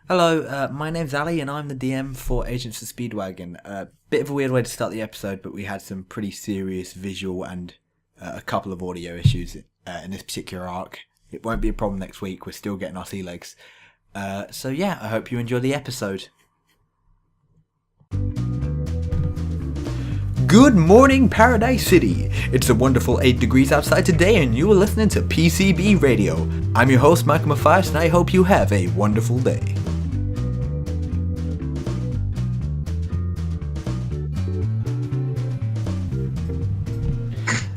Hello, my name's Ali and I'm the DM for Agents of Speedwagon. Bit of a weird way to start the episode, but we had some pretty serious visual and a couple of audio issues in this particular arc. It won't be a problem next week, we're still getting our sea legs. So yeah, I hope you enjoy the episode. Good morning, Paradise City! It's a wonderful 8 degrees outside today and you are listening to PCB Radio. I'm your host, Michael Mathias, and I hope you have a wonderful day.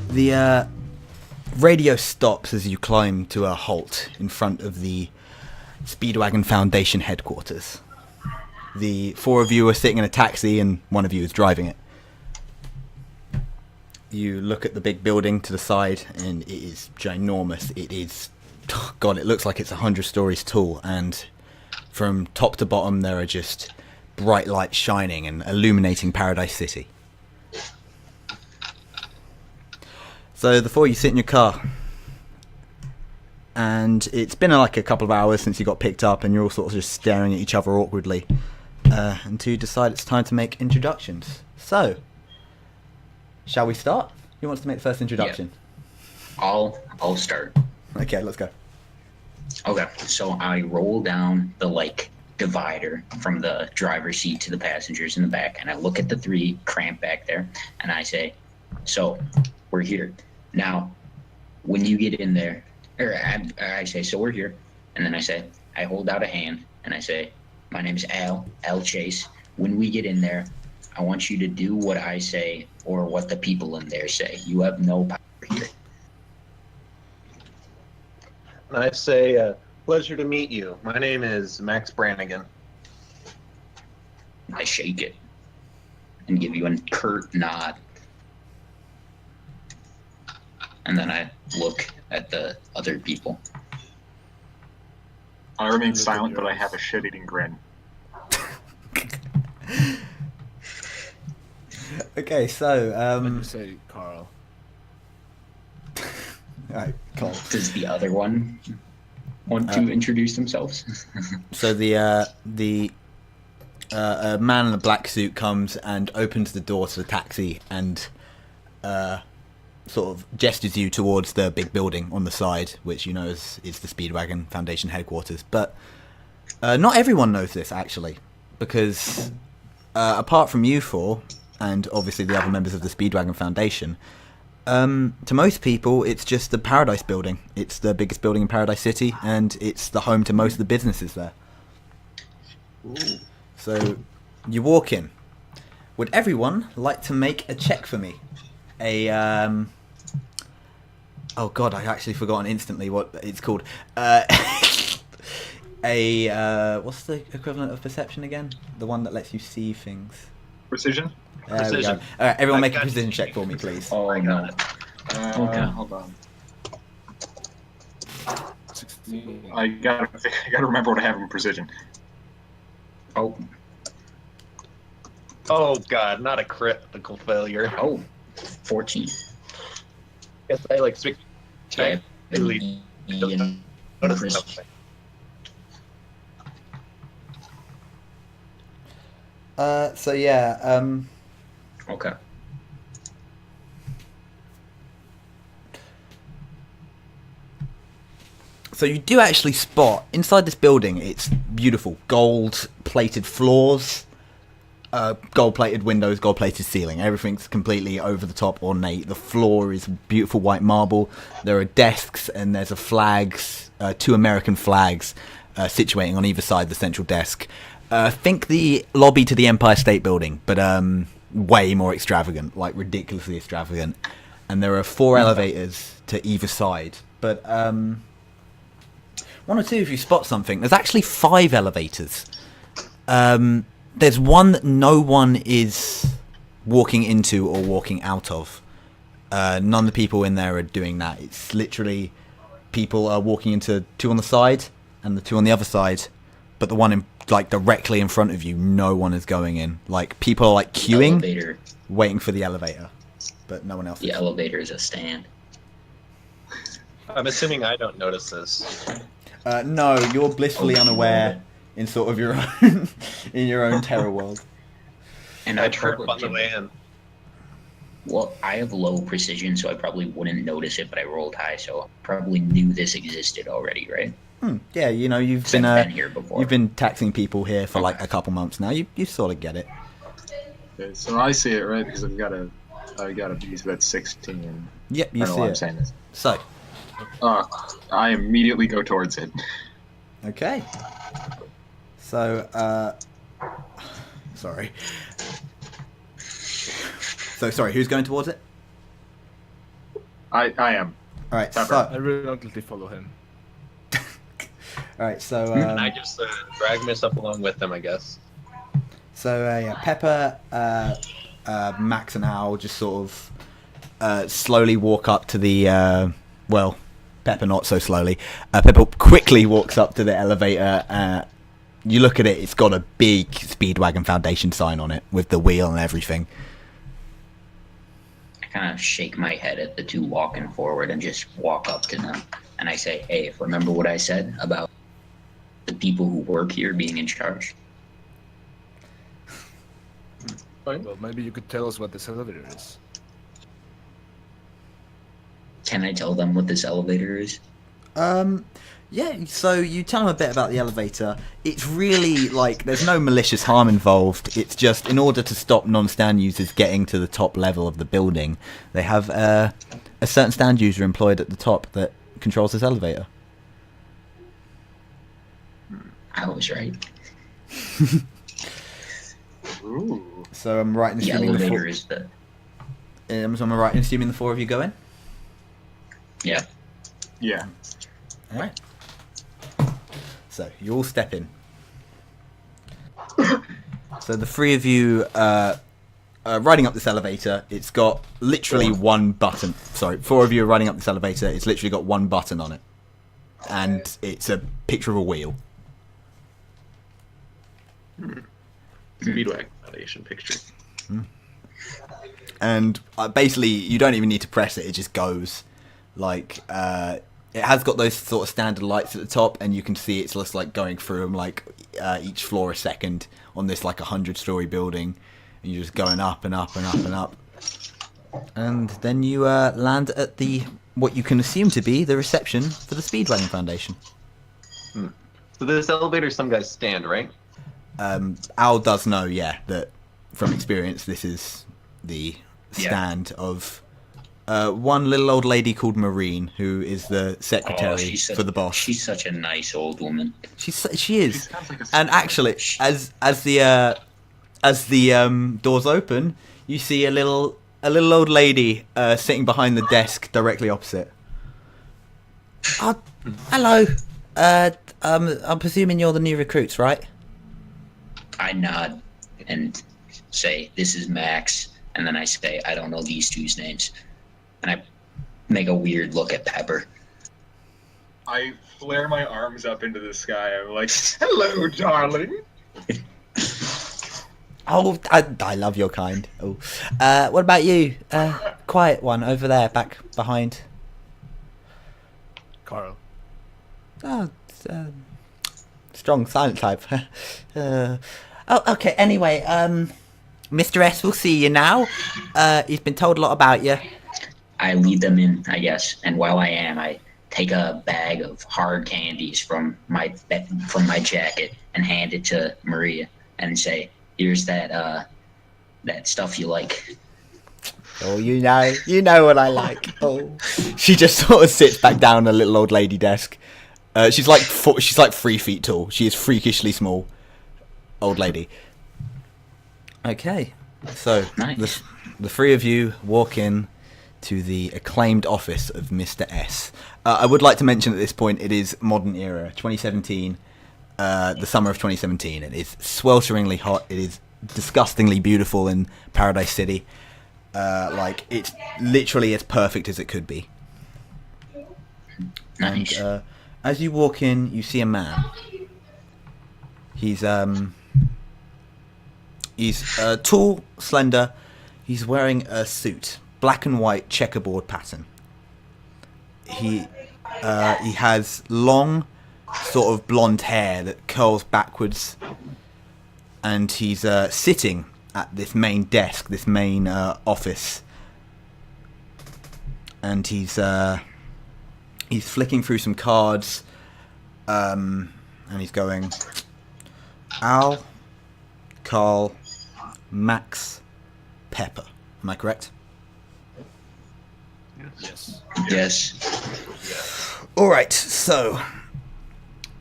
The radio stops as you climb to a halt in front of the Speedwagon Foundation headquarters. The four of you are sitting in a taxi and one of you is driving it. You look at the big building to the side and it is ginormous. It is, God, it looks like it's 100 stories tall, and from top to bottom there are just bright lights shining and illuminating Paradise City. So the four of you sit in your car, and it's been like a couple of hours since you got picked up, and you're all sort of just staring at each other awkwardly until you decide it's time to make introductions. So, shall we start? Who wants to make the first introduction? Yeah. I'll start. Okay, let's go. Okay, so I roll down the divider from the driver's seat to the passengers in the back, and I look at the three cramped back there, and I say, "So, we're here. Now, when you get in there," or I say, "So we're here," and then I hold out a hand, and I say, "My name is Al Chase. When we get in there, I want you to do what I say or what the people in there say. You have no power here." And I say, pleasure to meet you. My name is Max Brannigan. I shake it and give you a curt nod. And then I look at the other people. I remain silent, but I have a shit-eating grin. Okay, so Let me say Carl. alright, Carl. Does the other one want to introduce themselves? So the man in a black suit comes and opens the door to the taxi and sort of gestures you towards the big building on the side, which you know is the Speedwagon Foundation headquarters. But not everyone knows this, actually, because apart from you four, and obviously the other members of the Speedwagon Foundation, to most people it's just the Paradise building. It's the biggest building in Paradise City, and it's the home to most of the businesses there. Ooh. So you walk in. Would everyone like to make a check for me? Oh god, I actually forgotten instantly what it's called. What's the equivalent of perception again? The one that lets you see things. Precision? There we go. Precision. Alright, everyone I make a got precision you. check for me, please. Oh, I got it. Okay. Hold on. 16. I gotta remember what I have in precision. Oh, Oh god, not a critical failure. 14. Guess I speak. I have Really Ian notice Chris. something. So yeah, Okay. so you do actually spot inside this building. It's beautiful, gold-plated floors, gold-plated windows, gold-plated ceiling. Everything's completely over-the-top ornate. The floor is beautiful white marble. There are desks and there's a flags, two American flags, situating on either side of the central desk. Think the lobby to the Empire State Building, but way more extravagant, like ridiculously extravagant. And there are 4 elevators to either side, but one or two if you spot something. There's actually 5 elevators. There's one that no one is walking into or walking out of. None of the people in there are doing that. It's literally people are walking into 2 on the side and the 2 on the other side, but the one in directly in front of you, no one is going in. Like, people are queuing, Elevator. waiting for the elevator, but no one else The is. elevator is a stand. I'm assuming I don't notice this. No, you're blissfully unaware in sort of your own in your own terror world. And I I trip on the way in. Well, I have low precision, so I probably wouldn't notice it, but I rolled high, so I probably knew this existed already, right? Yeah, you know, you've 'Cause been I've been here before. you've been taxing people here for like a couple months now. You sort of get it. Okay, so I see it, right? Because I got a B, so that's 16. Yep, I you don't know see why I'm it. saying this. So, I immediately go towards it. okay. So, sorry. So sorry, who's going towards it? I am. All right, Pepper. so I reluctantly follow him. all right, so And I just drag myself along with them, I guess. yeah, Pepper, Max, and Al just sort of slowly walk up to the well, Pepper not so slowly. Pepper quickly walks up to the elevator. You look at it; it's got a big Speedwagon Foundation sign on it with the wheel and everything. I kind of shake my head at the two walking forward and just walk up to them. And I say, hey, remember what I said about the people who work here being in charge? Well, maybe you could tell us what this elevator is. Can I tell them what this elevator is? Yeah, so you tell them a bit about the elevator. It's really like there's no malicious harm involved. It's just in order to stop non-stand users getting to the top level of the building, they have a certain stand user employed at the top that controls this elevator. I was right. Ooh. So I'm right in The assuming elevator is the... so I'm right in assuming the four of you go in. Yeah. Yeah. All right. So you all step in. So the three of you riding up this elevator. It's got literally one button. Sorry, four of you are riding up this elevator. It's literally got one button on it, and it's a picture of a wheel. Speedwagon Foundation picture. And basically, you don't even need to press it; it just goes. Like it has got those sort of standard lights at the top, and you can see it's just like going through them, like each floor a second on this like 100-story building, and you're just going up and up and up and up, and then you land at the what you can assume to be the reception for the Speedwagon Foundation. So this elevator, some guys stand, right? Al does know, yeah, that from experience, this is the Yeah. stand of one little old lady called Maureen, who is the secretary for the boss. She's such a nice old woman. She She is, sounds like a and actually, as the doors open, you see a little old lady sitting behind the desk directly opposite. Oh, hello. I'm presuming you're the new recruits, right? I nod and say, this is Max. And then I say, I don't know these two's names. And I make a weird look at Pepper. I flare my arms up into the sky. I'm like, hello, darling. Oh, I love your kind. Oh, what about you? Quiet one over there, back behind. Carl. Oh, strong silent type. Oh, okay. Anyway, Mr. S will see you now. He's been told a lot about you. I lead them in, I guess. And while I am, I take a bag of hard candies from my jacket and hand it to Maria and say, here's that stuff you like. Oh, you know what I like. Oh, she just sort of sits back down on a little old lady desk. She's like 3 feet tall. She is freakishly small, old lady. Okay, so Nice. the three of you walk in to the acclaimed office of Mr. S. I would like to mention at this point it is modern era, 2017, the summer of 2017. It is swelteringly hot. It is disgustingly beautiful in Paradise City. Like it's literally as perfect as it could be. Nice. And as you walk in, you see a man. He's tall, slender. He's wearing a suit, black and white checkerboard pattern. He has long, sort of blonde hair that curls backwards, and he's sitting at this main desk, this main office, and he's flicking through some cards, and he's going, Al, Carl, Max, Pepper. Am I correct? Yes. Yes. All right, so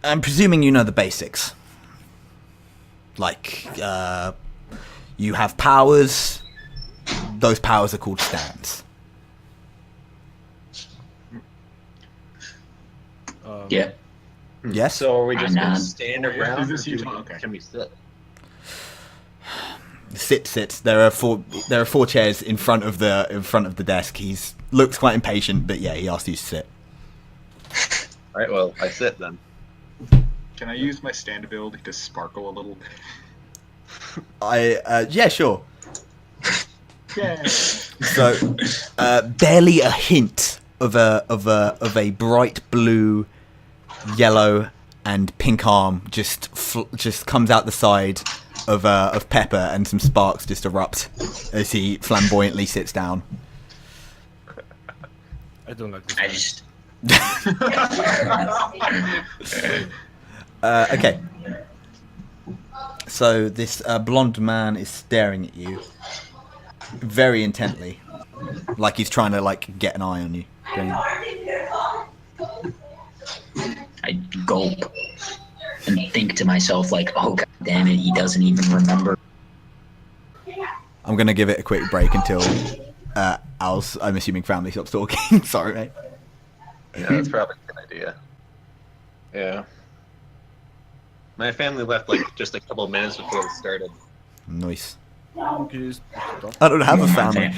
I'm presuming you know the basics. Like, you have powers. Those powers are called stands. Yeah. Yes? So are we just I'm going to not- stand Oh, yeah, around, is this or you? do we- Okay. can we sit? Sit. There are four chairs in front of the desk. He's looks quite impatient, but yeah, he asked you to sit. All right, well, I sit then. Can I use my stand ability to sparkle a little bit? Yeah, sure. Yeah. So, barely a hint of a bright blue, yellow, and pink arm just comes out the side of Pepper, and some sparks just erupt as he flamboyantly sits down. I don't like this. I just. Okay. So this blonde man is staring at you very intently, like he's trying to get an eye on you. I gulp and think to myself, like, oh, god damn it, he doesn't even remember. I'm gonna give it a quick break until Al's, I'm assuming, family stops talking. Sorry, mate. Yeah, that's probably a good idea. Yeah. My family left just a couple of minutes before it started. Nice. Can you stop? I don't have a My family.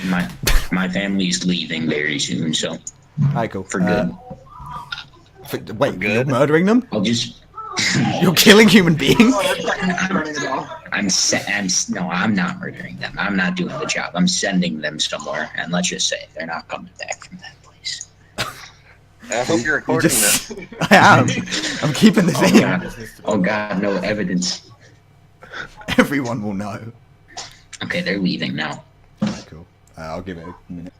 my family's leaving very soon, so Alright, cool. for good. Wait, you're good. murdering them? I'll just. You're killing human beings? No, I'm not murdering them. I'm not doing the job. I'm sending them somewhere, and let's just say they're not coming back from that place. I hope you're You recording just, this. I am. I'm keeping this Oh in. god. Oh god, no evidence. Everyone will know. Okay, they're leaving now. Alright, cool. I'll give it a minute.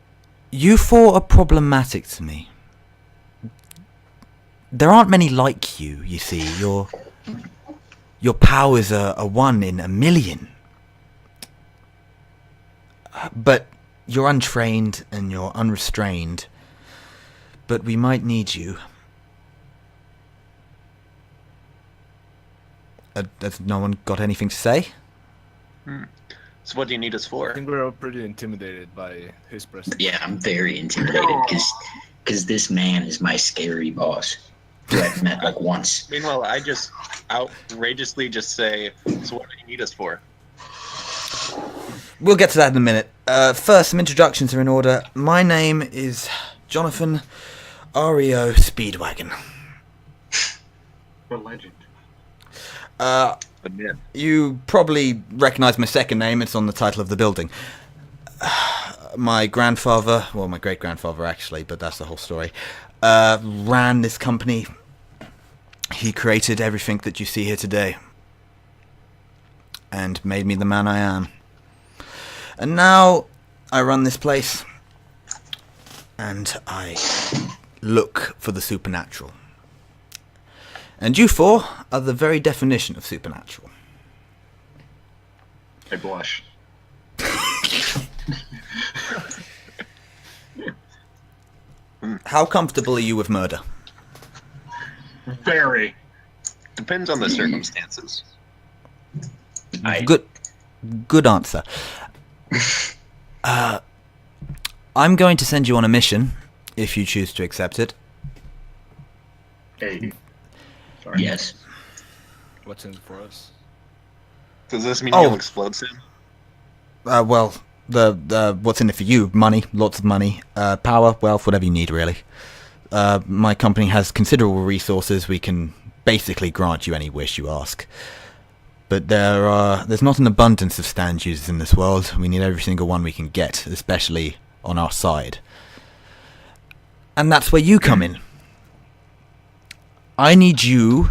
You four are problematic to me. There aren't many like you, you see. Your powers are one in a million. But you're untrained and you're unrestrained. But we might need you. Has no one got anything to say? So what do you need us I for? think we're all pretty intimidated by his presence. Yeah, I'm very intimidated because this man is my scary boss, who I've met like once. Meanwhile, I just outrageously just say, so what do you need us for? We'll get to that in a minute. First, some introductions are in order. My name is Jonathan REO Speedwagon. The legend. But yeah. You probably recognize my second name. It's on the title of the building. My grandfather, well, my great-grandfather actually, but that's the whole story, ran this company. He created everything that you see here today and made me the man I am. And now I run this place and I look for the supernatural. And you four are the very definition of supernatural. I blush. How comfortable are you with murder? Very. Depends on the circumstances. Good answer. I'm going to send you on a mission, if you choose to accept it. Hey. Sorry. Yes. What's in it for us? Does this mean Oh. you'll explode soon? Well, the what's in it for you? Money, lots of money, power, wealth, whatever you need, really. My company has considerable resources. We can basically grant you any wish you ask. But there's not an abundance of stand users in this world. We need every single one we can get, especially on our side. And that's where you come in. I need you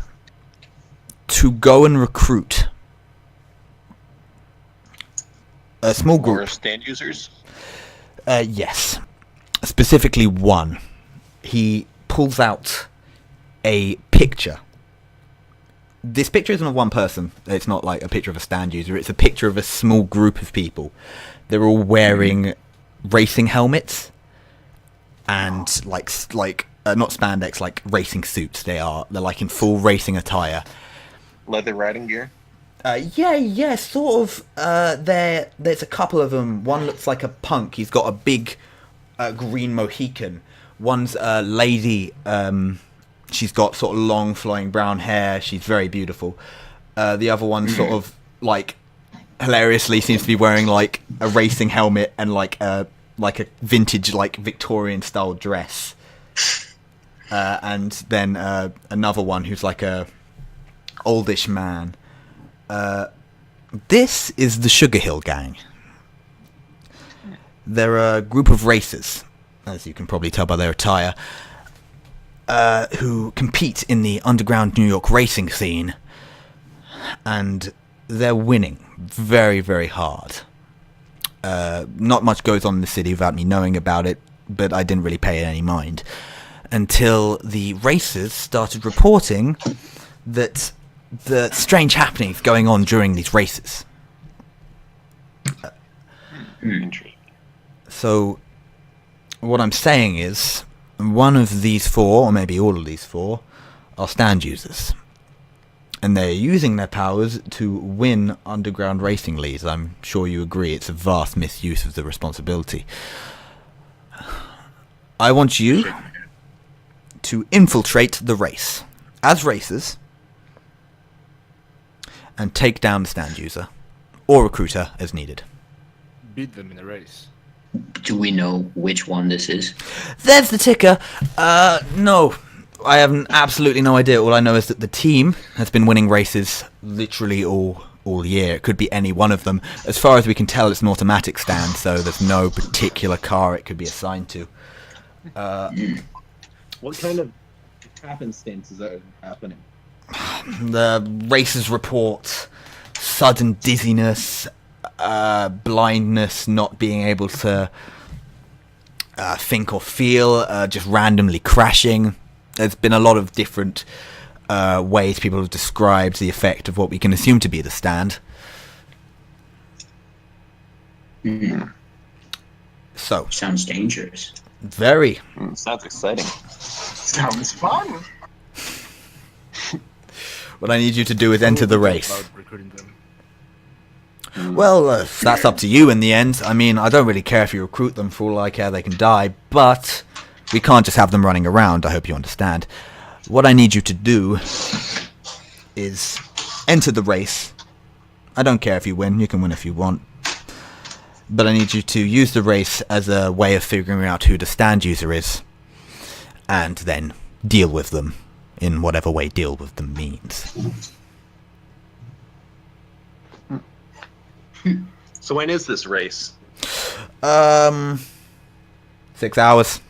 to go and recruit a small More group. stand users. Yes. Specifically one. He pulls out a picture. This picture isn't of one person. It's not like a picture of a stand user. It's a picture of a small group of people. They're all wearing racing helmets and like not spandex, like racing suits. They're like in full racing attire. Leather riding gear. Yeah, sort of. There's a couple of them. One looks like a punk. He's got a big green Mohican. One's a lady. She's got sort of long flowing brown hair. She's very beautiful. The other one sort of like hilariously seems to be wearing like a racing helmet and like a vintage like Victorian style dress. And then another one who's like a oldish man. This is the Sugar Hill Gang. They're a group of racers, as you can probably tell by their attire, who compete in the underground New York racing scene, and they're winning very, very hard. Not much goes on in the city without me knowing about it, but I didn't really pay it any mind until the racers started reporting that the strange happenings going on during these races. Interesting. So, what I'm saying is, one of these four, or maybe all of these four, are stand users. And they're using their powers to win underground racing leagues. I'm sure you agree it's a vast misuse of the responsibility. I want you to infiltrate the race as racers and take down the stand user or recruiter as needed. Beat them in a race. Do we know which one this is? There's the ticker. No. I have absolutely no idea. All I know is that the team has been winning races literally all year. It could be any one of them. As far as we can tell, it's an automatic stand, so there's no particular car it could be assigned to. What kind of happenstances are happening? The racers report sudden dizziness, blindness, not being able to think or feel, just randomly crashing. There's been a lot of different ways people have described the effect of what we can assume to be the stand. So, Sounds dangerous. very. Sounds exciting. Sounds fun. What I need you to do is enter the race. About recruiting them. Well, that's up to you in the end. I mean, I don't really care if you recruit them. For all I care, they can die. But we can't just have them running around. I hope you understand. What I need you to do is enter the race. I don't care if you win. You can win if you want. But I need you to use the race as a way of figuring out who the stand user is. And then deal with them in whatever way deal with them means. So when is this race? 6 hours.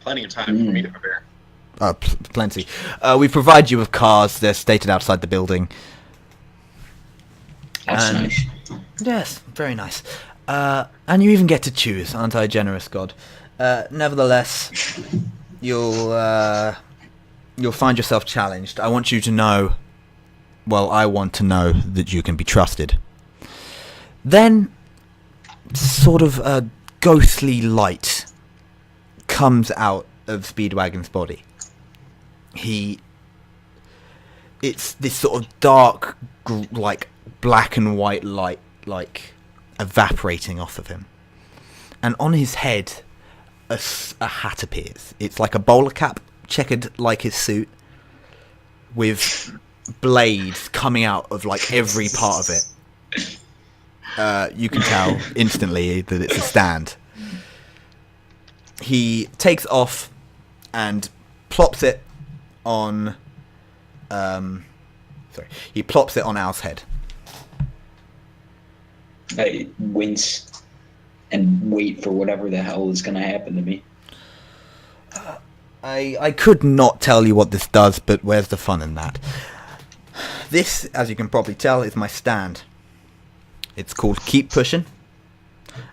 Plenty of time for me to prepare. Plenty. We provide you with cars. They're stated outside the building. That's And- nice. Yes, very nice. And you even get to choose. Aren't I a generous god? Nevertheless, you'll find yourself challenged. I want you to know... Well, I want to know that you can be trusted. Then, sort of a ghostly light comes out of Speedwagon's body. It's this sort of dark, like, black and white light, like, evaporating off of him. And on his head, a hat appears. It's like a bowler cap, checkered like his suit, with blades coming out of, like, every part of it. You can tell instantly that it's a stand. He takes off and plops it on... He plops it on Al's head. I wince and wait for whatever the hell is going to happen to me. I could not tell you what this does, but where's the fun in that? This, as you can probably tell, is my stand. It's called Keep Pushing.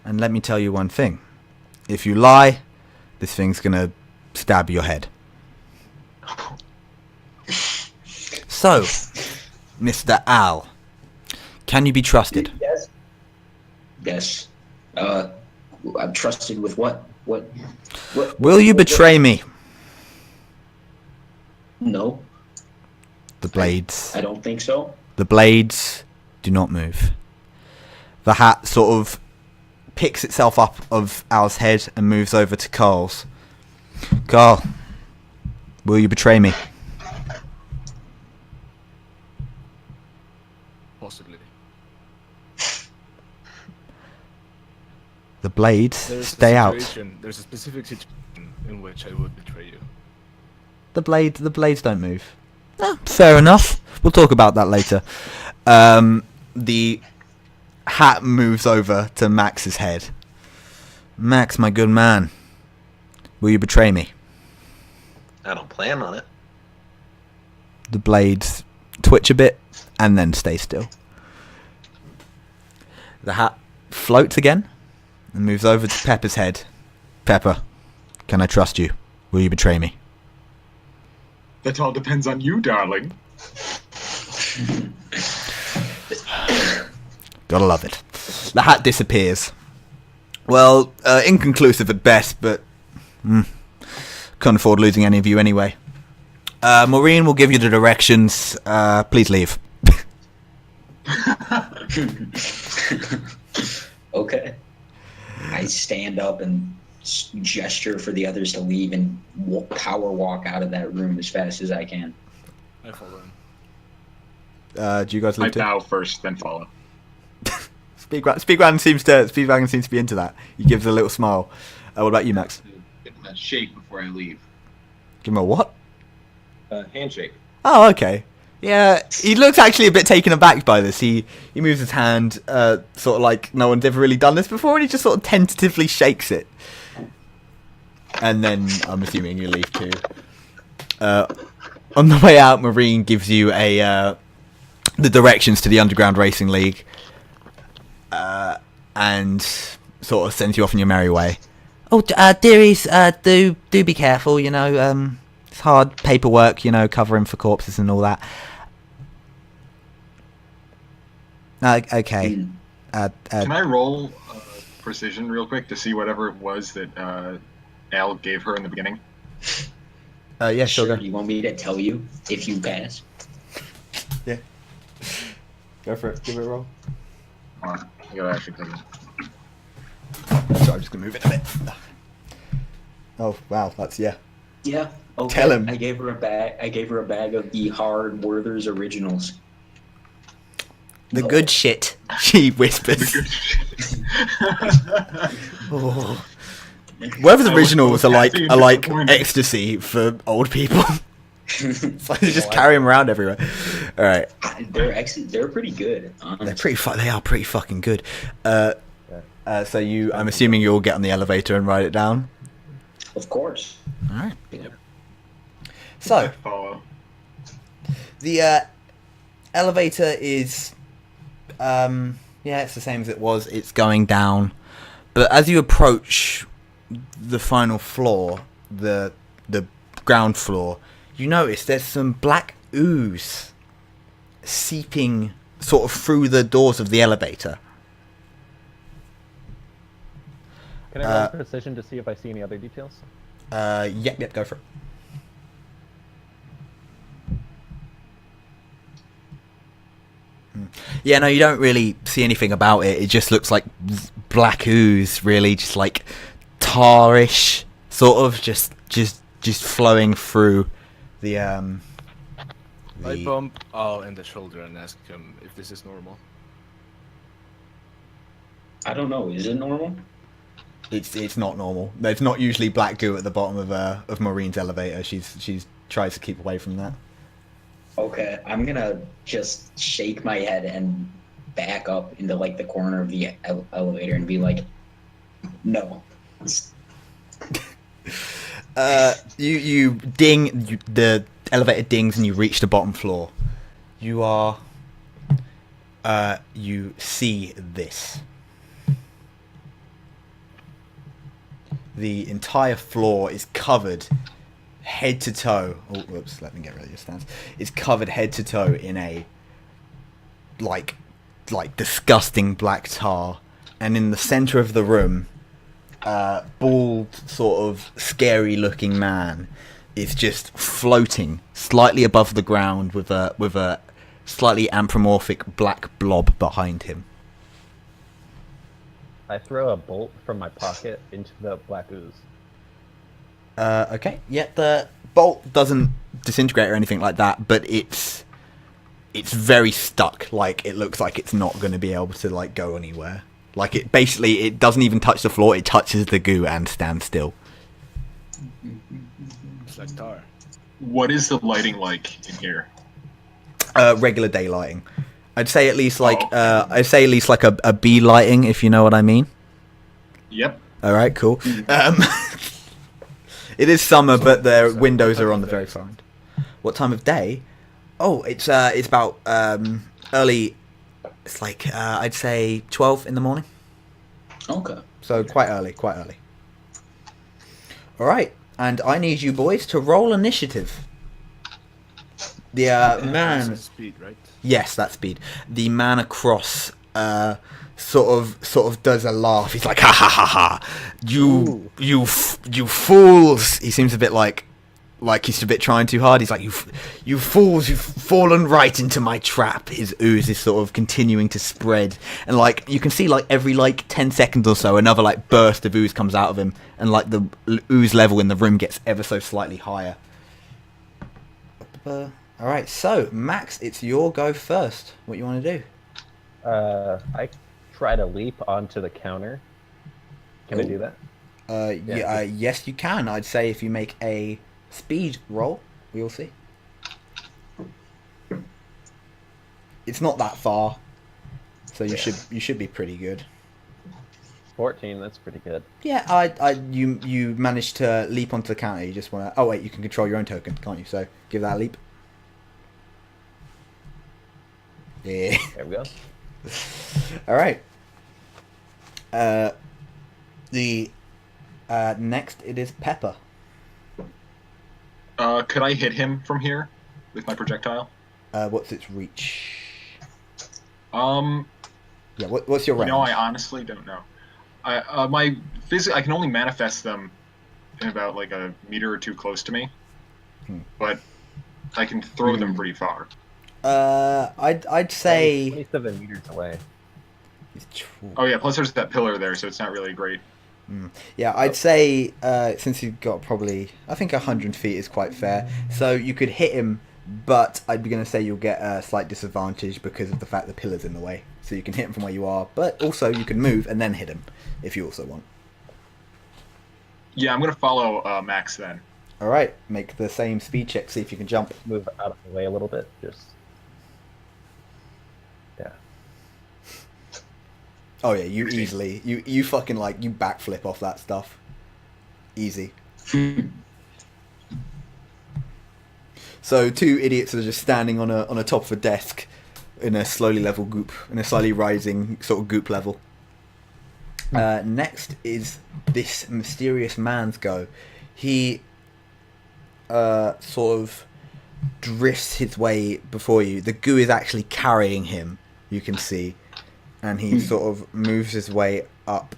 And let me tell you one thing. If you lie, this thing's gonna stab your head. So, Mr. Al, can you be trusted? Yes. Yes. I'm trusted with what? What? Will you betray me? No. The blades. I don't think so. The blades do not move. The hat sort of picks itself up of Al's head and moves over to Carl's. Carl, will you betray me? Possibly. The blades stay out. There's a specific situation in which I would betray you. The blades don't move. Fair enough. We'll talk about that later. The hat moves over to Max's head. Max, my good man, will you betray me? I don't plan on it. The blades twitch a bit and then stay still. The hat floats again and moves over to Pepper's head. Pepper, can I trust you? Will you betray me? That all depends on you, darling. Gotta love it. The hat disappears. Well, inconclusive at best, but can't afford losing any of you anyway. Maureen will give you the directions. Please leave. Okay. I stand up and gesture for the others to leave and power walk out of that room as fast as I can. I follow him. Do you guys I leave too? bow first, then follow. Speedwagon seems to be into that. He gives a little smile. What about you, Max? Give him a shake before I leave. Give him a what? Handshake. Oh, okay. Yeah, he looks actually a bit taken aback by this. He moves his hand, sort of like no one's ever really done this before, and he just sort of tentatively shakes it. And then I'm assuming you leave too. On the way out, Marine gives you the directions to the Underground Racing League, and sort of sends you off on your merry way. Oh, dearies, do be careful. You know, it's hard paperwork. You know, covering for corpses and all that. Okay. Can I roll precision real quick to see whatever it was that Al gave her in the beginning? Yeah, sure. Go. You want me to tell you if you pass? Yeah. Go for it. Give it a roll. Hold on. I gotta actually take it. So I'm just gonna move it a bit. Oh wow, that's yeah. Yeah. Okay. Tell him. I gave her a bag of the Hard Werther's Originals. The good shit, she whispers. Oh. Werther's Originals are like ecstasy for old people. It's like they just carry them around everywhere. All right. They're pretty good. Honestly. They are pretty fucking good. So I'm assuming you'll get on the elevator and write it down. Of course. All right. Yep. So Follow. the elevator is, it's the same as it was. It's going down, but as you approach the final floor, the ground floor, you notice there's some black ooze seeping sort of through the doors of the elevator. Can I roll precision to see if I see any other details? Yep, go for it. Yeah, no, you don't really see anything about it. It just looks like black ooze, really, just like tarish, sort of, just flowing through the I bump Al in the shoulder and ask him if this is normal. I don't know. Is it normal? It's not normal. There's not usually black goo at the bottom of Maureen's elevator. She's tries to keep away from that. Okay, I'm gonna just shake my head and back up into like the corner of the elevator and be like, no. You ding, the elevator dings and you reach the bottom floor. You see this. The entire floor is covered head to toe. Oh, whoops, let me get rid of your stance. It's covered head to toe in a like disgusting black tar, and in the center of the room, bald, sort of scary looking man is just floating slightly above the ground with a slightly anthropomorphic black blob behind him. I throw a bolt from my pocket into the black ooze. Okay, yeah, the bolt doesn't disintegrate or anything like that, but it's very stuck. Like, it looks like it's not going to be able to like go anywhere. Like, it doesn't even touch the floor. It touches the goo and stands still. It's like tar. What is the lighting like in here? Regular day lighting. I'd say at least like a B lighting, if you know what I mean. Yep. All right, cool. It is summer, but the windows are on the very far end. What time of day? Oh, it's about early. It's like I'd say 12 in the morning. Okay. So quite early. All right, and I need you boys to roll initiative. The man. Speed, right? Yes, that's speed. The man across sort of does a laugh. He's like, ha ha ha ha. You fools. He seems a bit like he's a bit trying too hard. He's like, you fools, you've fallen right into my trap. His ooze is sort of continuing to spread, and like you can see, like every 10 seconds or so, another like burst of ooze comes out of him, and like the ooze level in the room gets ever so slightly higher. All right, so Max, it's your go first. What you want to do? I try to leap onto the counter. Can I do that? Yes, you can. I'd say if you make a speed roll, we'll see. It's not that far, so you should be pretty good. 14. That's pretty good. Yeah, you managed to leap onto the counter. You just want to. Oh wait, you can control your own token, can't you? So give that a leap. Yeah. There we go. All right. The next it is Pepper. Could I hit him from here with my projectile? What's its reach? Yeah. What's your range? I honestly don't know. I can only manifest them in about like a meter or two close to me, but I can throw them pretty far. I'd say 27 meters away. Oh yeah, plus there's that pillar there, so it's not really great. Yeah, I'd say since you've got probably, I think 100 feet is quite fair. So you could hit him, but I'd be going to say you'll get a slight disadvantage because of the fact the pillar's in the way. So you can hit him from where you are, but also you can move and then hit him if you also want. Yeah, I'm going to follow Max then. All right, make the same speed check, see if you can jump. Move out of the way a little bit, just... Yeah. Oh yeah, you easily, you fucking like, you backflip off that stuff. Easy. So two idiots are just standing on a top of a desk in a slowly level goop, in a slightly rising sort of goop level. Next is this mysterious man's go. He sort of drifts his way before you. The goo is actually carrying him, you can see. And he sort of moves his way up,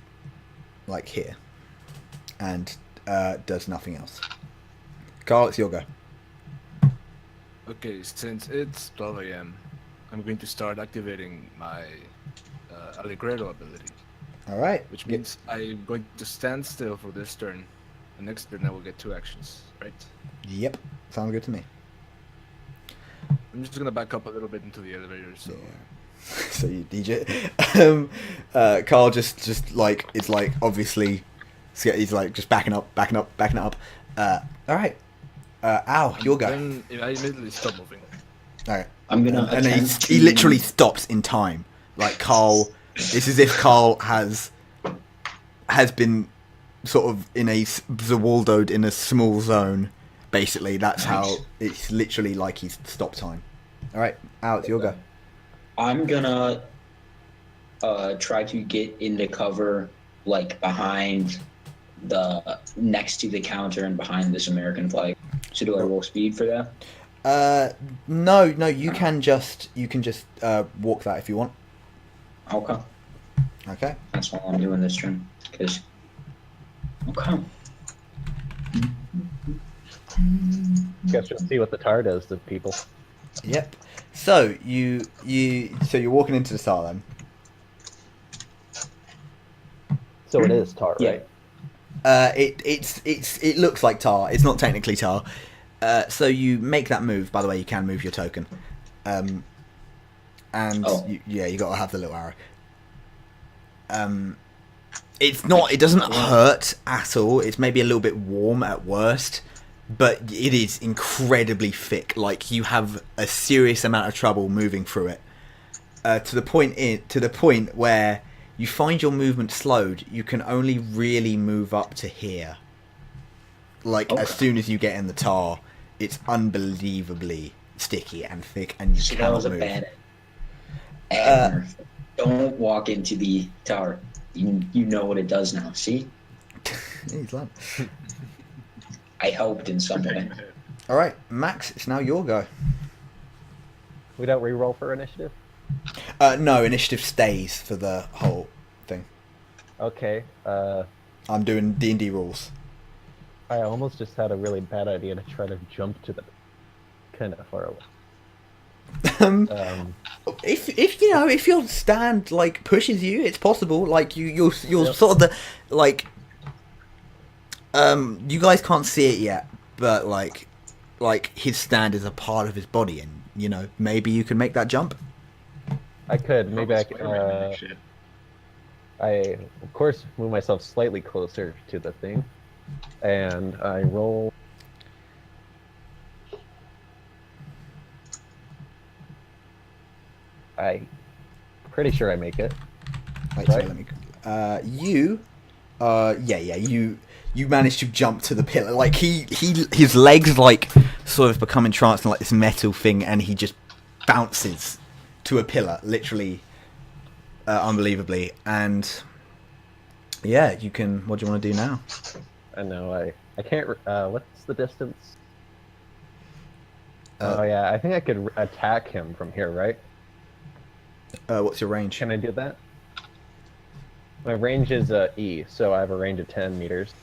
like here, and does nothing else. Carl, it's your go. Okay, since it's 12 a.m., I'm going to start activating my Allegretto ability. All right. Which means I'm going to stand still for this turn. The next turn I will get 2 actions, right? Yep. Sounds good to me. I'm just gonna back up a little bit into the elevator, so... Yeah. So you DJ. Carl just like, it's like obviously he's like just backing up. All right. Al, your go. Then I immediately stop moving. All right. I'm gonna. And he literally stops in time. Like Carl, it's as if Carl has been sort of in a zawaldoed in a small zone. Basically, that's how Nice. it's literally like he's stop time. All right, Alex, your go. I'm gonna try to get into cover, like behind next to the counter and behind this American flag. So do I roll speed for that? No, you can just walk that if you want. Okay. Okay. That's all I'm doing this turn. Cause okay. Guess you'll see what the tar does to people. Yep. So you're walking into the tar then. So it is tar, Yeah. right? It looks like tar. It's not technically tar. So you make that move. By the way, you can move your token. And you got to have the little arrow. It's not. It doesn't hurt at all. It's maybe a little bit warm at worst, but it is incredibly thick. Like you have a serious amount of trouble moving through it. To the point where you find your movement slowed. You can only really move up to here. Like as soon as you get in the tar, it's unbelievably sticky and thick, and you So that cannot was a move. bad ad. Don't walk into the tower. You know what it does now. See, He's lying. I helped in some way. Protecting the head. All right, Max, it's now your go. We don't re-roll for initiative? No, initiative stays for the whole thing. Okay. I'm doing D&D rules. I almost just had a really bad idea to try to jump to the kind of far away. If your stand like pushes you, it's possible. Like you're sort of the you guys can't see it yet, but like his stand is a part of his body, and maybe you can make that jump. I could. Maybe I Spider-Man can could. make shit. I, of course, move myself slightly closer to the thing, and I roll. I'm pretty sure I make it. Wait, Right. sorry, let me. You managed to jump to the pillar. Like his legs like sort of become entranced in like this metal thing, and he just bounces to a pillar, literally, unbelievably. And yeah, you can. What do you want to do now? I know. I can't. What's the distance? Oh yeah, I think I could attack him from here, right? What's your range? Can I do that? My range is E, so I have a range of 10 meters.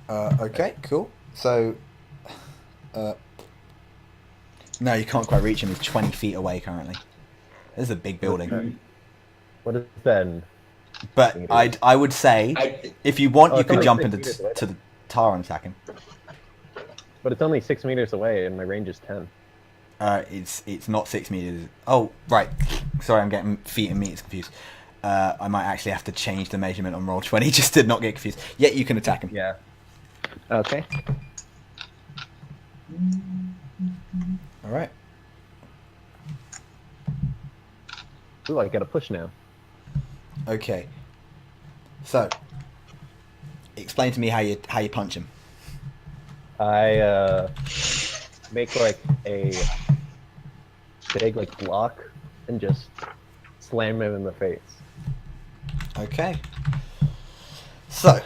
Okay, cool. So, no, you can't quite reach him. He's 20 feet away currently. This is a big building. Okay. What is then? But I would say, if you want, Oh, you it's could only jump 6 into meters away. to the tar and attack him. But it's only 6 meters away, and my range is 10. It's not 6 meters. Oh, right. Sorry, I'm getting feet and meters confused. I might actually have to change the measurement on roll 20 just to not get confused. Yeah, you can attack him. Yeah. Okay. All right. Ooh, I get a push now. Okay. So, explain to me how you punch him. I make like a big like block and just slam him in the face. Okay. So.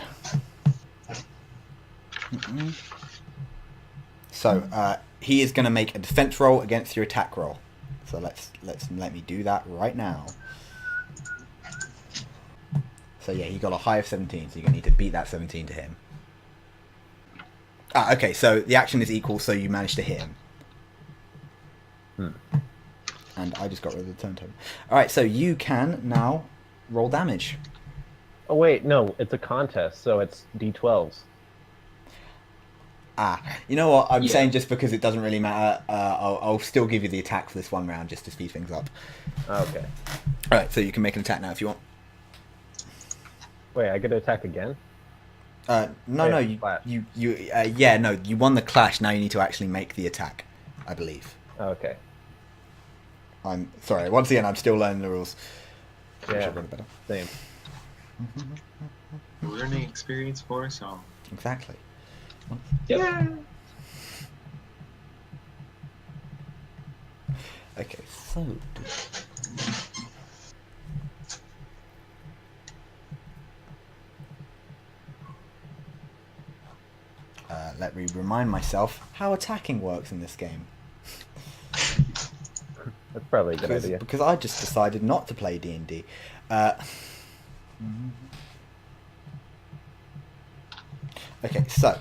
He is going to make a defense roll against your attack roll. So let me do that right now. So yeah, he got a high of 17, so you're going to need to beat that 17 to him. Okay, so the action is equal, so you managed to hit him. And I just got rid of the turn token. Alright, so you can now roll damage. Oh wait, no, it's a contest, so it's D12s. You know what? I'm Yeah. saying just because it doesn't really matter, I'll still give you the attack for this one round just to speed things up. Okay. Alright, so you can make an attack now if you want. Wait, I get to attack again? No, clash. you won the clash. Now you need to actually make the attack, I believe. Okay. I'm sorry. Once again, I'm still learning the rules. I wish Yeah. I'd read it better. Same. learning experience for, so. Exactly. Yep. Okay, so. Let me remind myself how attacking works in this game. That's probably a good idea. Because I just decided not to play D&D. Okay, so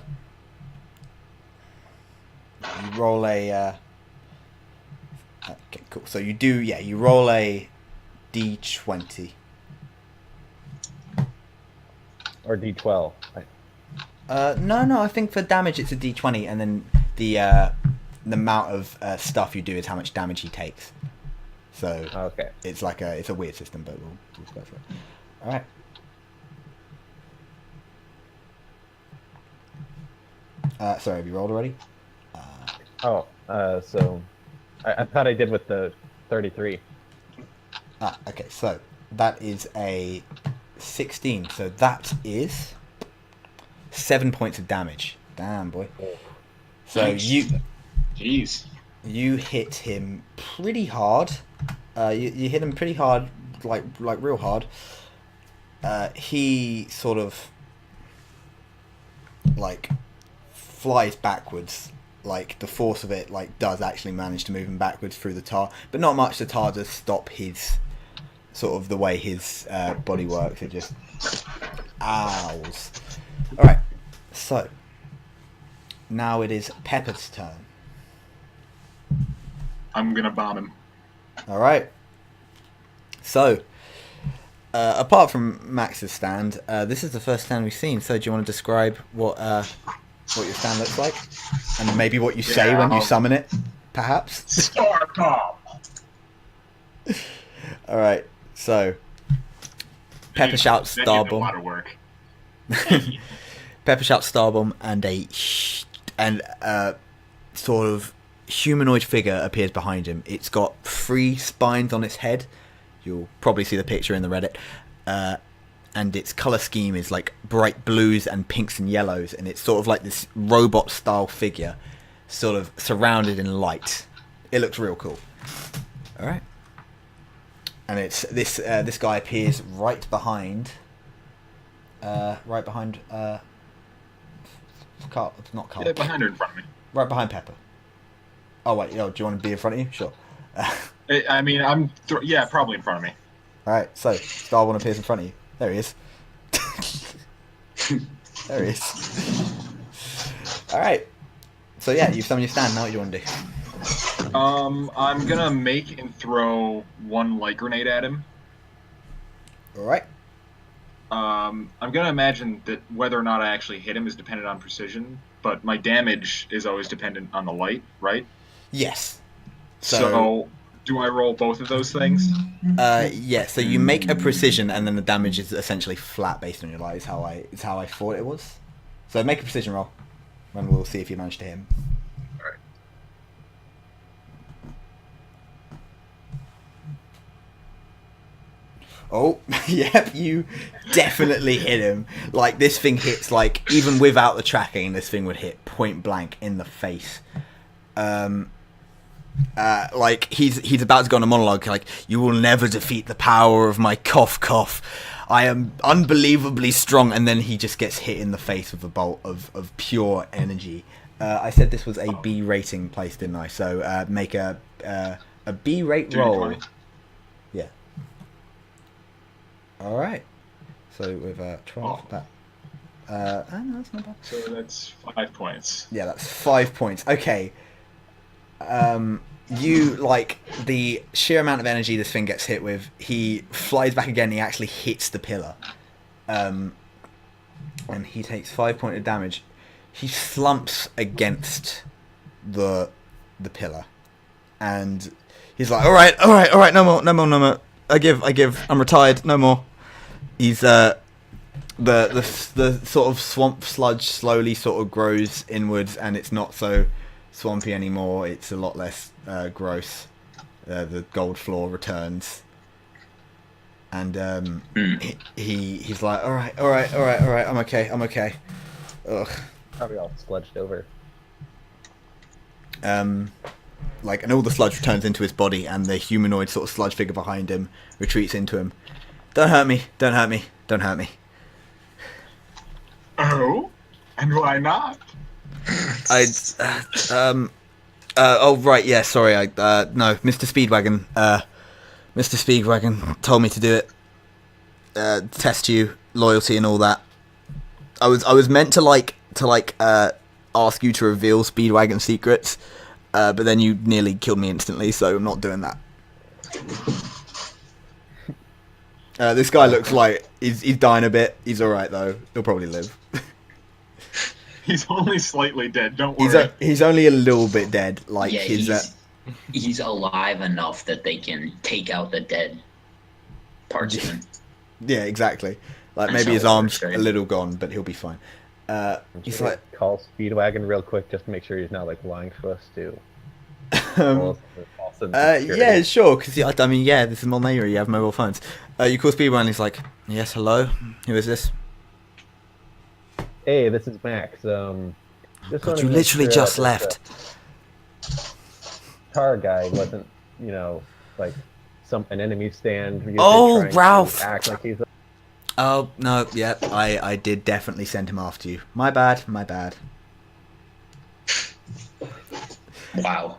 you roll a. Okay, cool. So you do, yeah. You roll a d20. Or D12. No. I think for damage it's a d20, and then the amount of stuff you do is how much damage he takes. So Okay. it's like it's a weird system, but we'll go for it. All right. Sorry, have you rolled already? So I thought I did with the 33. Okay, so that is a 16. So that is 7 points of damage. Damn, boy. So Nice. Jeez. you hit him pretty hard. You hit him pretty hard, like real hard. He sort of like flies backwards. Like the force of it, like does actually manage to move him backwards through the tar, but not much. The tar does stop his sort of the way his body works. It just owls. All right, so now it is Pepper's turn. I'm gonna bomb him. All right. So, apart from Max's stand, this is the first stand we've seen. So, do you want to describe what your stand looks like, and maybe what you say when you summon it, perhaps? Star bomb. All right. So, Pepper shouts That did a Starbomb. lot of work. Pepper shouts Starbomb, and sort of humanoid figure appears behind him. It's got 3 spines on its head. You'll probably see the picture in the Reddit. And its color scheme is like bright blues and pinks and yellows, and it's sort of like this robot style figure, sort of surrounded in light. It looks real cool. All right. And it's this guy appears right behind Carl. It's not Carl. Yeah, behind her in front of me. Right behind Pepper. Oh wait, do you want to be in front of you? Sure. I mean, yeah, probably in front of me. All right. So Starborn appears in front of you. There he is. There he is. All right. So yeah, you've summoned your stand. Now what do you want to do? I'm gonna make and throw 1 light grenade at him. All right. I'm gonna imagine that whether or not I actually hit him is dependent on precision, but my damage is always dependent on the light, right? Yes. So do I roll both of those things? Yeah. So you make a precision, and then the damage is essentially flat based on your light. Is how I thought it was. So make a precision roll, and we'll see if you manage to hit him. Alright. Oh, yep, you definitely hit him. Like, this thing hits, like, even without the tracking, this thing would hit point blank in the face. Like, he's about to go on a monologue, like, you will never defeat the power of my cough cough. I am unbelievably strong, and then he just gets hit in the face with a bolt of pure energy. I said this was a B rating place, didn't I? So, make a B rate roll. 20. Yeah. All right. So with 12, Oh. no, that's not bad. So that's 5 points. Yeah, that's 5 points. Okay. You like the sheer amount of energy this thing gets hit with. He flies back again. He actually hits the pillar, and he takes 5 points of damage. He slumps against the pillar, and he's like, "All right, no more. I give. I'm retired. No more." He's the sort of swamp sludge slowly sort of grows inwards, and it's not so swampy anymore. It's a lot less gross. The gold floor returns. and he's like, all right, I'm okay. Ugh. Probably all sludged over. Like, and all the sludge returns into his body, and the humanoid sort of sludge figure behind him retreats into him. Don't hurt me. Oh, and why not? Oh right, yeah, sorry. No, Mr. Speedwagon. Mr. Speedwagon told me to do it. Test you, loyalty, and all that. I was meant to ask you to reveal Speedwagon secrets, but then you nearly killed me instantly, so I'm not doing that. This guy looks like he's dying a bit. He's all right though. He'll probably live. He's only slightly dead. Don't worry. He's only a little bit dead. Like Yeah, his. he's alive enough that they can take out the dead parts of him. Yeah, exactly. Like That's maybe his how it arm's works, right? a little gone, but he'll be fine. He's like, call Speedwagon real quick just to make sure he's not like lying to us too. yeah, sure. Because I mean, yeah, this is Molnera. You have mobile phones. You call Speedwagon. He's like, yes, hello. Who is this? Hey, this is Max. God, you literally just left. Tar guy wasn't, like an enemy stand. Oh, trying to Ralph. Act like he's Oh no, yeah, I did definitely send him after you. My bad. Wow.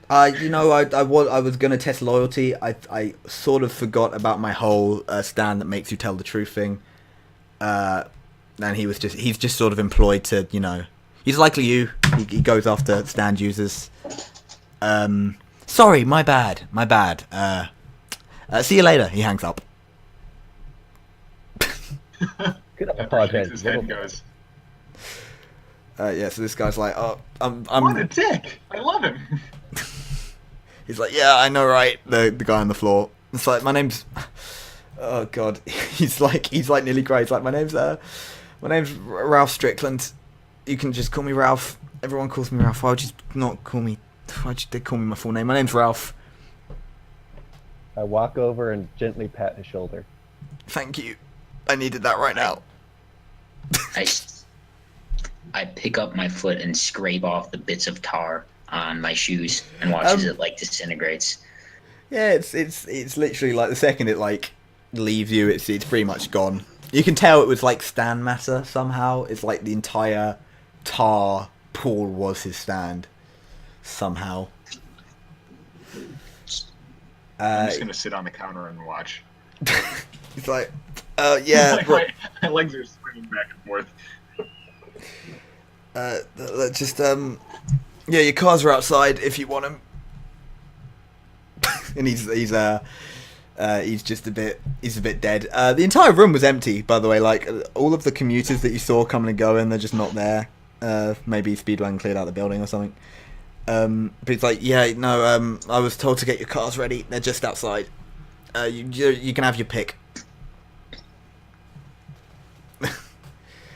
I was gonna test loyalty. I sort of forgot about my whole stand that makes you tell the truth thing. And he's just sort of employed to, he's likely you. He goes after stand users. Sorry, my bad. See you later. He hangs up. Good His head goes. Yeah, so this guy's like, oh, I'm What a dick! I love him. He's like, yeah, I know, right? The guy on the floor. It's like, my name's. Oh God, he's like nearly crazy. He's like, my name's Ralph Strickland. You can just call me Ralph. Everyone calls me Ralph. Why would you not call me? Why'd they call me my full name? My name's Ralph. I walk over and gently pat his shoulder. Thank you. I needed that right now. I pick up my foot and scrape off the bits of tar on my shoes and watch as it disintegrates. Yeah, it's literally like the second it leaves you, it's pretty much gone. You can tell it was stand matter somehow. It's like the entire tar pool was his stand somehow. I'm just gonna sit on the counter and watch. He's like, yeah. My legs are swinging back and forth. Let's just yeah, your cars are outside if you want them. And he's just a bit dead. The entire room was empty, by the way. Like all of the commuters that you saw coming and going, they're just not there. Maybe Speedwagon cleared out the building or something. But it's like, yeah, no. I was told to get your cars ready. They're just outside. You can have your pick.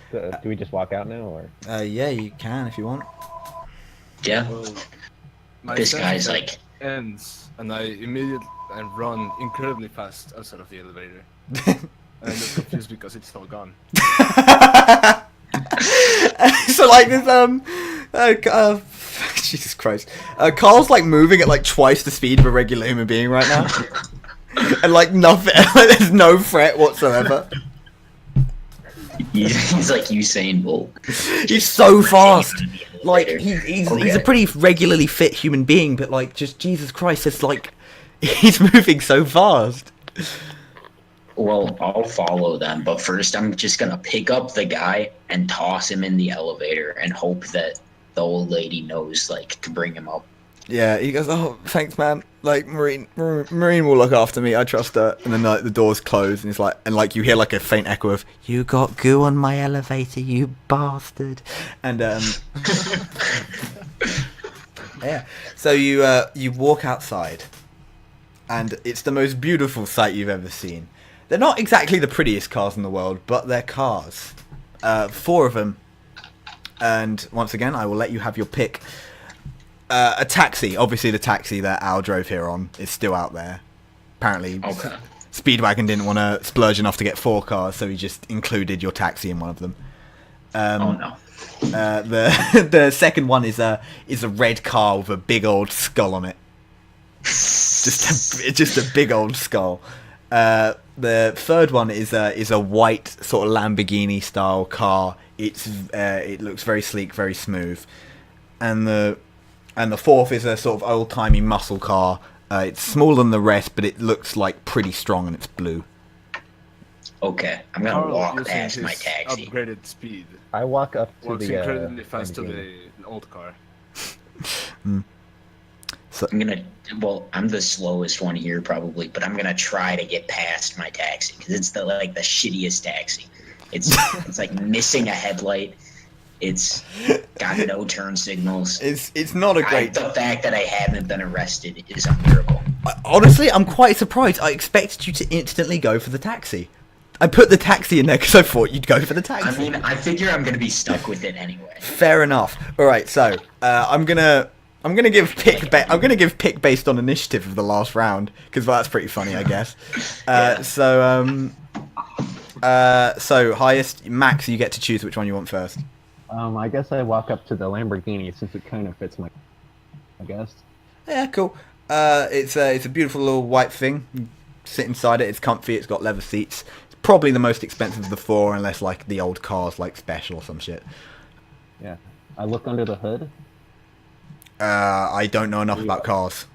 Do we just walk out now, or? Yeah, you can if you want. Yeah. Well, my This stand guy's check like, ends, and I immediately run incredibly fast outside of the elevator. And I'm just confused because it's all gone. So this Jesus Christ, Carl's moving at ttwice the speed of a regular human being right now, and nothing, there's no threat whatsoever. he's like Usain Bolt. He's so fast. Okay. He's a pretty regularly fit human being, but just Jesus Christ, it's he's moving so fast. Well, I'll follow them, but first I'm just gonna pick up the guy and toss him in the elevator and hope that the old lady knows to bring him up. Yeah, he goes, oh, thanks, man. Marine will look after me. I trust her. And then the doors close, and it's you hear a faint echo of, "You got goo on my elevator, you bastard." And yeah. So you walk outside, and it's the most beautiful sight you've ever seen. They're not exactly the prettiest cars in the world, but they're cars. 4 of them. And once again, I will let you have your pick. A taxi. Obviously, the taxi that Al drove here on is still out there. Apparently, Okay. Speedwagon didn't want to splurge enough to get 4 cars, so he just included your taxi in one of them. Oh no. The second one is a red car with a big old skull on it. Just a big old skull. The third one is a white sort of Lamborghini style car. It looks very sleek, very smooth. And the fourth is a sort of old timey muscle car. It's smaller than the rest, but it looks like pretty strong, and it's blue. Okay, I'm gonna Carl walk using past his my taxi. upgraded speed. I walk up to Walks the incredibly fast to Lamborghini. the old car. I'm the slowest one here probably, but I'm gonna try to get past my taxi because it's the shittiest taxi. It's like missing a headlight. It's got no turn signals. It's not a great. The fact that I haven't been arrested is a miracle. Honestly, I'm quite surprised. I expected you to instantly go for the taxi. I put the taxi in there because I thought you'd go for the taxi. I mean, I figure I'm gonna be stuck with it anyway. Fair enough. All right, so I'm gonna give pick. I'm gonna give pick based on initiative of the last round because that's pretty funny, I guess. Yeah. So highest Max, you get to choose which one you want first. I guess I walk up to the Lamborghini since it kind of fits my. I guess. Yeah, cool. It's a beautiful little white thing. You sit inside it. It's comfy. It's got leather seats. It's probably the most expensive of the 4, unless like the old cars like special or some shit. Yeah. I look under the hood. I don't know enough about cars.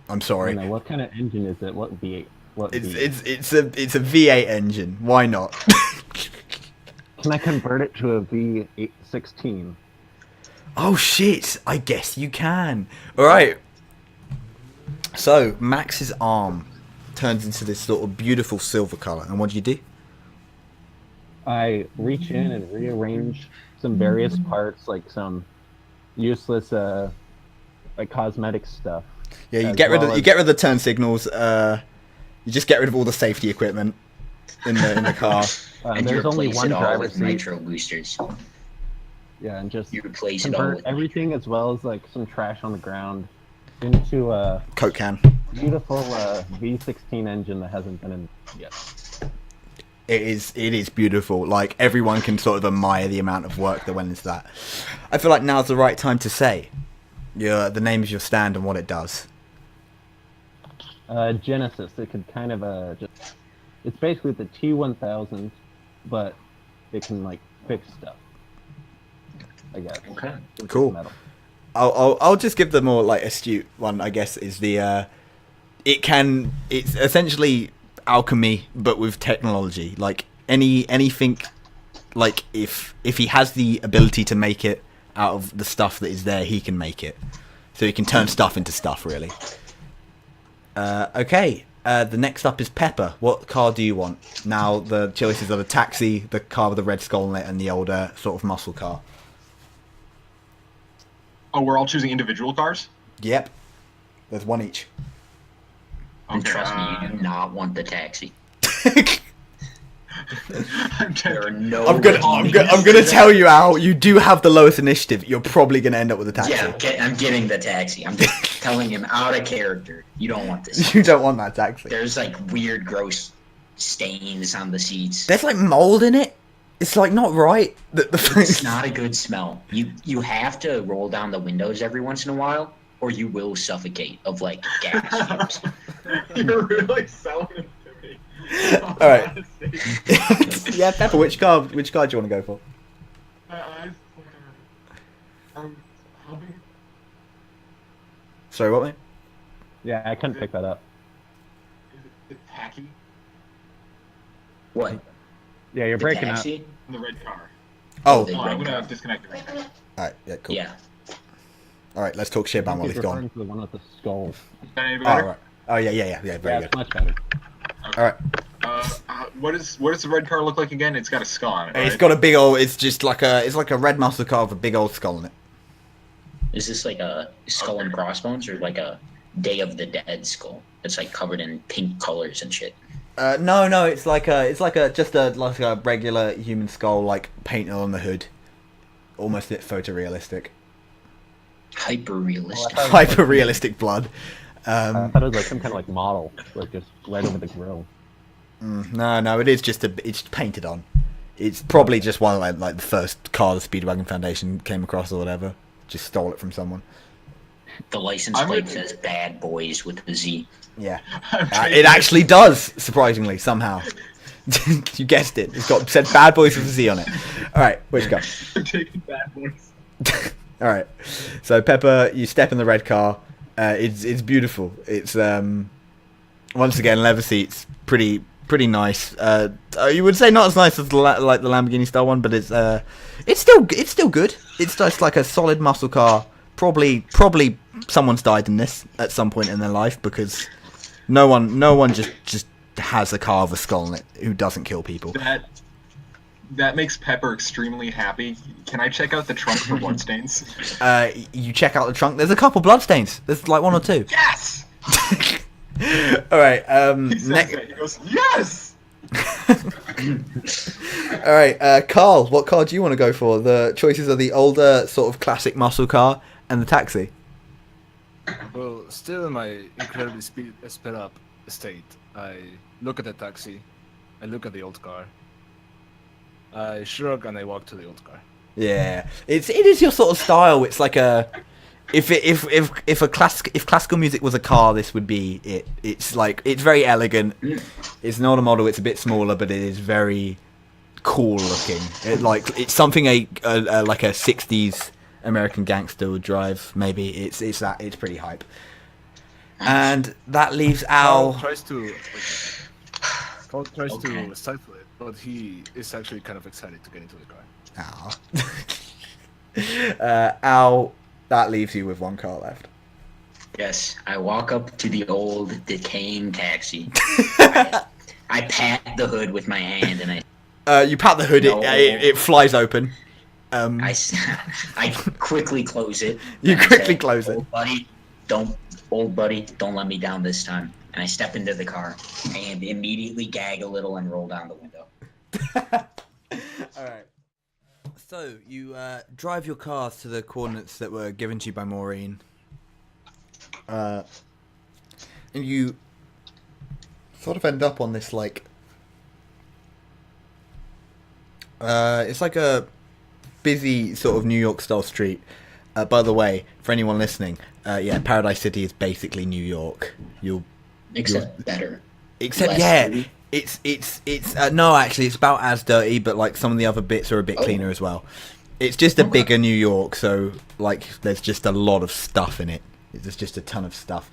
I'm I sorry. don't know, what kind of engine is it? What V8? What V8? It's a V8 engine. Why not? Can I convert it to a V816? Oh shit! I guess you can. All right. So Max's arm turns into this sort of beautiful silver color, and what do you do? I reach in and rearrange some various parts, like some useless, like cosmetic stuff. Yeah, you As get rid well of as- the turn signals. You just get rid of all the safety equipment in the car. And There's you only replace one it all driver's with seat. nitro boosters. Yeah, and just You replace it all convert with everything as well as like some trash on the ground into a Coke can. beautiful V16 engine that hasn't been in yet. It is beautiful. Like everyone can sort of admire the amount of work that went into that. I feel like now's the right time to say the name of your stand and what it does. Genesis. It could kind of just. It's basically the T1000, but it can like fix stuff. I guess. Okay. With Cool. metal. I'll just give the more like astute one. I guess is the it's essentially alchemy but with technology. Like anything, like if he has the ability to make it out of the stuff that is there, he can make it. So he can turn stuff into stuff, really. Okay. The next up is Pepper. What car do you want? Now the choices are the taxi, the car with the red skull on it, and the older sort of muscle car. Oh, we're all choosing individual cars? Yep. There's one each. And Okay, trust me, you do not want the taxi. I'm There are no. I'm gonna tell you, Al. You do have the lowest initiative. You're probably gonna end up with a taxi. Yeah, I'm getting the taxi. I'm just telling him out of character. You don't want this. You don't want that taxi. There's like weird, gross stains on the seats. There's like mold in it. It's like not right. It's not a good smell. You have to roll down the windows every once in a while, or you will suffocate of like gas fumes. You're really selling it to me. All right. Yeah, Pepper. Which car? Which car do you want to go for? Sorry, what, mate? Yeah, I couldn't pick that up. Is it tacky? What? Yeah, you're The breaking up. taxi? The red car. Oh, The Oh, red I'm gonna car. disconnect the red car. all right. Yeah, cool. Yeah. All right, let's talk shit about while He's he's gone. referring to the one with the skull. Is that any Oh, better? right. Oh, yeah. Very Yeah, good. it's much better. All right. What does the red car look like again? It's got a skull on it, right? It's got a big old. It's just like a red muscle car with a big old skull on it. Is this like a skull and crossbones or like a Day of the Dead skull? It's like covered in pink colors and shit. No. It's like a regular human skull, like painted on the hood, almost a bit photorealistic, Hyper realistic. Oh, hyper realistic blood. I thought it was like some kind of like model, like just right over the grill. No, it is just it's painted on. It's probably just one of like the first car the Speedwagon Foundation came across or whatever. Just stole it from someone. The license plate says "Bad Boys" with a Z. Yeah, it actually does. Surprisingly, somehow, you guessed it. It's got said "Bad Boys" with a Z on it. All right, where'd you go? I'm taking Bad Boys. All right, so Pepper, you step in the red car. It's beautiful. It's once again leather seats, pretty nice. You would say not as nice as like the Lamborghini style one, but it's still good. It's just like a solid muscle car. Probably someone's died in this at some point in their life because no one just has a car with a skull in it who doesn't kill people. That makes Pepper extremely happy. Can I check out the trunk for bloodstains? You check out the trunk. There's a couple bloodstains. There's like 1 or 2. Yes. All right. He goes, yes. All right, Carl. What car do you want to go for? The choices are the older sort of classic muscle car and the taxi. Well, still in my incredibly sped up state, I look at the taxi, I look at the old car, I shrug and I walk to the old car. Yeah, it is your sort of style. It's like a if classical music was a car, this would be it. It's very elegant. It's not a model. It's a bit smaller, but it is very cool looking. It's something a like a 60s American gangster would drive. Maybe it's pretty hype. And that leaves Al. Carl tries to stifle it, but he is actually kind of excited to get into the car. Al, that leaves you with 1 car left. Yes, I walk up to the old decaying taxi. I pat the hood with my hand and you pat the hood. No. It flies open. I quickly close it. You and I quickly say, close it. Old buddy, don't let me down this time. And I step into the car and immediately gag a little and roll down the window. All right. So you drive your cars to the coordinates that were given to you by Maureen, and you sort of end up on this it's like a busy sort of New York style street. By the way, for anyone listening, Paradise City is basically New York. Better. Except Less dirty. It's no, actually it's about as dirty, but like some of the other bits are a bit cleaner as well. It's just a bigger New York, so like there's just a lot of stuff in it. There's just a ton of stuff.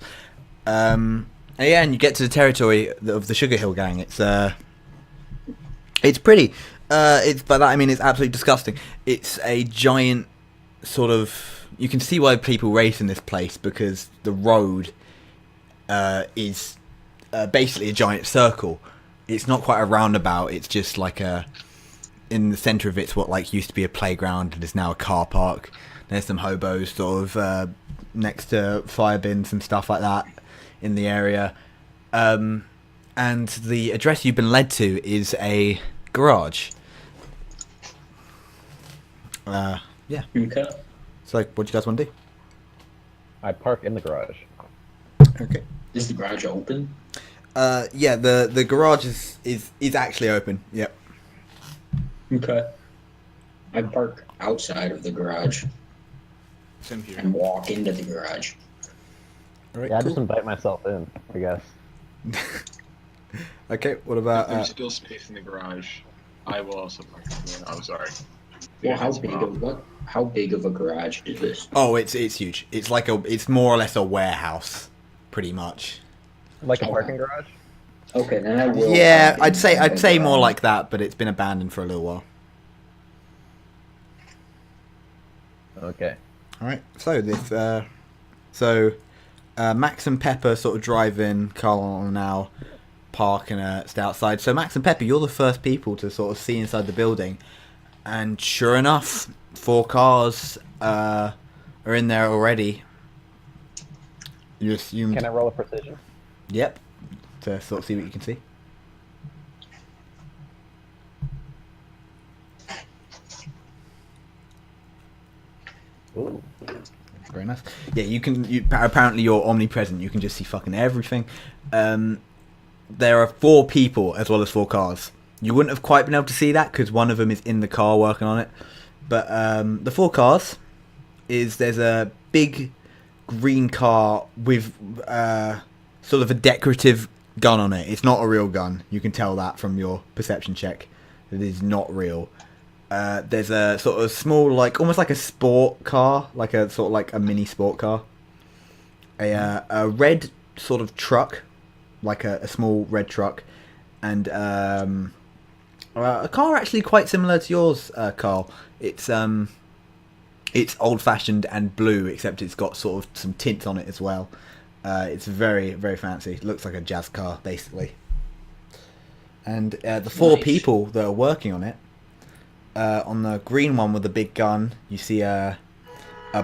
And you get to the territory of the Sugar Hill Gang. It's pretty. It's by that I mean it's absolutely disgusting. It's a giant sort of. You can see why people race in this place because the road is basically a giant circle. It's not quite a roundabout. It's just like in the centre of it's what like used to be a playground and is now a car park. There's some hobos sort of next to fire bins and stuff like that in the area. And the address you've been led to is a garage. Yeah. Okay. So what do you guys want to do? I park in the garage. Okay. Is the garage open? Yeah, the garage is actually open. Yep. Okay. I park outside of the garage Same here. and walk into the garage. All right, Yeah, I cool. just invite myself in, I guess. Okay, what If about there's still space in the garage, I will also park in. Oh, sorry. Well, how That's big wrong. of a garage is this? Oh, it's huge. It's like it's more or less a warehouse, pretty much. Like a Oh. parking garage? Okay, then I will. Yeah, park in I'd say the more garage. like that, but it's been abandoned for a little while. Okay. All right. So Max and Pepper sort of drive in. Carl and now park and stay outside. So Max and Pepper, you're the first people to sort of see inside the building, and sure enough, 4 cars are in there already. You assumed. Can I roll a precision? Yep. To sort of see what you can see. Ooh. Very nice. Yeah, you can. Apparently, you're omnipresent. You can just see fucking everything. there are 4 people as well as 4 cars. You wouldn't have quite been able to see that because one of them is in the car working on it. But the 4 cars there's a big green car with sort of a decorative gun on it. It's not a real gun. You can tell that from your perception check. It is not real. There's a sort of small, like almost like a sport car, like a sort of like a mini sport car. A red sort of truck, like a small red truck, and a car actually quite similar to yours, Carl. It's old-fashioned and blue, except it's got sort of some tint on it as well. It's very, very fancy. It looks like a jazz car, basically. And the 4 people that are working on it, on the green one with the big gun, you see a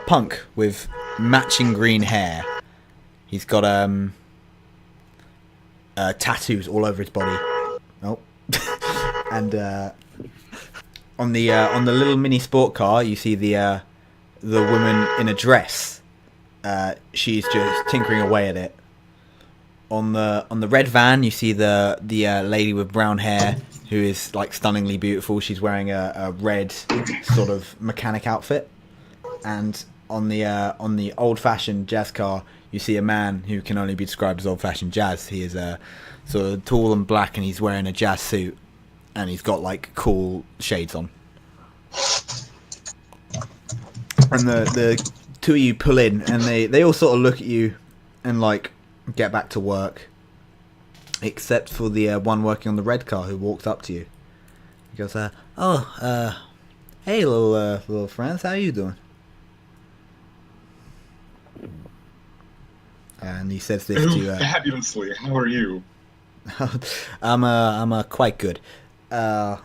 punk with matching green hair. He's got tattoos all over his body. Oh, and on the little mini sport car, you see the woman in a dress. She's just tinkering away at it. On the red van, you see the lady with brown hair, who is like stunningly beautiful. She's wearing a red sort of mechanic outfit. And on the old-fashioned jazz car, you see a man who can only be described as old-fashioned jazz. He is sort of tall and black, and he's wearing a jazz suit, and he's got like cool shades on. And the 2 of you pull in, and they all sort of look at you and like get back to work, except for the one working on the red car who walks up to you. He goes, hey little friends, how you doing? And he says this to fabulously. How are you? I'm quite good. I'm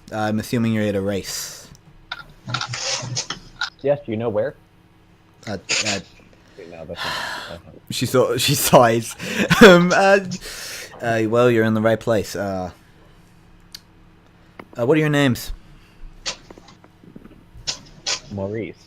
assuming you're at a race. Yes, do you know where? No, that's she sighs. Well, you're in the right place. What are your names? Maurice.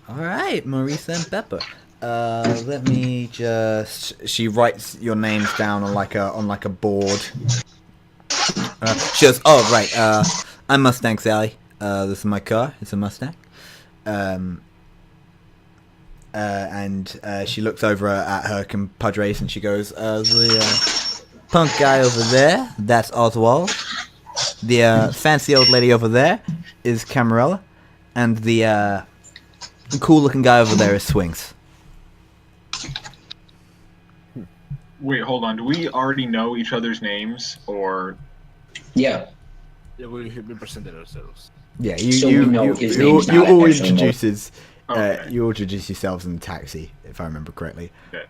All right, Maurice and Pepper. Let me just. She writes your names down on like a board. She goes, "Oh right, I'm Mustang Sally. This is my car. It's a Mustang." And she looks over at her compadres and she goes, "The punk guy over there, that's Oswald. The fancy old lady over there is Camarella, and the cool-looking guy over there is Swings." Wait, hold on. Do we already know each other's names, or? Yeah. Yeah, we presented ourselves. Yeah, So we know his you name's not all actually introduces Okay. you all introduce yourselves in the taxi, if I remember correctly. Okay.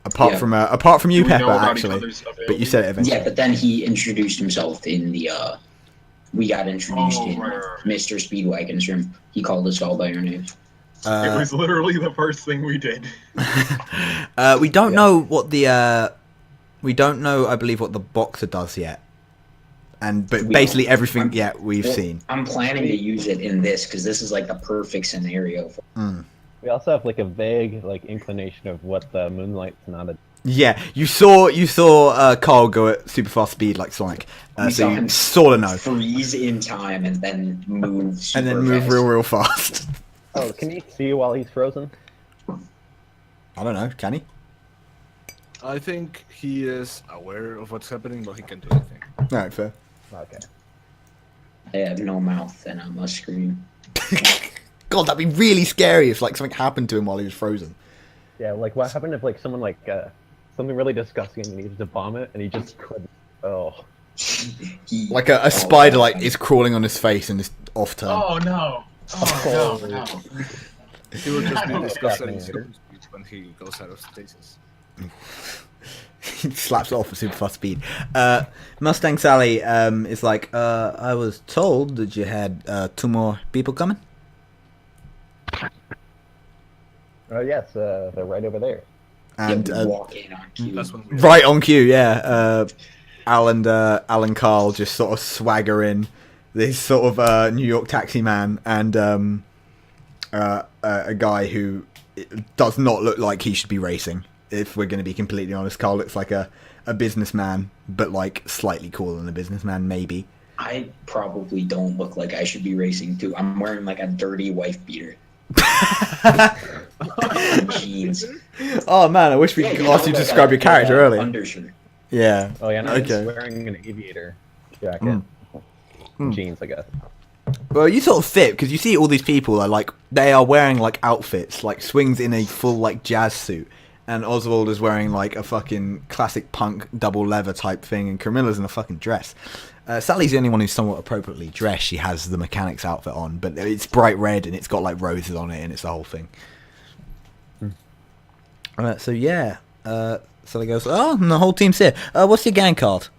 Apart Yeah. from you, Do we know Pepper, about each actually. other's But you said it eventually. Yeah, but then he introduced himself in the. We got introduced in right. Mr. Speedwagon's room. He called us all by our names. It was literally the first thing we did. We don't know what the we don't know, I believe, what the boxer does yet. But We basically don't. everything we've Well, seen. I'm planning to use it in this because this is like the perfect scenario. We also have like a vague like inclination of what the Moonlight Sonata. Yeah, you saw Carl go at super fast speed like Sonic. We So saw you him sort of know. freeze in time and then move super And then move fast. real fast. Oh, can he see while he's frozen? I don't know, can he? I think he is aware of what's happening, but he can't do anything. Alright, fair. Okay. I have no mouth and I must scream. God, that'd be really scary if like something happened to him while he was frozen. Yeah, like what happened if like someone like something really disgusting and he needed to vomit and he just couldn't. Oh. Like a spider like is crawling on his face and is off turn. Oh no! Oh no! No! He will just be Yeah, discussing man. his speed when he goes out of stasis. He slaps it off at super fast speed. Mustang Sally is like, I was told that you had 2 more people coming. Oh yes, they're right over there. And Yeah, we walk in on cue. That's when we right on cue, yeah. Al and Carl just sort of swagger in, this sort of New York taxi man and a guy who does not look like he should be racing. If we're going to be completely honest, Carl looks like a businessman, but like slightly cooler than a businessman, maybe. I probably don't look like I should be racing too. I'm wearing like a dirty wife beater. Jeans. Oh man, I wish we could ask you to describe your character earlier. Undershirt. Yeah. Oh yeah, no, Okay. he's wearing an aviator jacket. Jeans, I guess. Well, you sort of fit because you see all these people are like they are wearing like outfits, like Swing's in a full like jazz suit, and Oswald is wearing like a fucking classic punk double leather type thing, and Camilla's in a fucking dress. Sally's the only one who's somewhat appropriately dressed. She has the mechanic's outfit on, but it's bright red and it's got like roses on it, and it's the whole thing. So yeah, Sally goes, "Oh, and the whole team's here. What's your gang card?"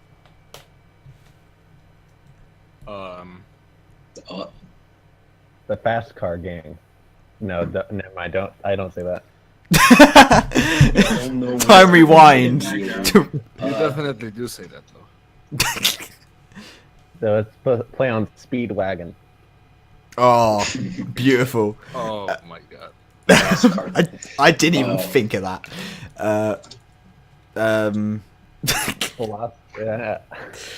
The fast car gang. No, never mind. I don't say that. Time rewind. You definitely do say that though. So it's play on Speedwagon. Oh, beautiful. Oh my god. I didn't even think of that. Yeah.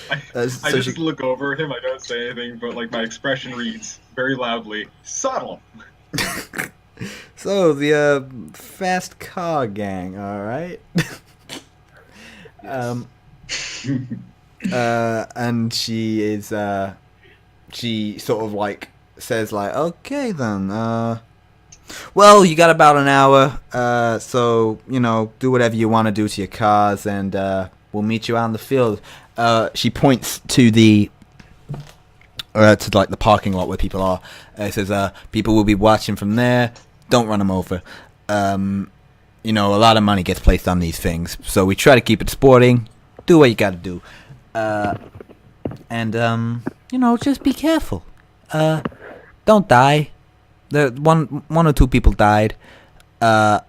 I So just she- look over at him. I don't say anything, but like my expression reads very loudly, subtle. So the fast car gang, all right. And she is she sort of like says like, okay then, well, you got about an hour, so you know, do whatever you want to do to your cars, and we'll meet you out in the field. She points to the to like the parking lot where people are. It says people will be watching from there. Don't run them over. You know, a lot of money gets placed on these things, so we try to keep it sporting. Do what you got to do, and you know, just be careful. Don't die. The one or two people died, and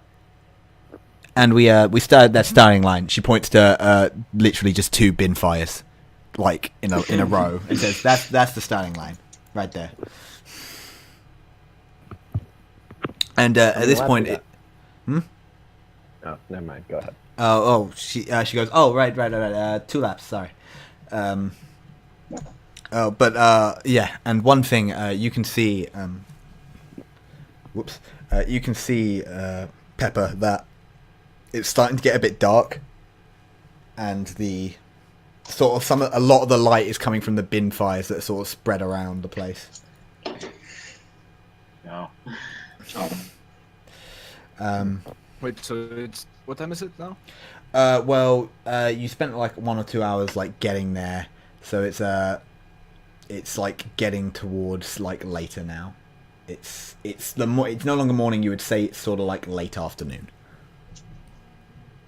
we started that starting line. She points to literally just 2 bin fires, like in a row, and says that's the starting line right there. And at this point, Oh, never mind. Go ahead. she goes, oh right, 2 laps, sorry. Yeah, and one thing you can see, you can see Pepper, that it's starting to get a bit dark, and the sort of a lot of the light is coming from the bin fires that are sort of spread around the place. No. Wait, so it's what time is it now? Well, you spent like 1 or 2 hours like getting there, so it's like getting towards like later now. It's no longer morning. You would say it's sort of like late afternoon.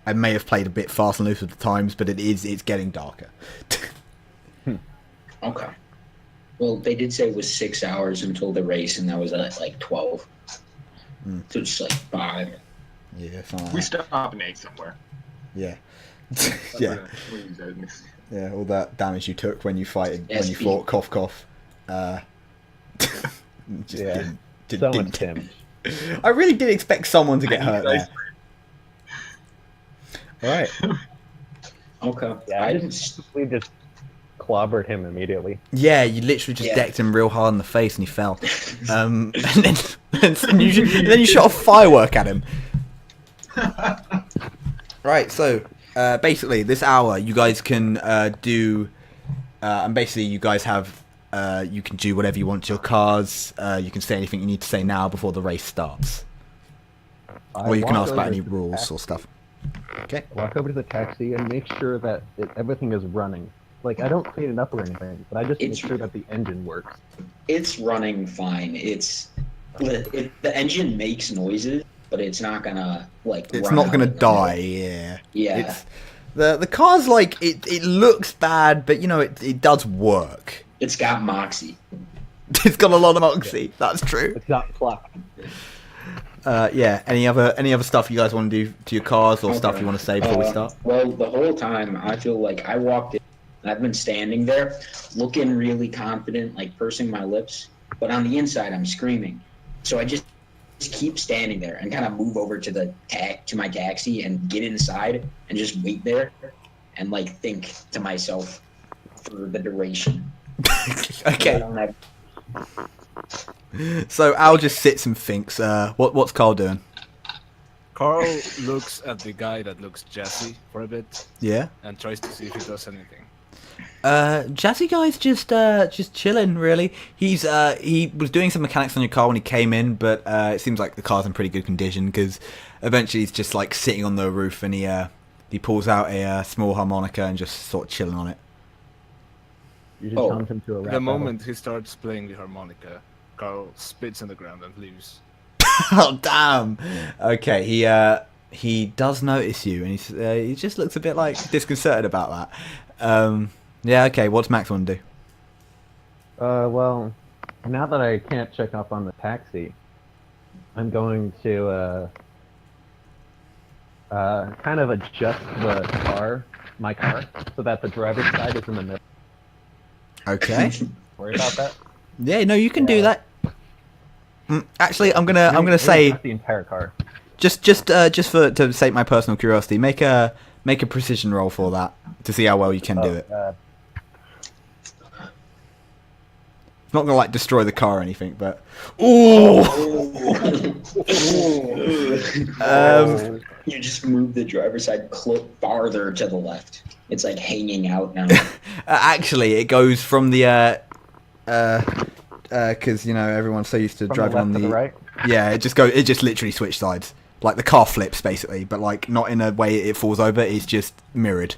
I may have played a bit fast and loose with the times, but it's getting darker. Okay. Well, they did say it was 6 hours until the race, and that was at like 12. So it's like 5. Yeah, something like We that. stop and ate somewhere. Yeah. Yeah. Yeah, all that damage you took when you fought cough cough. Just Yeah. didn't Someone's Tim. I really did expect someone to get hurt there. Alright. Okay. Yeah, I I didn't. we just clobbered him immediately. Yeah, you literally just decked him real hard in the face and he fell. And then you shot a firework at him. Right, so basically this hour you guys can do, and basically you guys have, you can do whatever you want to your cars. You can say anything you need to say now before the race starts. Or you can ask about any rules or stuff. Okay. Walk over to the taxi and make sure that everything is running. Like, I don't clean it up or anything, but I just make sure that the engine works. It's running fine. The engine makes noises, but it's not gonna like. It's run not out gonna of the die. road. Yeah. Yeah. It's the car's like it looks bad, but you know it does work. It's got moxie. It's got a lot of moxie. That's true. It's not pluck. Yeah. Any other stuff you guys want to do to your cars or stuff Okay. you want to say before we start? Well, the whole time I feel like I walked in And I've been standing there, looking really confident, like pursing my lips, but on the inside, I'm screaming. So I just keep standing there and kind of move over to my taxi and get inside and just wait there and like think to myself for the duration. Okay. So Al just sits and thinks. What's Carl doing? Carl looks at the guy that looks Jesse for a bit Yeah. and tries to see if he does anything. Jazzy guy's just chilling. Really, he was doing some mechanics on your car when he came in, but it seems like the car's in pretty good condition because eventually he's just like sitting on the roof and he pulls out a small harmonica and just sort of chilling on it. You just taunt him to a rap The battle. moment he starts playing the harmonica, Carl spits on the ground and leaves. Oh damn! Okay, he does notice you, and he just looks a bit like disconcerted about that. Yeah, okay. What's Max want to do? Well, now that I can't check up on the taxi, I'm going to kind of adjust my car, so that the driver's side is in the middle. Okay. Worry about that. Yeah, no, you can do that. Actually, I'm gonna say Not the entire car. just to sake my personal curiosity, make a precision roll for that to see how well you can do it. It's not gonna like destroy the car or anything, but ooh. You just move the driver's side farther to the left. It's like hanging out now. Actually, it goes from the because everyone's so used to From driving the left on to the the right. yeah. It just literally switch sides. Like the car flips basically, but like not in a way it falls over. It's just mirrored.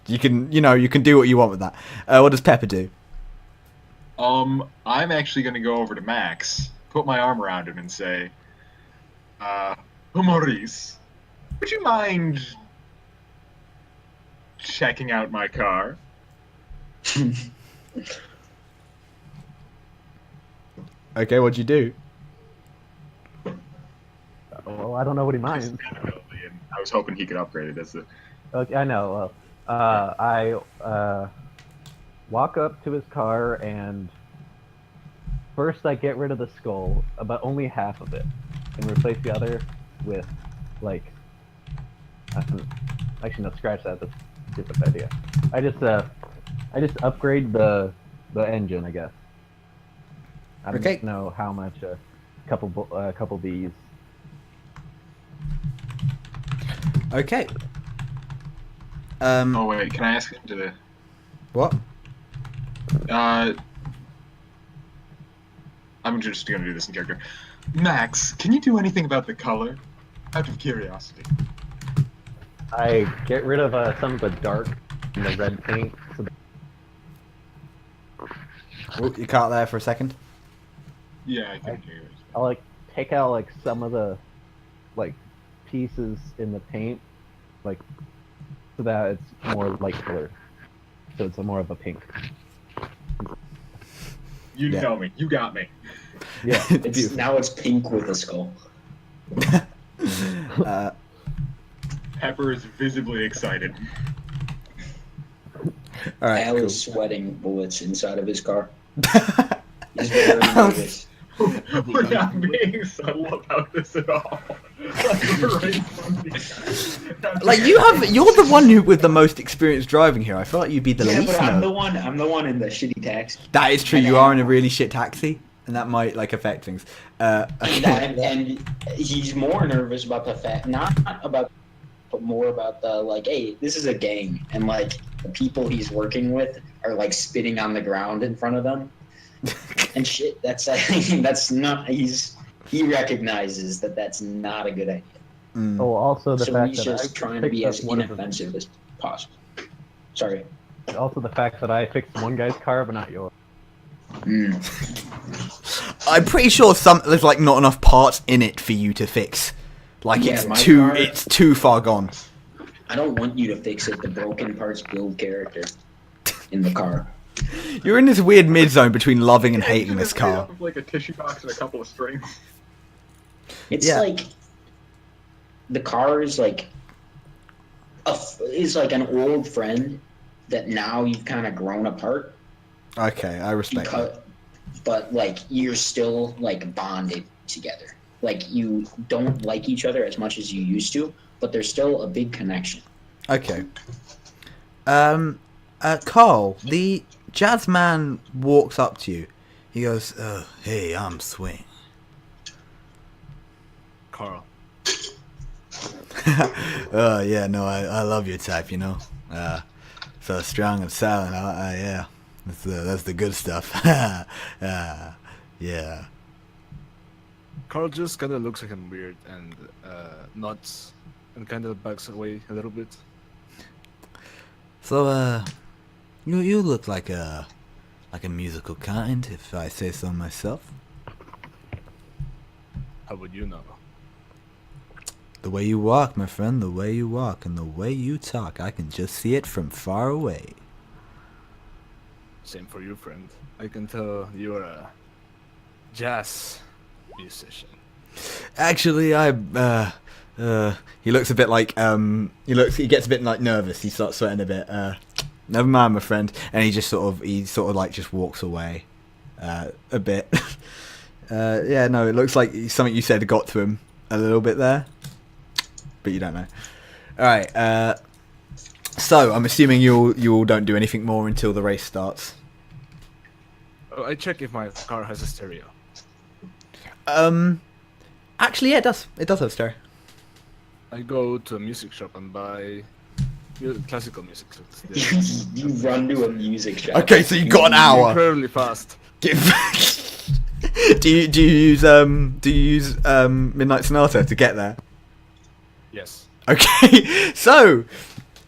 You can do what you want with that. What does Pepper do? I'm actually going to go over to Max, put my arm around him, and say, Maurice, would you mind checking out my car? Okay, what'd you do? Well, I don't know what he minds. I was hoping he could upgrade it as the. Okay, I know. I walk up to his car and first I get rid of the skull, but only half of it, and replace the other with actually no, scratch that. That's a stupid idea. I just upgrade the engine, I guess. I don't Okay. know how much. Couple B's. Okay. Oh wait, can I ask him to? What? I'm just gonna do this in character. Max, can you do anything about the color? Out of curiosity. I get rid of some of the dark and the red paint. So Oh, you cut there for a second. Yeah, I can hear it. I'll take out some of the pieces in the paint, so that it's more light colored. So it's more of a pink. You Yeah. know me. You got me. Yeah. Now it's pink with a skull. Pepper is visibly excited. All right. Al Cool. is sweating bullets inside of his car. He's very nervous. We're not being subtle about this at all. Like you're the one who with the most experience driving here. I feel like you'd be the Yeah, least. but I'm the nervous. one. I'm the one in the shitty taxi. That is true. You are in a really shit taxi, and that might affect things. And he's more nervous about the fact, not about, but more about the hey, this is a gang, and the people he's working with are spitting on the ground in front of them, and shit. That's not. He recognizes that that's not a good idea. Oh, also the So fact he's that just I trying to picked be up as one of the- inoffensive as possible. Sorry. Also the fact that I fixed one guy's car, but not yours. I'm pretty sure there's not enough parts in it for you to fix. Yeah, it's my too car- it's too far gone. I don't want you to fix it. The broken parts build character in the car. You're in this weird mid zone between loving and hating Engine this is made car. up of, a tissue box and a couple of strings. It's Yeah. the car is is like an old friend that now you've kind of grown apart. Okay, I respect that. But like you're still like bonded together. Like you don't like each other as much as you used to, but there's still a big connection. Okay. Carl, the jazz man walks up to you. He goes, "Hey, I'm Swing." Carl. Oh yeah, no, I love your type, you know. So strong and silent. Yeah, that's the good stuff. Yeah. Carl just kind of looks at him weird and nods and kind of backs away a little bit. So you look like a musical kind, if I say so myself. How would you know? The way you walk, my friend, the way you walk, and the way you talk, I can just see it from far away. Same for you, friend. I can tell you're a jazz musician. Actually, he looks a bit like, he gets a bit like nervous, he starts sweating a bit, never mind, my friend, and he sort of like just walks away, a bit. Yeah, no, it looks like something you said got to him a little bit there, but you don't know. Alright, so I'm assuming you all don't do anything more until the race starts. Oh, I check if my car has a stereo. Actually, yeah, it does. It does have stereo. I go to a music shop and buy classical music. You run to a music shop. Okay, so you got an hour. Incredibly fast. do you use Midnight Sonata to get there? Yes. Okay, so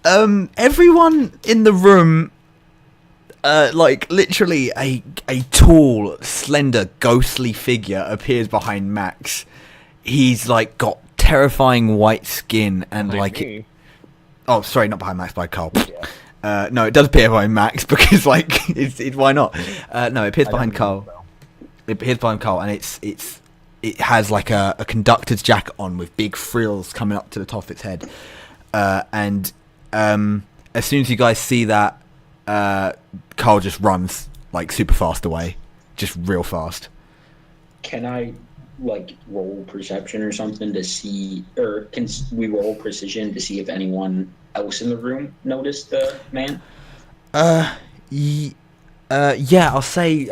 everyone in the room, like literally a tall, slender, ghostly figure appears behind Max. He's like got terrifying white skin and oh, sorry, not behind Max, by Carl. Yeah. No, it does appear behind Max because like why not? No, it appears behind Carl. It appears behind Carl, and it has like a conductor's jacket on with big frills coming up to the top of its head. And as soon as you guys see that, Carl just runs like super fast away, just real fast. Can I like roll perception or something to see, or can we roll precision to see if anyone else in the room noticed the man? Yeah, I'll say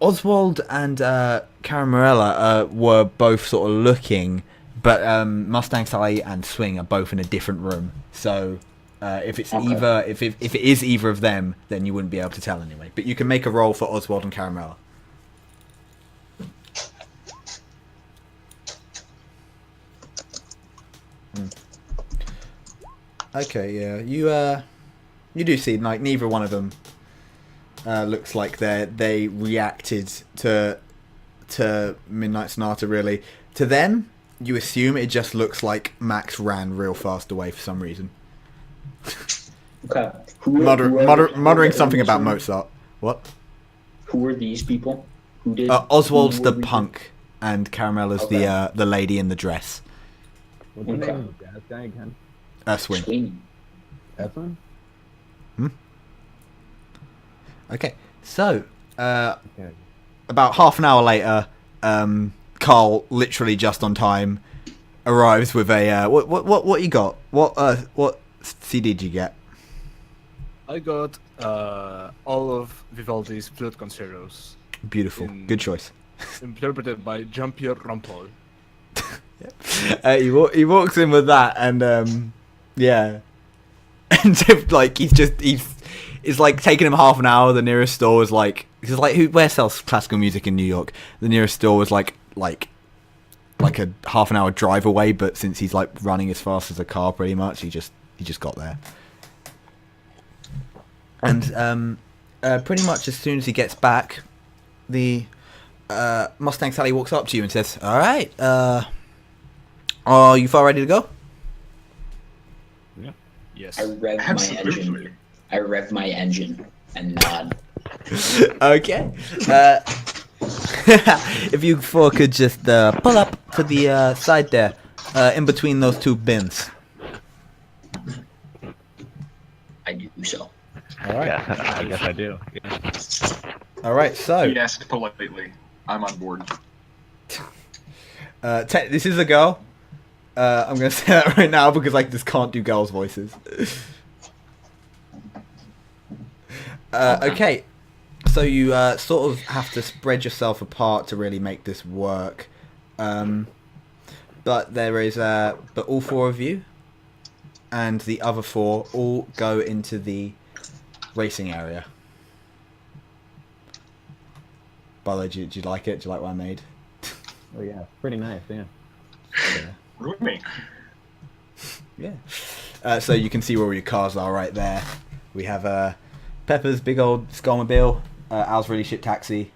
Oswald and Caramarella were both sort of looking, but Mustang Sally and Swing are both in a different room. So if it's either if it is either of them, then you wouldn't be able to tell anyway. But you can make a roll for Oswald and Caramarella. Okay, yeah, you do see like neither one of them looks like they reacted to Midnight Sonata really. To them, you assume it just looks like Max ran real fast away for some reason. Okay. Muttering something about Mozart. What? Who are these people? Who did? Oswald's the punk, and Caramella's the lady in the dress. What's the name of the jazz guy again? Swing. That one? Okay, so about half an hour later, Carl, literally just on time, arrives with a what you got? What CD did you get? I got all of Vivaldi's flute concertos. Beautiful, good choice. Interpreted by Jean-Pierre Rampol. He walks in with that, and yeah, and so, like it's like taking him half an hour. The nearest store was like, where sells classical music in New York? The nearest store was like a half an hour drive away, but since he's like running as fast as a car pretty much, he just got there. And pretty much as soon as he gets back, the Mustang Sally walks up to you and says, "All right, are you far ready to go?" Yeah. Yes. I rev my engine and nod. Okay. If you four could just pull up to the side there, in between those two bins. do so. All right. Yeah, I guess I do. Yeah. All right. So He asked politely. I'm on board. this is a girl. I'm gonna say that right now because I just can't do girls' voices. Okay. So you sort of have to spread yourself apart to really make this work. But there is but all four of you and the other four all go into the racing area. By the way, do you like it? Do you like what I made? Oh yeah, pretty nice. Yeah. Roomy. Yeah. So you can see where all your cars are right there. We have Pepper's big old Skullmobile, Al's really shit taxi,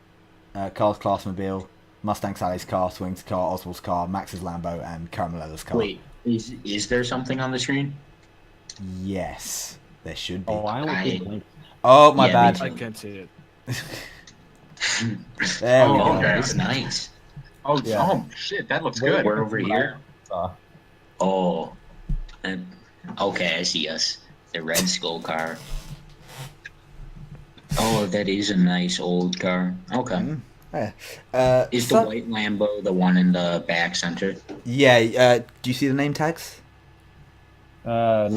Carl's Classmobile, Mustang Sally's car, Swing's car, Oswald's car, Max's Lambo, and Caramella's car. Wait, is there something on the screen? Yes, there should be. Oh, I only see Link. Oh, my Yeah, bad. me I can't see it. There we Oh, go. okay. That's nice. Oh, Yeah. oh shit, that looks good. We're over here. Uh, Oh, okay, I see us. The red skull car. Oh, that is a nice old car. Okay. Yeah. Is the white Lambo the one in the back center? Yeah. Do you see the name tags? no.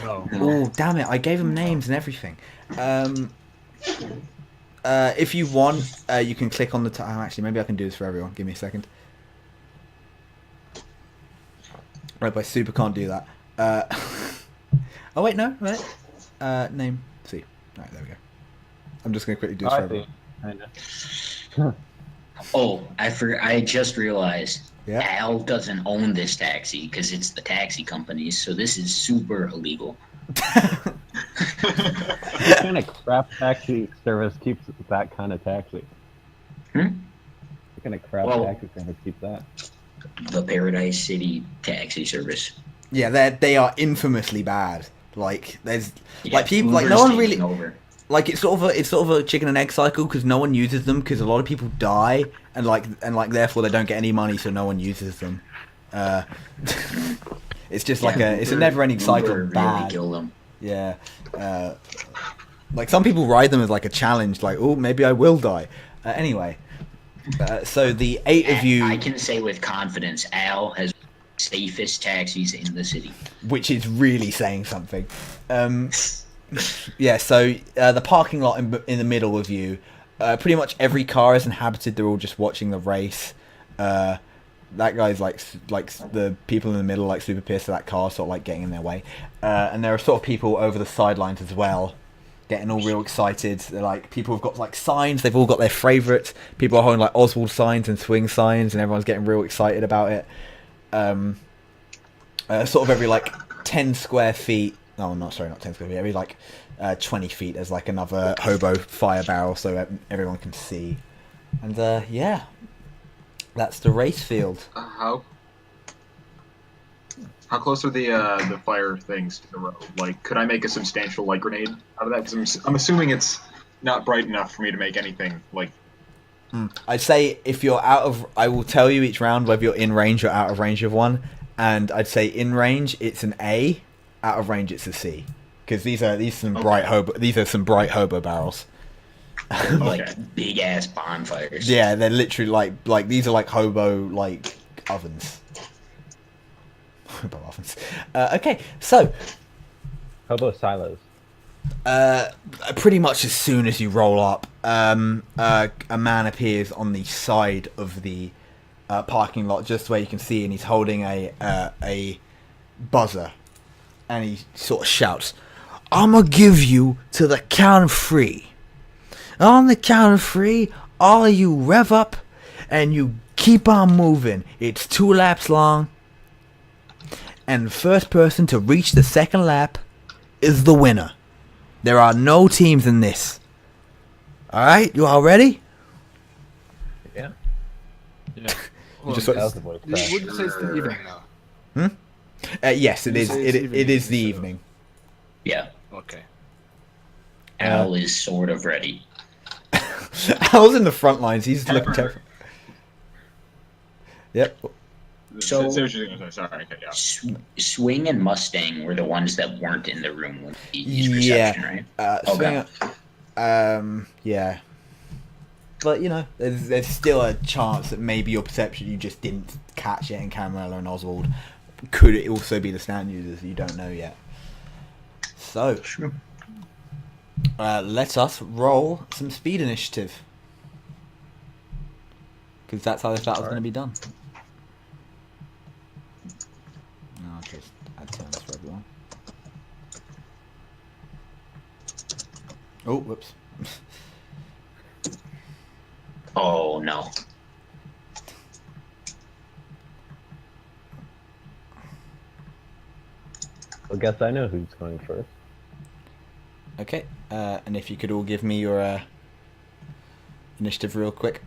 No. Oh, damn it! I gave them names and everything. If you want, you can click on the. Actually, maybe I can do this for everyone. Give me a second. Right, but I super can't do that. Oh wait, no, right. Name. See. Right, there we go. I'm just gonna quickly do this for I everyone. see. I know. Oh, I just realized Yeah. Al doesn't own this taxi because it's the taxi company's, so this is super illegal. What kind of crap taxi service keeps that kind of taxi? Hmm? What kind of crap Well- taxi service keeps that? The Paradise City taxi service. Yeah, they are infamously bad. Like there's Yeah, like people like Uber's no one taking really over. like it's sort of a chicken and egg cycle because no one uses them because a lot of people die and therefore they don't get any money so no one uses them. It's just like it's a never ending cycle. Uber Of really bad. killed them. Yeah. Like some people ride them as like a challenge, like, oh, maybe I will die. Anyway, so the 8 of you, I can say with confidence, Al has the safest taxis in the city. which is really saying something. Yeah, so the parking lot in the middle of you, pretty much every car is inhabited. They're all just watching the race. That guy's like the people in the middle, like super pissed at that car, sort of like getting in their way. And there are sort of people over the sidelines as well, getting all real excited. They're like people have got like signs. They've all got their favourites. People are holding like Oswald signs and Swing signs, and everyone's getting real excited about it. Sort of every like 10 square feet. No, not 10 square feet. Every like 20 feet, there's like another hobo fire barrel, so everyone can see. And yeah, that's the race field. How close are the fire things to the road? Like, could I make a substantial light grenade out of that? Because I'm assuming it's not bright enough for me to make anything like. I'd say if you're out of, I will tell you each round whether you're in range or out of range of one. And I'd say in range it's an A, out of range it's a C, because these are some bright hobo barrels. Like big ass bonfires. Yeah, they're literally like these are like hobo like ovens. Hobo ovens. Okay, so Hobo silos. pretty much as soon as you roll up, a man appears on the side of the parking lot, just where you can see, and he's holding a buzzer, and he sort of shouts, "I'ma give you to the count of 3. On the count of 3, all of you rev up, and you keep on moving. It's 2 laps long, and the first person to reach the second lap is the winner. There are no teams in this. Alright, you all ready?" Yeah. Yeah. Well, just- That was the voice would crack. you say it's the evening now? Yes, it You is. say it's It is the evening, so- evening. Yeah. Okay. Al is sort of ready. Al's in the front lines. He's looking terrified. Yep. So- say what you're gonna say. Sorry, okay, yeah. Swing and Mustang were the ones that weren't in the room when he used Yeah. perception, right? Yeah. But you know, there's still a chance that maybe your perception, you just didn't catch it, and Caramella and Oswald could it also be the stand users. You don't know yet. So True. let us roll some speed initiative, because that's how this battle's going to be done. I'll just add turns for everyone. Oh, whoops. Oh no. I guess I know who's going first. Okay, and if you could all give me your initiative real quick.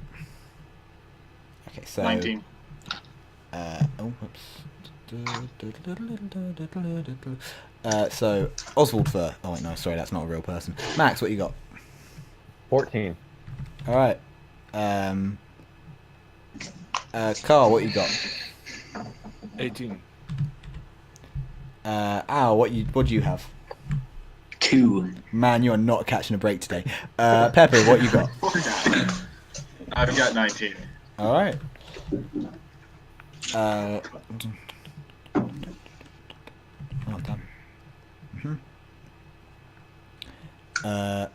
Okay, so 19. Oh, whoops. So Oswald first. Oh wait, no, sorry, that's not a real person. Max, what you got? 14. All right. Carl, what you got? 18. Al, what do you have? 2. Man, you are not catching a break today. Pepper, what you got? I've got 19. All right. Well done. All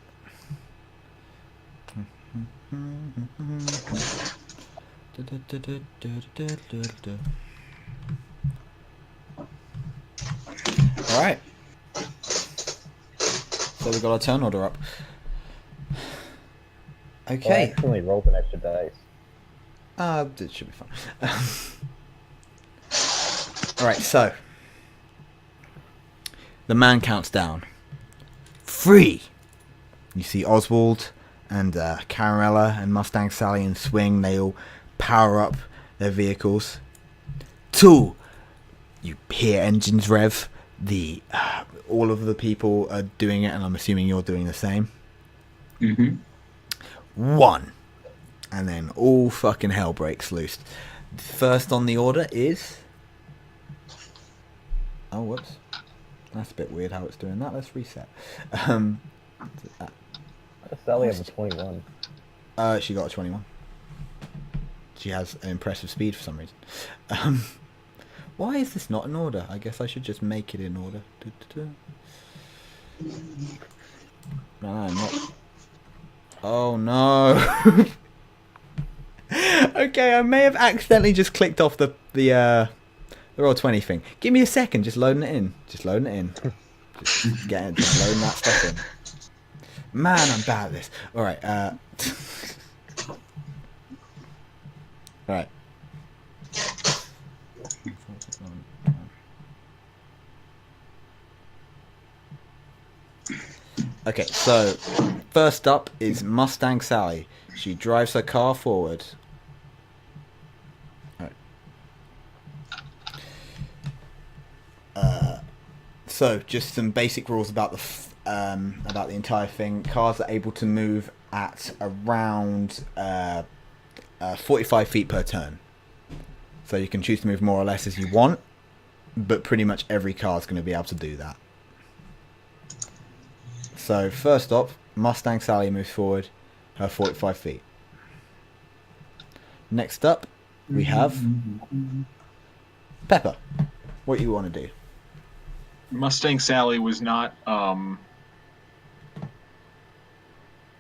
right. So we got our turn order up. Well, I Okay. accidentally rolled an extra dice. It should be fun. All right, so the man counts down. 3. You see Oswald and Caramella and Mustang Sally and Swing. They all power up their vehicles. 2. You hear engines rev. All of the people are doing it, and I'm assuming you're doing the same. Mm-hmm. 1. And then all fucking hell breaks loose. First on the order is... Oh, whoops. That's a bit weird how it's doing that. Let's reset. Sally has a 21. She got a 21. She has an impressive speed for some reason. Why is this not in order? I guess I should just make it in order. No, I'm not. Oh no. Okay, I may have accidentally just clicked off the Roll20 thing. Give me a second, just loading it in. Just loading it in. Just loading that stuff in. Man, I'm bad at this. Alright, Alright. Okay, so first up is Mustang Sally. She drives her car forward. So just some basic rules about the entire thing. Cars are able to move at around 45 feet per turn. So you can choose to move more or less as you want, but pretty much every car is going to be able to do that. So first up, Mustang Sally moves forward her 45 feet. Next up, we have Pepper. What you want to do? Mustang Sally was not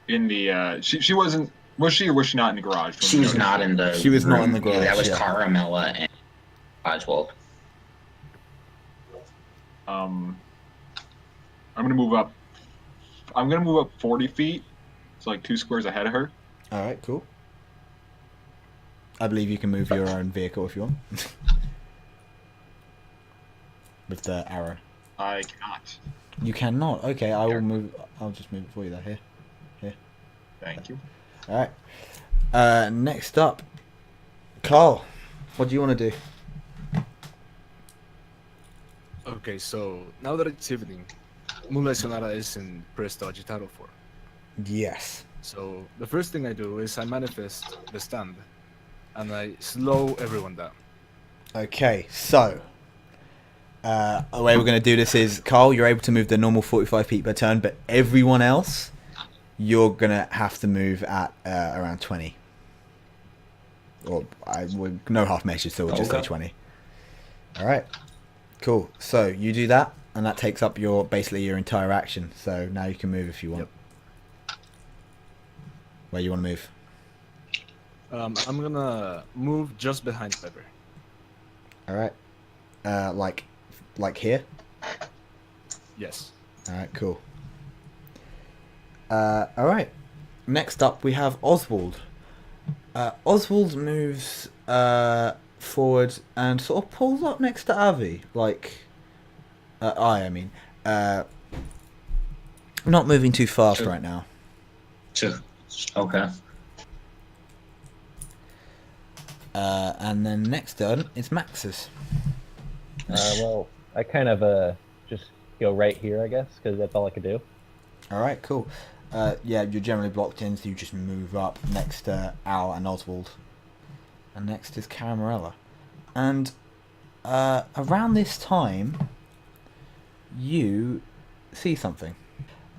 in the she wasn't, was she, or was she not in the garage? She was not in the She was not room. in the garage, That was yeah. Caramella and Oswald. I'm gonna move up 40 feet. It's like 2 squares ahead of her. Alright, cool. I believe you can move your own vehicle if you want. With the arrow. I cannot. You cannot. Okay, I will move. I'll just move it for you there. Here. Thank you. Alright. Next up, Carl. What do you want to do? Okay, so now that it's evening, Moonlight Sonata is in Presto Agitado 4. Yes. So the first thing I do is I manifest the stand, and I slow everyone down. Okay, so the way we're going to do this is, Carl, you're able to move the normal 45 feet per turn, but everyone else, you're going to have to move at around 20. Or no half measures, so we'll just say 20. All right, cool. So you do that, and that takes up basically your entire action. So now you can move if you want. Yep. Where you want to move? I'm gonna move just behind Pepper. All right. Like here? Yes. All right, cool. All right. Next up, we have Oswald. Oswald moves forward and sort of pulls up next to Avi. I mean. Not moving too fast right now. Okay. And then next turn is Max's. Well, I kind of just go right here, I guess, because that's all I could do. All right, cool. Yeah, you're generally blocked in, so you just move up next to Al and Oswald. And next is Caramarella. And around this time, you see something.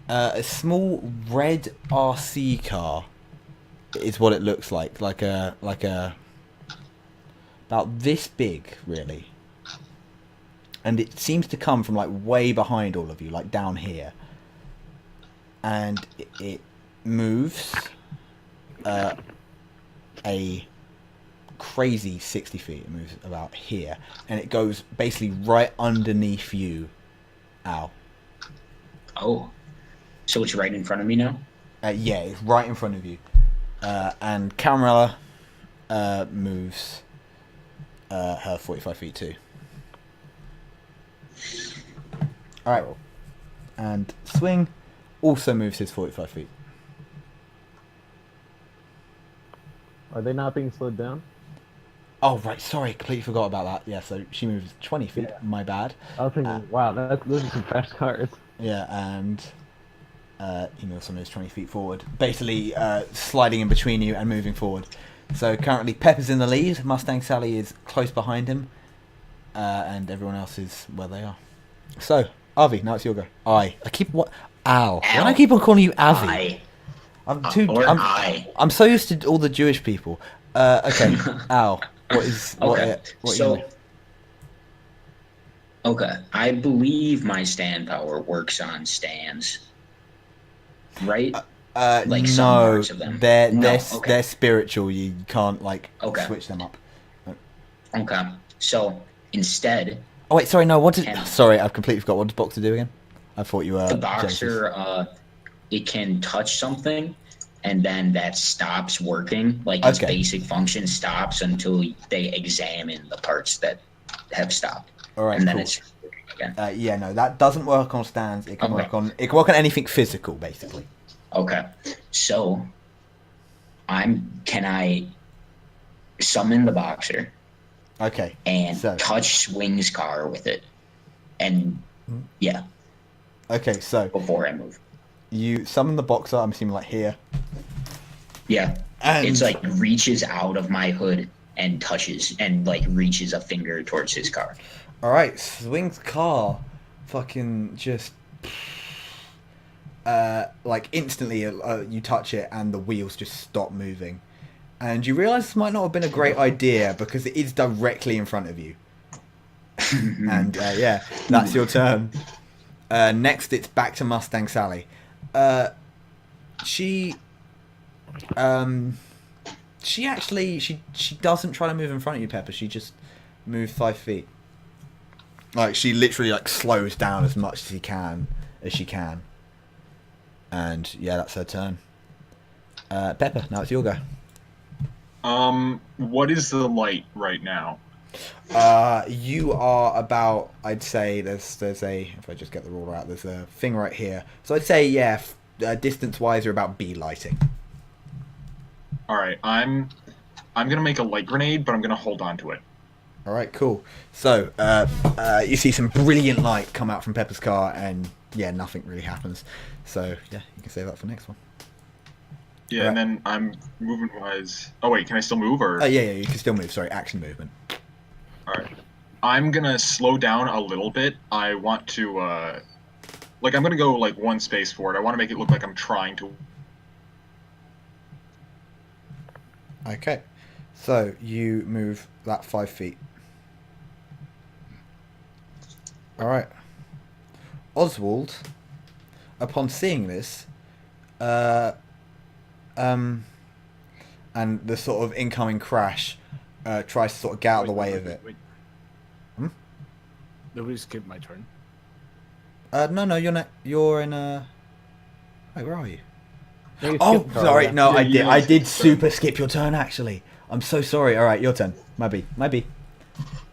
A small red RC car is what it looks like. Like a about this big, really. And it seems to come from like way behind all of you, like down here. And it moves a crazy 60 feet. It moves about here. And it goes basically right underneath you, Al. Oh. So it's right in front of me now? Yeah, it's right in front of you. And Camarella moves her 45 feet too. Alright. And Swing also moves his 45 feet. Are they not being slowed down? Oh, right, sorry, completely forgot about that. Yeah, so she moves 20 feet, my bad. I was thinking, wow, those are some fast cars. Yeah, and he also moves 20 feet forward. Basically, sliding in between you and moving forward. So currently Pepper's in the lead, Mustang Sally is close behind him, and everyone else is where they are. So, Avi, now it's your go. Al. Al. Why do I keep on calling you Avi? I. I'm so used to all the Jewish people. Okay, Al. Okay. I believe my stand power works on stands. Right? Like some no, parts of them. They're spiritual. You can't switch them up. Okay. So instead. Oh wait, sorry. No, sorry, I've completely forgot. What does Boxer do again? I thought you were. The Boxer, it can touch something, and then that stops working. Like its basic function stops until they examine the parts that have stopped. All right, and then cool. it's working again. Yeah, no, that doesn't work on stands. It can work on anything physical, basically. Okay, so can I summon the Boxer? Okay. And touch Swing's car with it, and yeah. Okay, so before I move, you summon the Boxer. I'm assuming like here. Yeah, and it's like reaches out of my hood and touches and like reaches a finger towards his car. All right, Swing's car, fucking just. Like instantly you touch it and the wheels just stop moving, and you realise this might not have been a great idea because it is directly in front of you. And yeah, that's your turn. Next it's back to Mustang Sally. She doesn't try to move in front of you, Pepper. She just moves 5 feet. Like she literally slows down as much as she can. And yeah, that's her turn. Pepper, now it's your go. What is the light right now? You are about, I'd say, there's a, if I just get the ruler out, there's a thing right here. So I'd say, yeah, distance-wise, you're about B lighting. All right, I'm gonna make a light grenade, but I'm gonna hold on to it. All right, cool. So you see some brilliant light come out from Pepper's car, and yeah, nothing really happens. So yeah, you can save that for next one. Yeah, right. And then I'm movement wise. Oh wait, can I still move or? Yeah, you can still move. Sorry, action movement. All right. I'm gonna slow down a little bit. I want to, I'm gonna go like one space forward. I want to make it look like I'm trying to. Okay. So you move that 5 feet. All right. Oswald, upon seeing this, and the sort of incoming crash, tries to sort of get out of the way of it. Wait. Hmm? Did we skip my turn? No, you're in a. Wait, where are you? No, you Oh, skipped Carl, sorry. yeah. No, Yeah, I did. yeah, I you did skipped super skip your turn. Actually, I'm so sorry. All right, your turn. Maybe.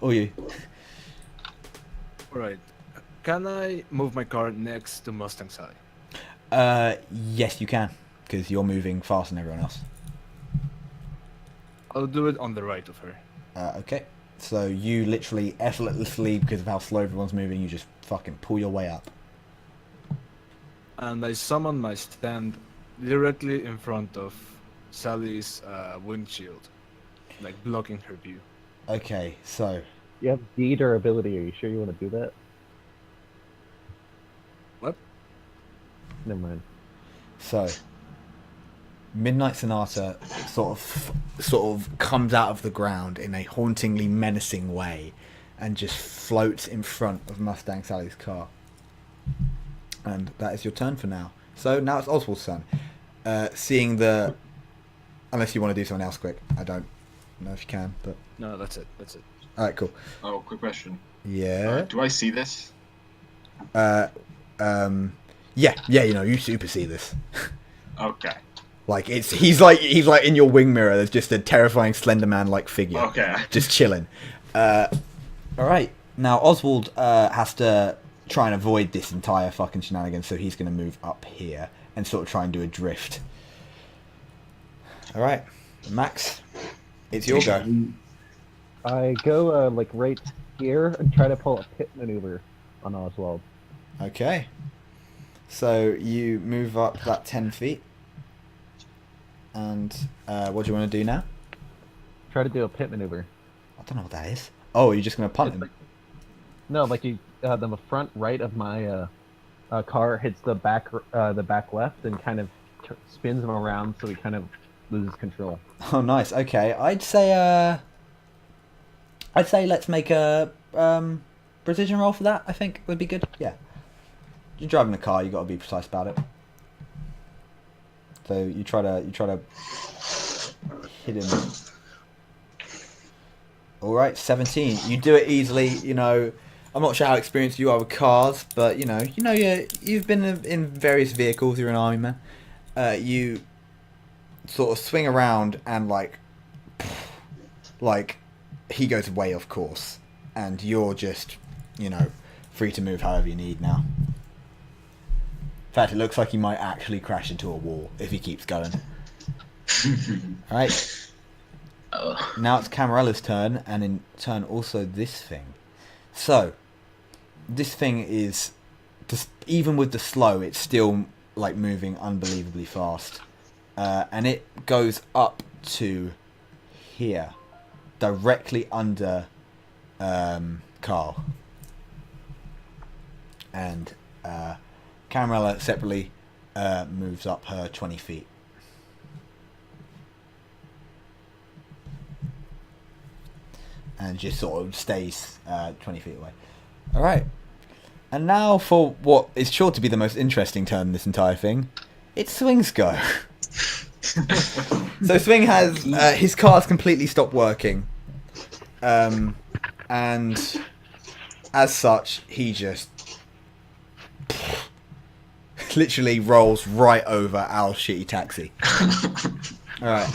Or you. Alright. Can I move my car next to Mustang Sally? Yes, you can, because you're moving faster than everyone else. I'll do it on the right of her. Okay. So you literally effortlessly, because of how slow everyone's moving, you just fucking pull your way up. And I summon my stand directly in front of Sally's windshield, like blocking her view. Okay, so You have D durability. Are you sure you want to do that? What? Never mind. Midnight Sonata sort of comes out of the ground in a hauntingly menacing way, and just floats in front of Mustang Sally's car. And that is your turn for now. So now it's Oswald's turn. Seeing the, unless you want to do something else quick, I don't know if you can, but No, that's it. That's it. all right, cool. Oh, quick question. Yeah. Do I see this? Yeah. You super see this. Okay. Like he's like in your wing mirror. There's just a terrifying Slender Man-like figure, Okay. just chilling. All right, now Oswald has to try and avoid this entire fucking shenanigans, so he's going to move up here and sort of try and do a drift. All right, Max, it's your go. I go right here and try to pull a pit maneuver on Oswald. Okay, so you move up that 10 feet, and what do you want to do now? Try to do a pit maneuver. I don't know what that is. Oh, you're just going to punt him. No, like you, the front right of my car hits the back left and kind of spins him around, so he kind of loses control. Oh, nice. Okay, I'd say let's make a precision roll for that. I think would be good. Yeah, you're driving a car. You got to be precise about it. So you try to hit him. All right, 17. You do it easily. You know, I'm not sure how experienced you are with cars, but you've been in various vehicles. You're an army man. You sort of swing around and like he goes way off course, and you're just free to move however you need now. In fact, it looks like he might actually crash into a wall if he keeps going. All right. Oh. Now it's Camarella's turn, and in turn also this thing. So, this thing is, just, even with the slow, it's still like moving unbelievably fast. And it goes up to here, directly under Carl. And Camarella separately moves up her 20 feet. And just sort of stays 20 feet away. Alright. And now for what is sure to be the most interesting turn in this entire thing. It's Swing's go. So Swing has... his car's completely stopped working. And as such, he just... literally rolls right over Al's shitty taxi. Alright,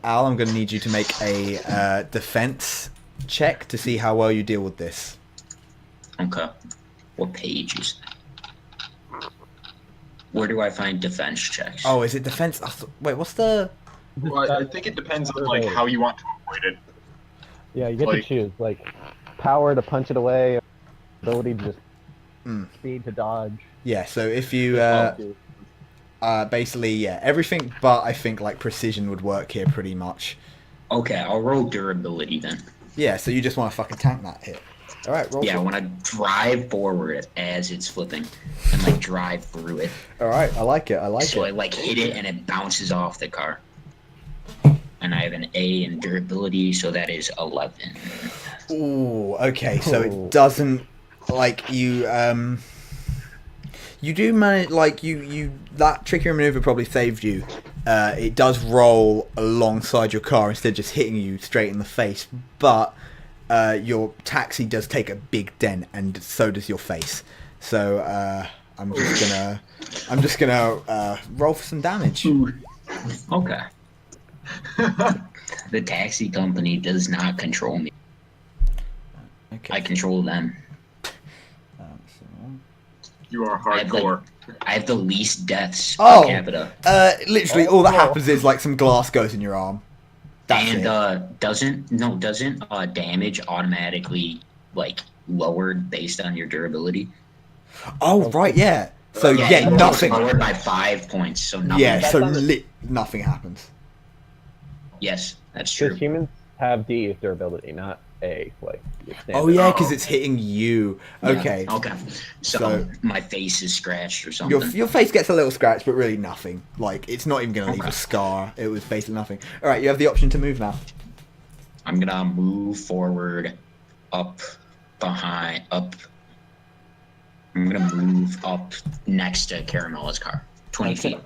Al, I'm going to need you to make a defense check to see how well you deal with this. Okay. What page is that? Where do I find defense checks? Oh, is it defense? Wait, what's the... Well, I think it depends on like how you want to avoid it. Yeah, you get Like- to choose, like power to punch it away, ability to just speed to dodge. Yeah, so if you... basically, yeah, everything but I think like precision would work here pretty much. Okay, I'll roll durability then. Yeah, so you just want to fucking tank that hit. All right, roll. Yeah, I want to drive forward as it's flipping and like drive through it. All right, I like it. I like So I it. like hit it and it bounces off the car. And I have an A in durability, so that is 11. Ooh, okay. So Ooh. it doesn't like you. You do manage like you that trickier maneuver probably saved you. It does roll alongside your car instead of just hitting you straight in the face, but your taxi does take a big dent, and so does your face. So I'm just gonna roll for some damage. Okay. The taxi company does not control me. Okay. I control them. You are I have, like, hardcore. I have the least deaths Oh. per capita. Literally, all that happens is like some glass goes in your arm. That's And it. doesn't damage automatically like lowered based on your durability? Oh right, yeah. So yeah, it gets nothing. lowered by 5 points, so nothing. Yeah, so doesn't- nothing happens. Yes, that's true. Because humans have D durability, not A. Like. Oh yeah, because it's hitting you. Yeah, Okay. Okay. So, So- my face is scratched or something. Your face gets a little scratch, but really nothing. Like it's not even gonna leave Okay. a scar. It was basically nothing. All right, you have the option to move now. I'm gonna move forward, up, behind, up. I'm gonna move up next to Caramella's car, 20 Okay. feet.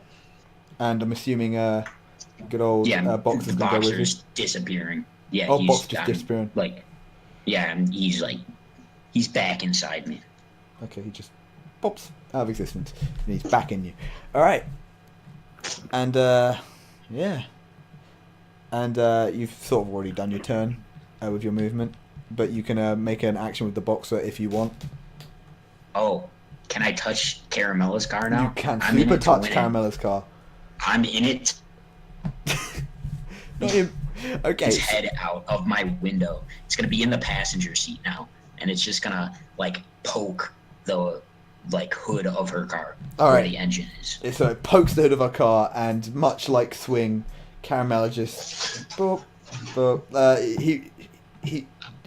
And I'm assuming good old Yeah, Box the is gonna go with you. boxer's disappearing. Yeah, Oh, he's Box just disappearing. Like, yeah, and he's back inside me. Okay, he just pops out of existence, and he's back in you. All right, and yeah, and you've sort of already done your turn with your movement, but you can make an action with the boxer if you want. Oh, can I touch Caramella's car now? You can I'm in super it to touch win it. Caramella's car. I'm in it. Not even, okay. His head out of my window. It's gonna be in the passenger seat now, and it's just gonna like poke the like hood of her car All where right. the engine is. So it pokes the hood of our car, and much like Swing, Caramella just boop, boop.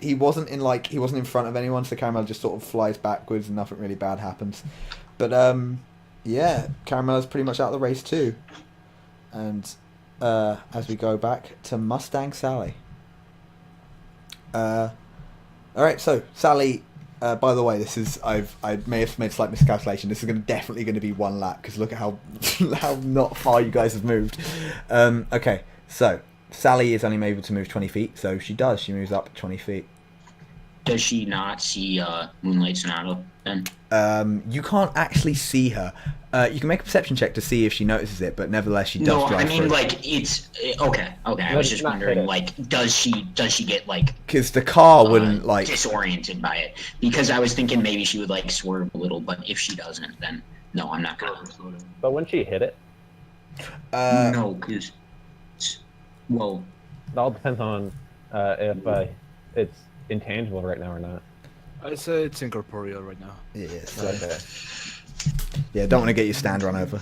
He wasn't in front of anyone, so Caramella just sort of flies backwards, and nothing really bad happens. But yeah, Caramella's pretty much out of the race too. And as we go back to Mustang Sally. All right, so Sally. By the way, this is I may have made a slight miscalculation. This is definitely going to be one lap because look at how how not far you guys have moved. Okay, so Sally is only able to move 20 feet, so she does. She moves up 20 feet. Does she not see Moonlight Sonata then? You can't actually see her. You can make a perception check to see if she notices it, but nevertheless, she does No, drive I mean through. like it's okay. I No, was it's just not wondering hidden. like does she get like Because the car wouldn't like. disoriented by it? Because I was thinking maybe she would like swerve a little, but if she doesn't, then no, I'm not gonna. But when she hit it, No, because well, it all depends on if it's intangible right now or not. I say it's incorporeal right now. Yeah, so, Okay. yeah, don't want to get your stand run over.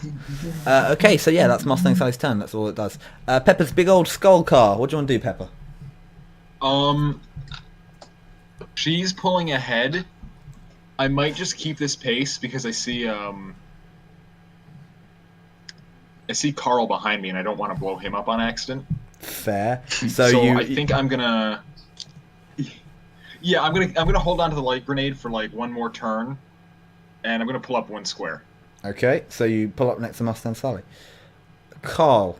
Okay, so yeah, that's Mustang Sally's turn. That's all it does. Pepper's big old skull car. What do you want to do, Pepper? She's pulling ahead. I might just keep this pace because I see Carl behind me, and I don't want to blow him up on accident. Fair. So So you. I think I'm gonna. Yeah, I'm gonna hold on to the light grenade for like one more turn, and I'm gonna pull up one square. Okay, so you pull up next to Mustang Sally. Carl,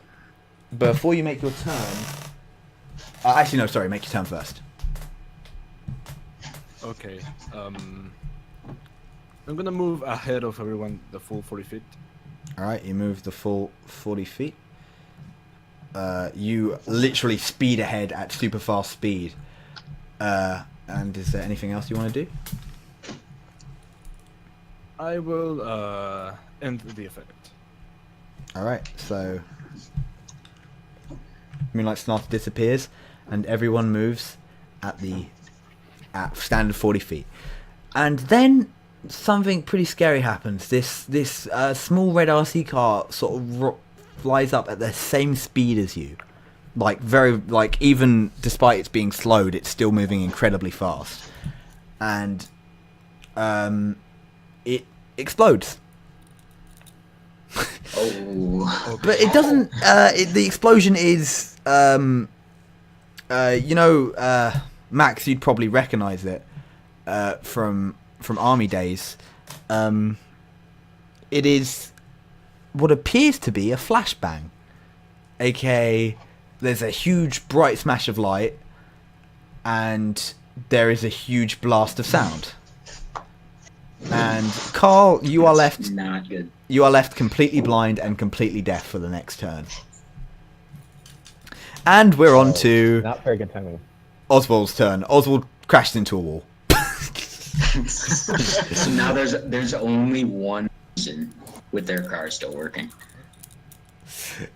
before you make your turn. Actually, no, sorry, make your turn first. Okay. I'm gonna move ahead of everyone the full 40 feet. Alright, you move the full 40 feet. You literally speed ahead at super fast speed. And is there anything else you want to do? I will end the effect. Alright, so Moonlight Sonata disappears and everyone moves at standard 40 feet. And then something pretty scary happens. This small red RC car sort of flies up at the same speed as you. Even despite it's being slowed, it's still moving incredibly fast. and it explodes. Oh. But it doesn't. The explosion is, Max, you'd probably recognise it from army days. It is what appears to be a flashbang, aka there's a huge bright smash of light, and there is a huge blast of sound. And Carl, you are left. Not good. You are left completely blind and completely deaf for the next turn. And we're on to Not very good timing. Oswald's turn. Oswald crashed into a wall. So now there's only one person with their car still working.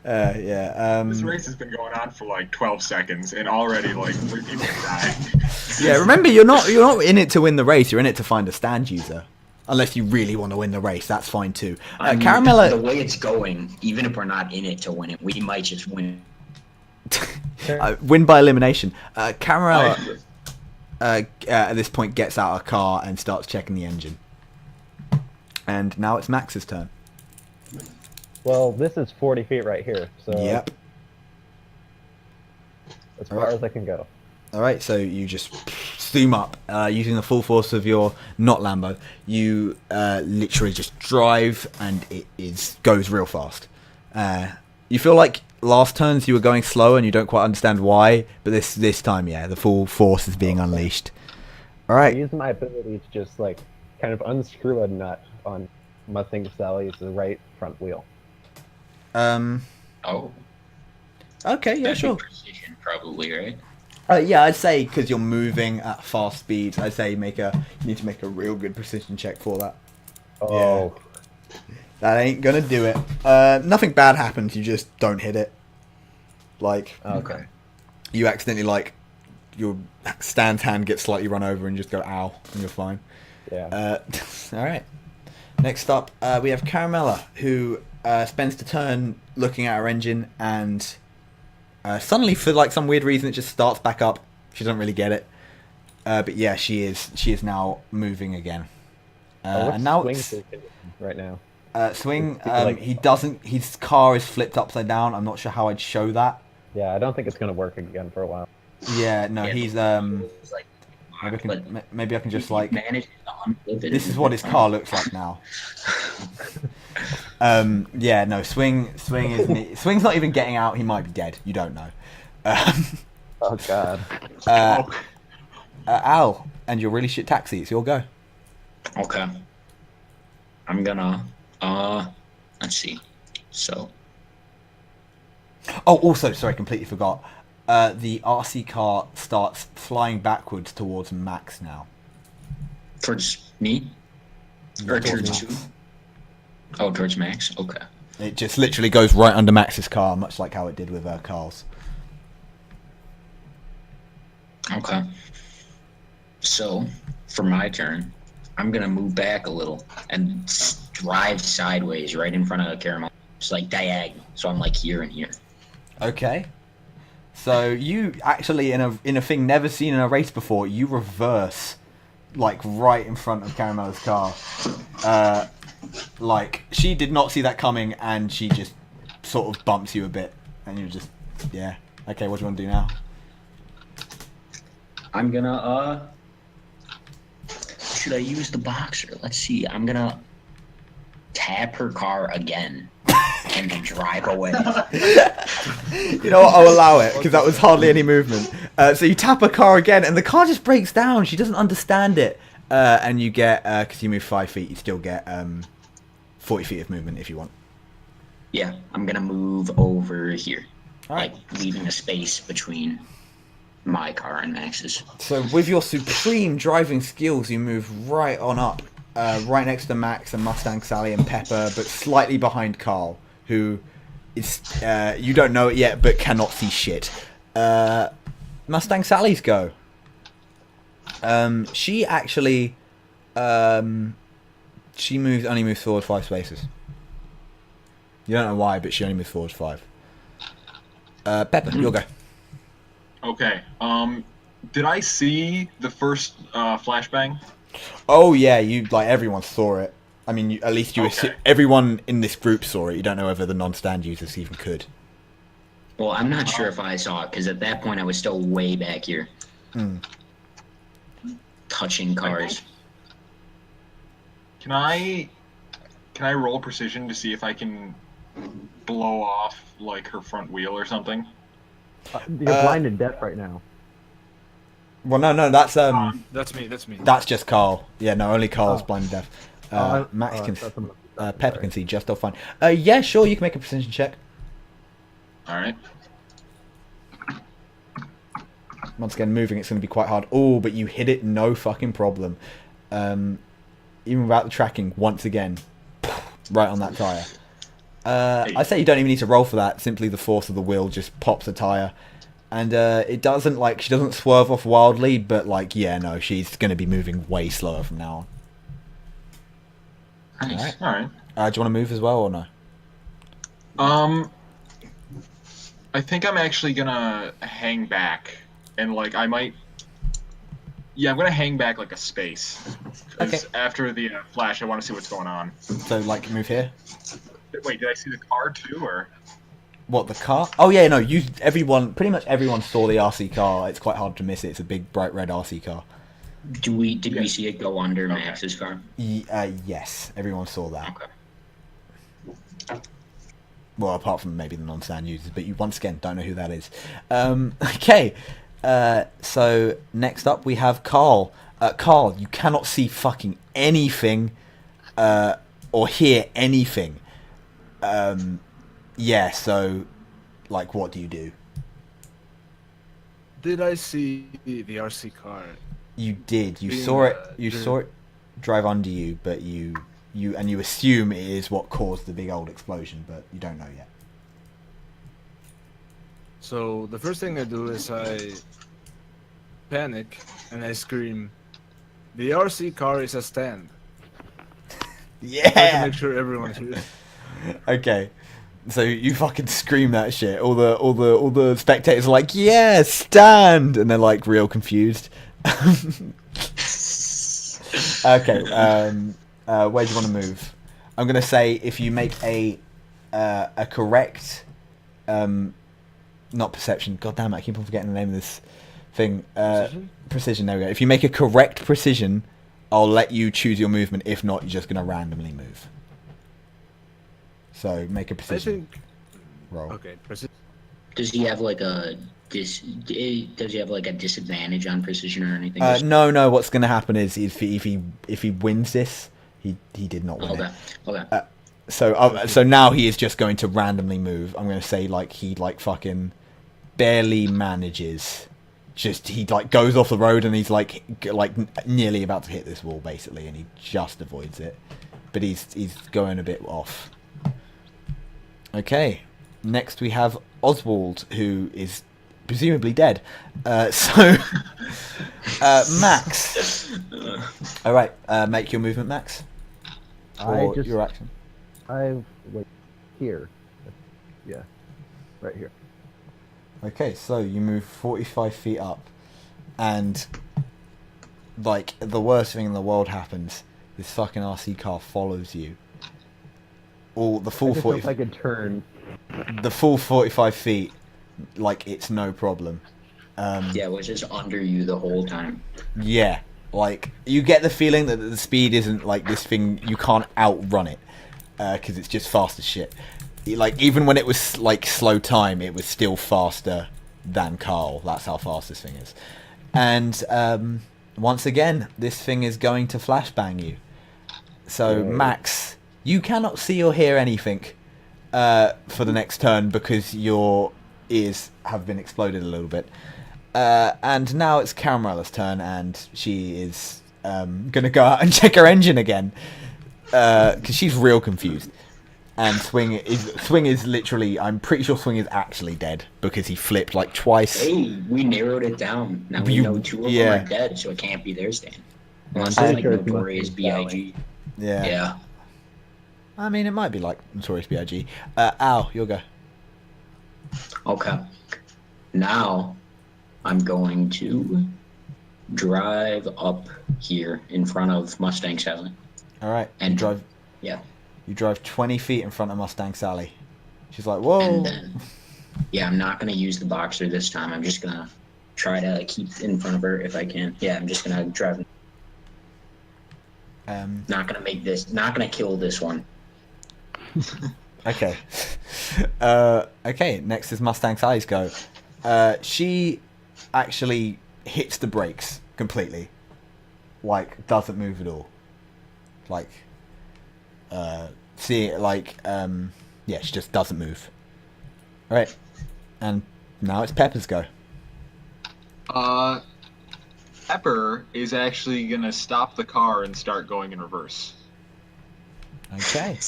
This race has been going on for like 12 seconds, and already like 3 people died. Yeah, remember you're not in it to win the race. You're in it to find a stand user. Unless you really want to win the race, that's fine too. I mean, Caramella, the way it's going, even if we're not in it to win it, we might just win. win by elimination. Caramella at this point gets out of a car and starts checking the engine. And now it's Max's turn. Well, this is 40 feet right here, so Yep. as far as I can go. All right, so you just zoom up using the full force of your not Lambo. You literally just drive, and it goes real fast. You feel like last turns you were going slow, and you don't quite understand why. But this time, yeah, the full force is being unleashed. All I right. use my ability to just like kind of unscrew a nut on Mustang Sally's right front wheel. Oh. Okay. Yeah. That'd be Sure. precision, probably, right? Yeah, I'd say because you're moving at fast speeds, I'd say you need to make a real good precision check for that. Oh, That ain't gonna do it. Nothing bad happens. You just don't hit it. Like okay. you accidentally your Stan's hand gets slightly run over and you just go ow, and you're fine. Yeah. All right. Next up, we have Caramella, who spends the turn looking at her engine, and suddenly, for like some weird reason, it just starts back up. She doesn't really get it, but yeah, she is now moving again. What's And now Swing's condition right now? Swing. Like- He doesn't. His car is flipped upside down. I'm not sure how I'd show that. Yeah, I don't think it's gonna work again for a while. Yeah, no, Yeah, he's It's like, maybe I can just he like. managed to unflip it. This is what his car looks like now. Yeah, no, Swing's not even getting out. He might be dead. You don't know. Oh god. Al, and your really shit taxi. It's your go. Okay. I'm gonna let's see. So Oh, also, sorry, completely forgot. The RC car starts flying backwards towards Max now. towards me? Or Towards towards Max. who? Oh, towards Max. Okay. It just literally goes right under Max's car, much like how it did with Carl's. Okay. So, for my turn, I'm gonna move back a little and drive sideways right in front of the caramel. Just like diagonal. So I'm like here and here. Okay. So you actually, in a thing never seen in a race before, you reverse, like right in front of Caramel's car. Like she did not see that coming, and she just sort of bumps you a bit, and you're just, yeah. Okay, what do you want to do now? I'm gonna should I use the boxer? Let's see. I'm gonna tap her car again and then drive away. You know what? I'll allow it because that was hardly any movement. So you tap a car again, and the car just breaks down. She doesn't understand it, and you get because you move 5 feet, you still get 40 feet of movement if you want. Yeah, I'm gonna move over here. All right. Like leaving a space between my car and Max's. So with your supreme driving skills, you move right on up, right next to Max and Mustang Sally and Pepper, but slightly behind Carl, who is you don't know it yet, but cannot see shit. Mustang Sally's go. She actually she only moves forward 5 spaces. You don't know why, but she only moves forward 5. Pepper, your go. Okay. Did I see the first flashbang? Oh yeah, everyone saw it. I mean, at least Okay. everyone in this group saw it. You don't know whether the non-stand users even could. Well, I'm not sure if I saw it because at that point I was still way back here, touching cars. Can I roll precision to see if I can blow off like her front wheel or something? You're blind and deaf right now. Well, no, that's That's me. That's me. that's just Carl. Yeah, no, only Carl's Oh. blind and deaf. Oh, Max can, that's someone- Pepper sorry. can see just all fine. Yeah, sure, you can make a precision check. All right. Once again, moving, it's going to be quite hard. Oh, but you hit it, no fucking problem. Even without the tracking, once again, right on that tyre. I say you don't even need to roll for that. Simply the force of the wheel just pops the tyre. And it doesn't, she doesn't swerve off wildly, but, yeah, no, she's going to be moving way slower from now on. Nice. All right. Do you want to move as well, or no? I think I'm actually gonna hang back, and I might. Yeah, I'm gonna hang back like a space. 'Cause Okay. after the flash, I want to see what's going on. So, move here? Wait, did I see the car too, or? What, the car? Oh, yeah, no, pretty much everyone saw the RC car. It's quite hard to miss it. It's a big, bright red RC car. Did we see it go under Max's car? Yes, everyone saw that. Okay. Well, apart from maybe the non-stand users, but you once again don't know who that is. Okay, so next up we have Carl. Carl, you cannot see fucking anything or hear anything. Yeah, so what do you do? Did I see the RC car? You did. You Being, saw it. You driven. saw it drive under you, but you assume it is what caused the big old explosion, but you don't know yet. So the first thing I do is I panic and I scream, "The RC car is a stand." I can Yeah. make sure everyone hears. Okay. So you fucking scream that shit. All the spectators are like, "Yeah, stand," and they're real confused. Okay. Where do you want to move? I'm gonna say if you make a correct, not perception. God damn it! I keep on forgetting the name of this thing. Precision? Precision. There we go. If you make a correct precision, I'll let you choose your movement. If not, you're just gonna randomly move. So make a I precision think. roll. Okay, precision. Does he have a disadvantage on precision or anything? No. What's gonna happen is if he wins this, he did not win it. Okay. So now he is just going to randomly move. I'm going to say he fucking barely manages. Just he goes off the road and he's nearly about to hit this wall basically, and he just avoids it. But he's going a bit off. Okay, next we have Oswald, who is presumably dead. Max. All right, make your movement, Max. Or your action. Wait, here. Yeah, right here. Okay, so you move 45 feet up, and the worst thing in the world happens. This fucking RC car follows you. All the full I just 40, hope I could turn. the full 45 feet, it's no problem. Yeah, it was just under you the whole time. Yeah, you get the feeling that the speed isn't this thing. You can't outrun it because it's just fast as shit. Even when it was slow time, it was still faster than Carl. That's how fast this thing is. And once again, this thing is going to flashbang you. So Max, you cannot see or hear anything for the next turn because your ears have been exploded a little bit. And now it's Caramella's turn, and she is gonna go out and check her engine again because she's real confused. And Swing is literally, I'm pretty sure Swing is actually dead because he flipped twice. Hey, we narrowed it down. Now we know two of them are dead, so it can't be their stand. Unless I'm it's sure it's Notorious mostly B.I.G. Yeah. Yeah. I mean, it might be Notorious B.I.G. Al, you'll go. Okay. Now, I'm going to drive up here in front of Mustang Sally. All right. And you drive. Yeah. You drive 20 feet in front of Mustang Sally. She's like, whoa. And then, yeah, I'm not gonna use the boxer this time. I'm just gonna try to keep in front of her if I can. Yeah, I'm just gonna drive. Not gonna kill this one. Okay. Okay, next is Mustang Sally's go. She actually hits the brakes completely. Like, doesn't move at all. Like, she just doesn't move. Alright. And now it's Pepper's go. Pepper is actually gonna stop the car and start going in reverse. Okay.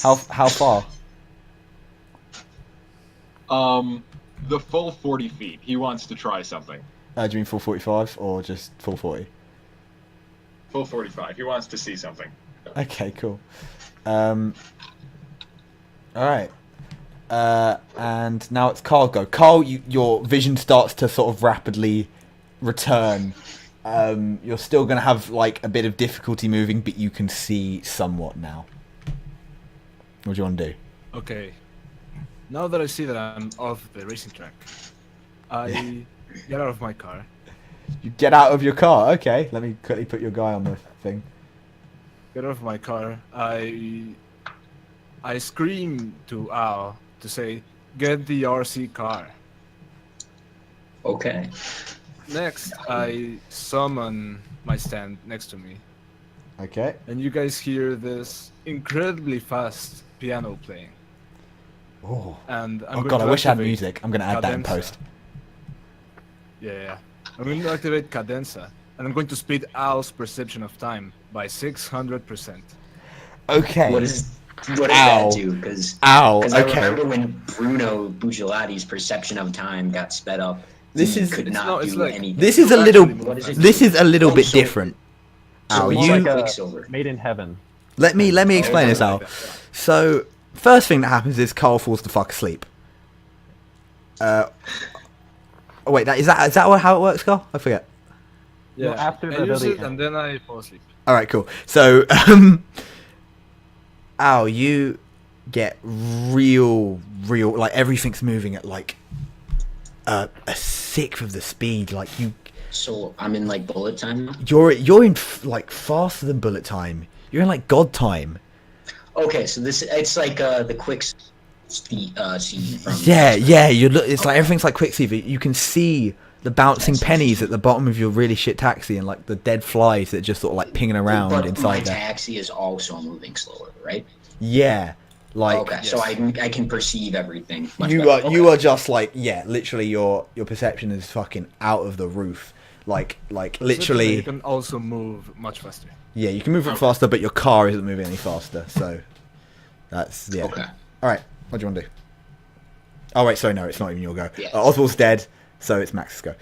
How far? The full 40 feet. He wants to try something. Do you mean full 45 or just full 40? Full 45. He wants to see something. Okay, cool. Alright. And now it's Carl go. Carl, your vision starts to sort of rapidly return. You're still going to have like a bit of difficulty moving, but you can see somewhat now. What do you want to do? Okay. Now that I see that I'm off the racing track, I get out of my car. You get out of your car. Okay, let me quickly put your guy on the thing. Get out of my car. I scream to Al to say, "Get the RC car." Okay. Next, I summon my stand next to me, Okay. and you guys hear this incredibly fast piano playing. Oh, And I'm oh going god, to I wish I had activate music. I'm going to add that in Cadenza. post. Yeah. I'm going to activate Cadenza, and I'm going to speed Al's perception of time by 600%. Okay. What does Ow. that do? Because Ow, I okay. remember when Bruno Bugilatti's perception of time got sped up. This he is- could It's not not- it's do like- anything. This is a Actually, little. what does it This do? is a little Oh, bit so- different. So Al, it's you like like a Quicksilver. made in heaven. let me explain this, Al. Like that, yeah. So, first thing that happens is Carl falls the fuck asleep. Oh wait, is that how it works, Carl? I forget. Yeah, No, after I the use ability it and then I fall asleep. All right, cool. So, Al, you get real, like everything's moving at like a sixth of the speed. Like So I'm in like bullet time now? you're in like faster than bullet time. You're in like God time. Okay, so it's like the quick speed scene from Yeah. It's like everything's like Quicksilver. You can see the bouncing pennies at the bottom of your really shit taxi, and like the dead flies that just sort of like pinging around But my inside there. taxi is also moving slower, right? Yeah, like Okay, so I can perceive everything. Much you better. are Okay. you are just like, yeah, literally your perception is fucking out of the roof. Like literally, You can also move much faster. yeah, you can move it faster, but your car isn't moving any faster. So that's yeah. Okay. All right, what do you want to do? Oh wait, sorry, no, it's not even your go. Yeah. Oswald's dead, so it's Max's go.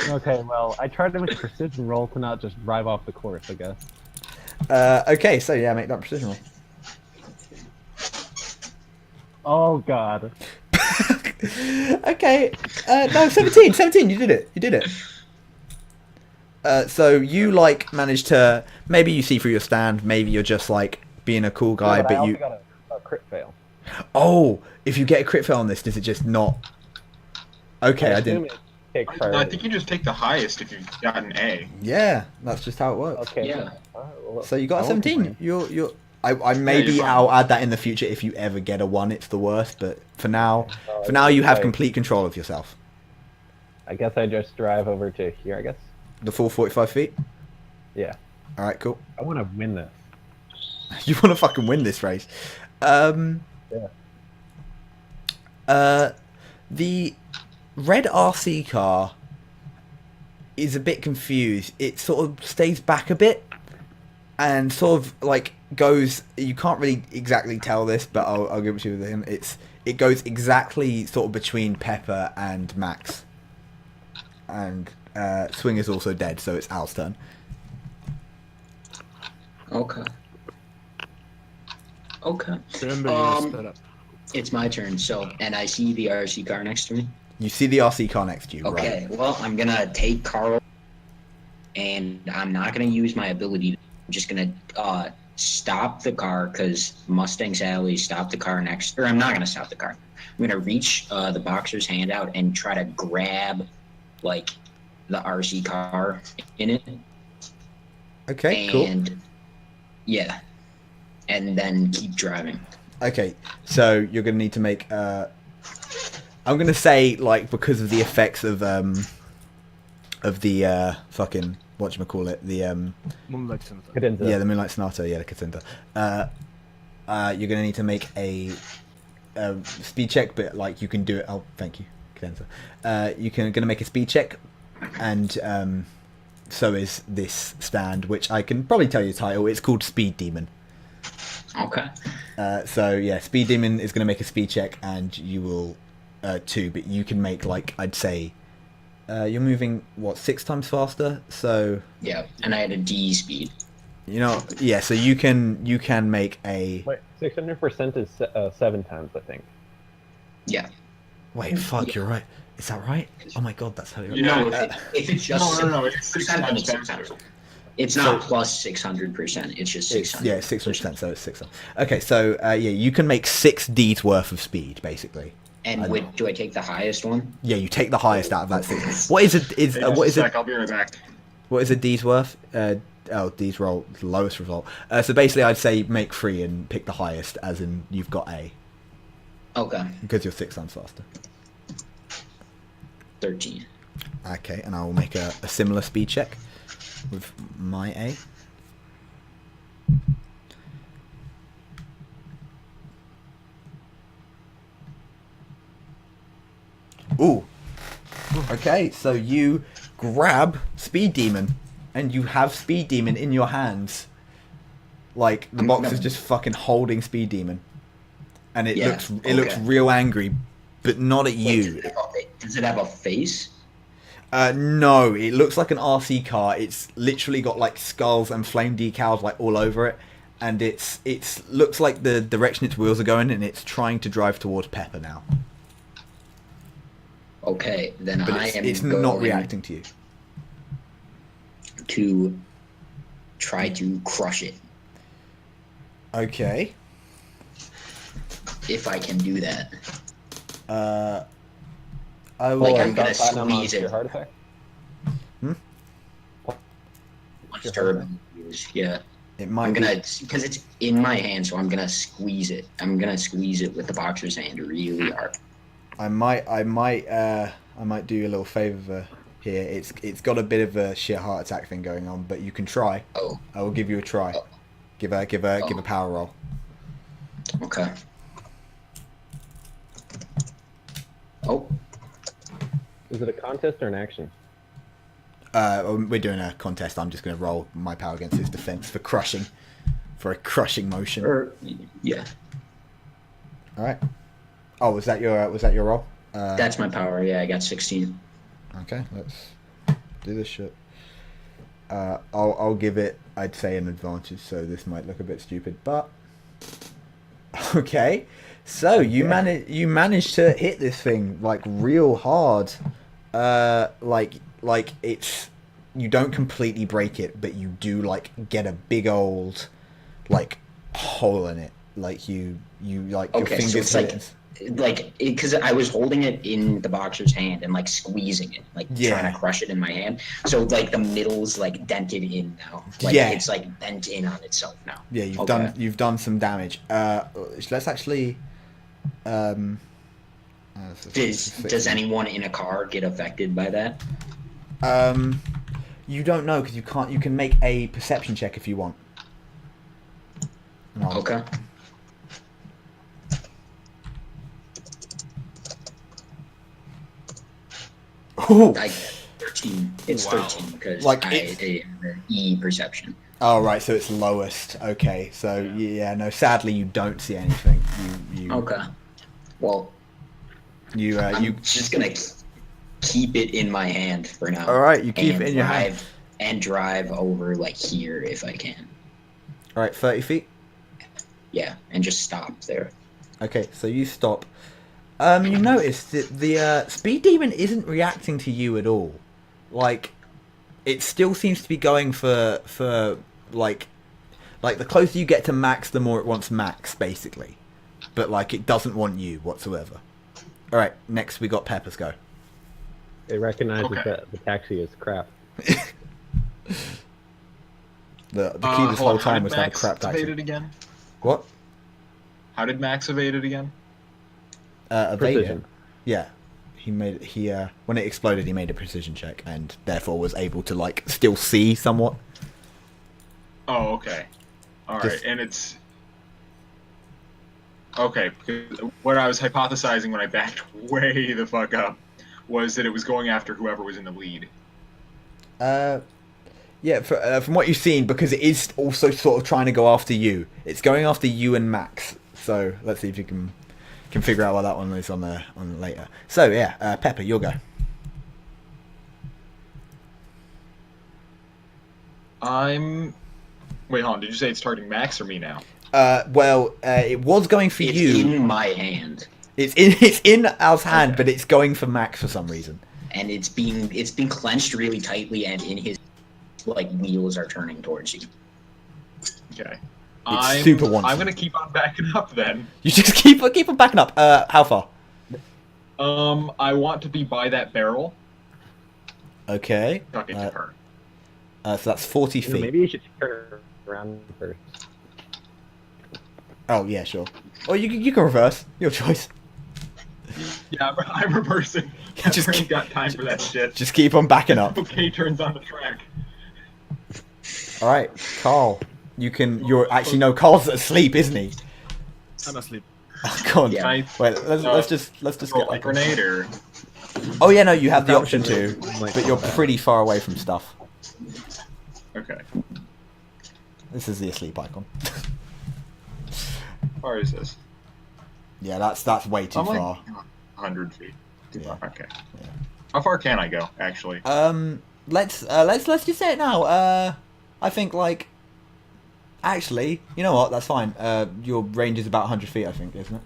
Okay, well, I tried to make a precision roll to not just drive off the course, I guess. Okay, so yeah, make that precision roll. Oh god. Okay, no, 17, you did it. So you like managed to, maybe you see through your stand, maybe you're just like being a cool guy, I but also you, got a crit fail. oh, if you get a crit fail on this, does it just not? Okay, I assume didn't. it takes No, I priority. think you just take the highest if you've got an A. Yeah, that's just how it works. Okay. Yeah. Well, So you got a I won't 17. complain. You're. I maybe you're fine. I'll add that in the future if you ever get a 1. It's the worst, but for now, Oh, for now you have okay. complete control of yourself. I guess I just drive over to here, I guess. The full 45 feet. Yeah. All right, cool. I want to win this. You want to fucking win this race. Yeah. The red RC car is a bit confused. It sort of stays back a bit and sort of like goes. You can't really exactly tell this, but I'll give it to you with him. It goes exactly sort of between Pepper and Max. And Swing is also dead, so it's Al's turn. Okay. Okay. Remember, you're sped up. It's my turn. So, and I see the RC car next to me. You see the RC car next to you, Okay. right? Well, I'm gonna take Carl and I'm not gonna use my ability. I'm just gonna stop the car because Mustang Sally stopped the car next. Or I'm not gonna stop the car. I'm gonna reach the boxer's hand out and try to grab like the RC car in it. Okay, cool. And yeah, and then keep driving. Okay, so you're gonna need to make. I'm gonna say like because of the effects of the fucking whatchamacallit, the Moonlight Sonata. Cadenza. yeah, the Moonlight Sonata, yeah, the Catinta. You're gonna need to make a speed check, but like you can do it. Oh, thank you, Cadenza. Gonna make a speed check, and so is this stand, which I can probably tell you the title. It's called Speed Demon. Okay. So yeah, Speed Demon is gonna make a speed check, and you will too, but you can make like I'd say. You're moving what 6 times faster, so Yeah, and I had a D speed. you know, yeah. So you can make a Wait, 600% is 7 times, I think. Yeah. wait. Fuck, you're right. Is that right? Oh my god, that's how you. Yeah. If it's just No, it's 6 then times it's faster. 600. It's not plus 600%. It's just 600. Yeah, 600%. So it's 600. Okay, so yeah, you can make 6 D's worth of speed, basically. And do I take the highest one? Yeah, you take the highest out of that 6. What is it? Hey, What is just a it? sec, I'll be right back. What is a D's worth? D's roll the lowest result. So basically, I'd say make 3 and pick the highest, as in you've got A, Okay. because you're 6 times faster. 13. Okay, and I will make a similar speed check with my A. Ooh. Okay, so you grab Speed Demon, and you have Speed Demon in your hands. Like the box is just fucking holding Speed Demon, and it looks real angry, but not at you. Does it have a face? No, it looks like an RC car. It's literally got like skulls and flame decals like all over it, and it's looks like the direction its wheels are going, and it's trying to drive towards Pepper now. Okay, then But it's not reacting to you. To try to crush it, Okay. if I can do that. I will. Like, I'm gonna Platinum on squeeze it. your heart attack? Yeah. It might I'm be. gonna, because it's in my hand, so I'm gonna squeeze it. I'm gonna squeeze it with the boxer's hand really hard. I might do you a little favour here. It's got a bit of a sheer heart attack thing going on, but you can try. Oh, I will give you a try. Oh. Give a power roll. okay. Oh, Is it a contest or an action? We're doing a contest. I'm just going to roll my power against his defense for a crushing motion. yeah. All right. Oh, was that your roll? That's my power. Yeah, I got 16. Okay, let's do this shit. I'll give it, I'd say, an advantage, so this might look a bit stupid, but okay. So you managed to hit this thing like real hard. Like it's, you don't completely break it, but you do like get a big old like hole in it. Like you like your Okay, so fingers it's hit like because I was holding it in the boxer's hand and like squeezing it, like Yeah. trying to crush it in my hand. So like the middle's like dented in now. Like Yeah. it's like bent in on itself now. Yeah, you've Okay. done some damage. Let's actually. Does anyone in a car get affected by that? You don't know because you can't. You can make a perception check if you want. No. Okay. Ooh. I 13. It's Wow. 13 because Like, I it's- the E perception. Oh right, so it's lowest. Okay, so yeah, no. Sadly, you don't see anything. You Okay. Well, you I'm just gonna keep it in my hand for now. All right, you keep and it in your hand. drive and drive over like here if I can. All right, 30 feet. Yeah, and just stop there. Okay, so you stop. You notice that the speed demon isn't reacting to you at all. Like, it still seems to be going for like the closer you get to max, the more it wants max, basically. But like it doesn't want you whatsoever. All right, next we got Peppers go. It recognizes Okay. that the taxi is crap. The key this whole time was to have a Max crap evade taxi. it again? What? How did Max evade it again? Evade Precision. him. Yeah. When it exploded, he made a precision check and therefore was able to like still see somewhat. Oh, okay. All right, Just- and it's okay. Because what I was hypothesizing when I backed way the fuck up was that it was going after whoever was in the lead. Yeah, from what you've seen, because it is also sort of trying to go after you. It's going after you and Max. So let's see if you can figure out what that one is on later. So yeah, Pepper, you'll go. Wait, hold on. Did you say it's targeting Max or me now? It was going for It's you. in my hand, It's in Al's hand, Okay. but it's going for Max for some reason. and it's being clenched really tightly, and in his wheels are turning towards you. Okay. super wanting. I'm gonna keep on backing up then. You just keep on backing up. How far? I want to be by that barrel. Okay. Tuck into her. So that's 40 You know, feet. maybe you should turn around first. Oh yeah, sure. Or you can reverse. Your choice. Yeah, I'm reversing. Just I ain't keep- got time for that shit. Just keep on backing up. Okay, turns on the track. All right, Carl. You're actually no. Carl's asleep, isn't he? I'm asleep. Oh God. Yeah. I Wait. Let's just throw get a grenade or Oh yeah, no. You have the That option was to, really like but you're combat. pretty far away from stuff. okay. This is the asleep icon. How far is this? Yeah, that's way too I'm like far. 100 feet. Too Yeah. far. Okay. Yeah. How far can I go? Actually. Let's just say it now. I think actually, you know what? That's fine. Your range is about 100 feet, I think, isn't it?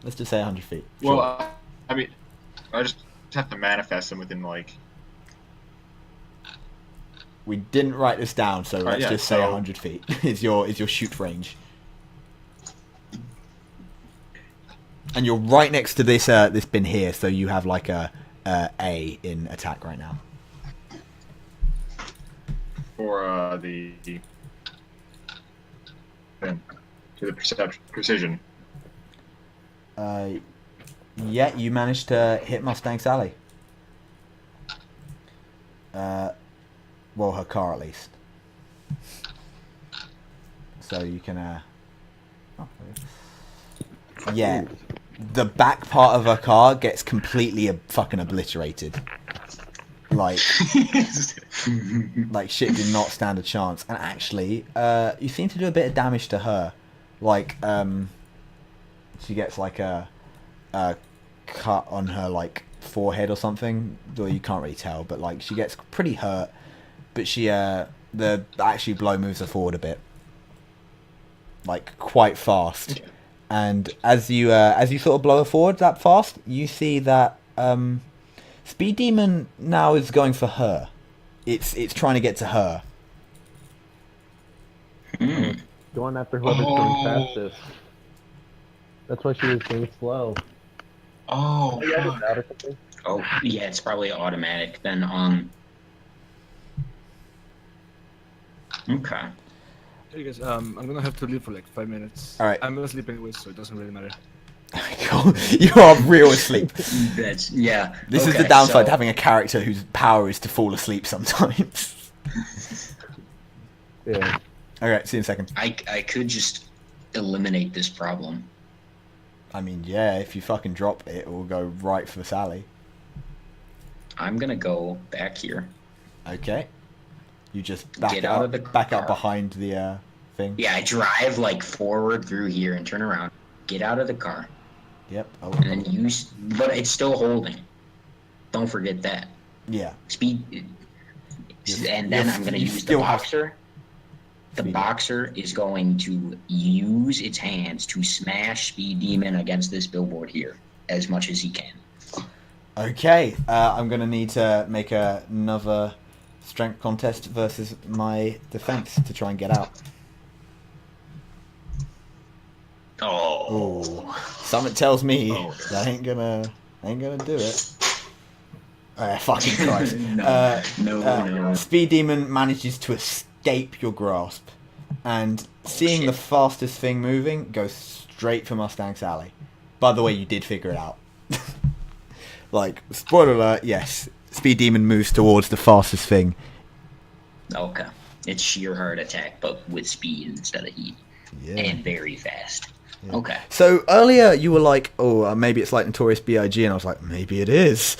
Let's just say 100 feet. Sure. Well, I mean, I just have to manifest them within We didn't write this down, so let's yeah, just say so- 100 feet is your shoot range. And you're right next to this this bin here, so you have like a A in attack right now. for the to the precision. Yeah, you managed to hit Mustang Sally. Well, her car at least. So you can yeah, the back part of her car gets completely fucking obliterated. Like shit did not stand a chance. And actually, you seem to do a bit of damage to her. Like, she gets like a cut on her forehead or something. Or you can't really tell, but she gets pretty hurt. But she the actual blow moves her forward a bit, quite fast. And as you sort of blow her forward that fast, you see that Speed Demon now is going for her. It's trying to get to her. Going after whoever's going fastest. That's why she was going slow. Oh, Yeah, fuck. that or something. Oh, yeah, it's probably automatic. Then, okay. Hey guys, I'm gonna have to leave for 5 minutes. All right. I'm gonna sleep anyway, so it doesn't really matter. You are real asleep. That's, yeah. This is okay, the downside so- to having a character whose power is to fall asleep sometimes. Yeah. Alright, see you in a second. I could just eliminate this problem. I mean, yeah, if you fucking drop it, it will go right for Sally. I'm gonna go back here. Okay. You just back Get up, out of the back up car. behind the thing. Yeah, I drive forward through here and turn around. Get out of the car, Yep. Oh, and then use. But it's still holding. Don't forget that. yeah. Speed. And then I'm gonna you use the still have boxer. The Speed. boxer is going to use its hands to smash Speed Demon against this billboard here as much as he can. Okay. I'm gonna need to make another strength contest versus my defense to try and get out. Oh. Something tells me Oh. that ain't gonna do it. Fucking Christ. No. Speed Demon manages to escape your grasp, and seeing the fastest thing moving, goes straight for Mustang Sally. By the way, you did figure it out. Like, spoiler alert, yes. Speed Demon moves towards the fastest thing. Okay. It's sheer heart attack, but with speed instead of heat. Yeah. And very fast. Yeah. Okay. So earlier you were like, oh, maybe it's like Notorious B.I.G., and I was like, maybe it is.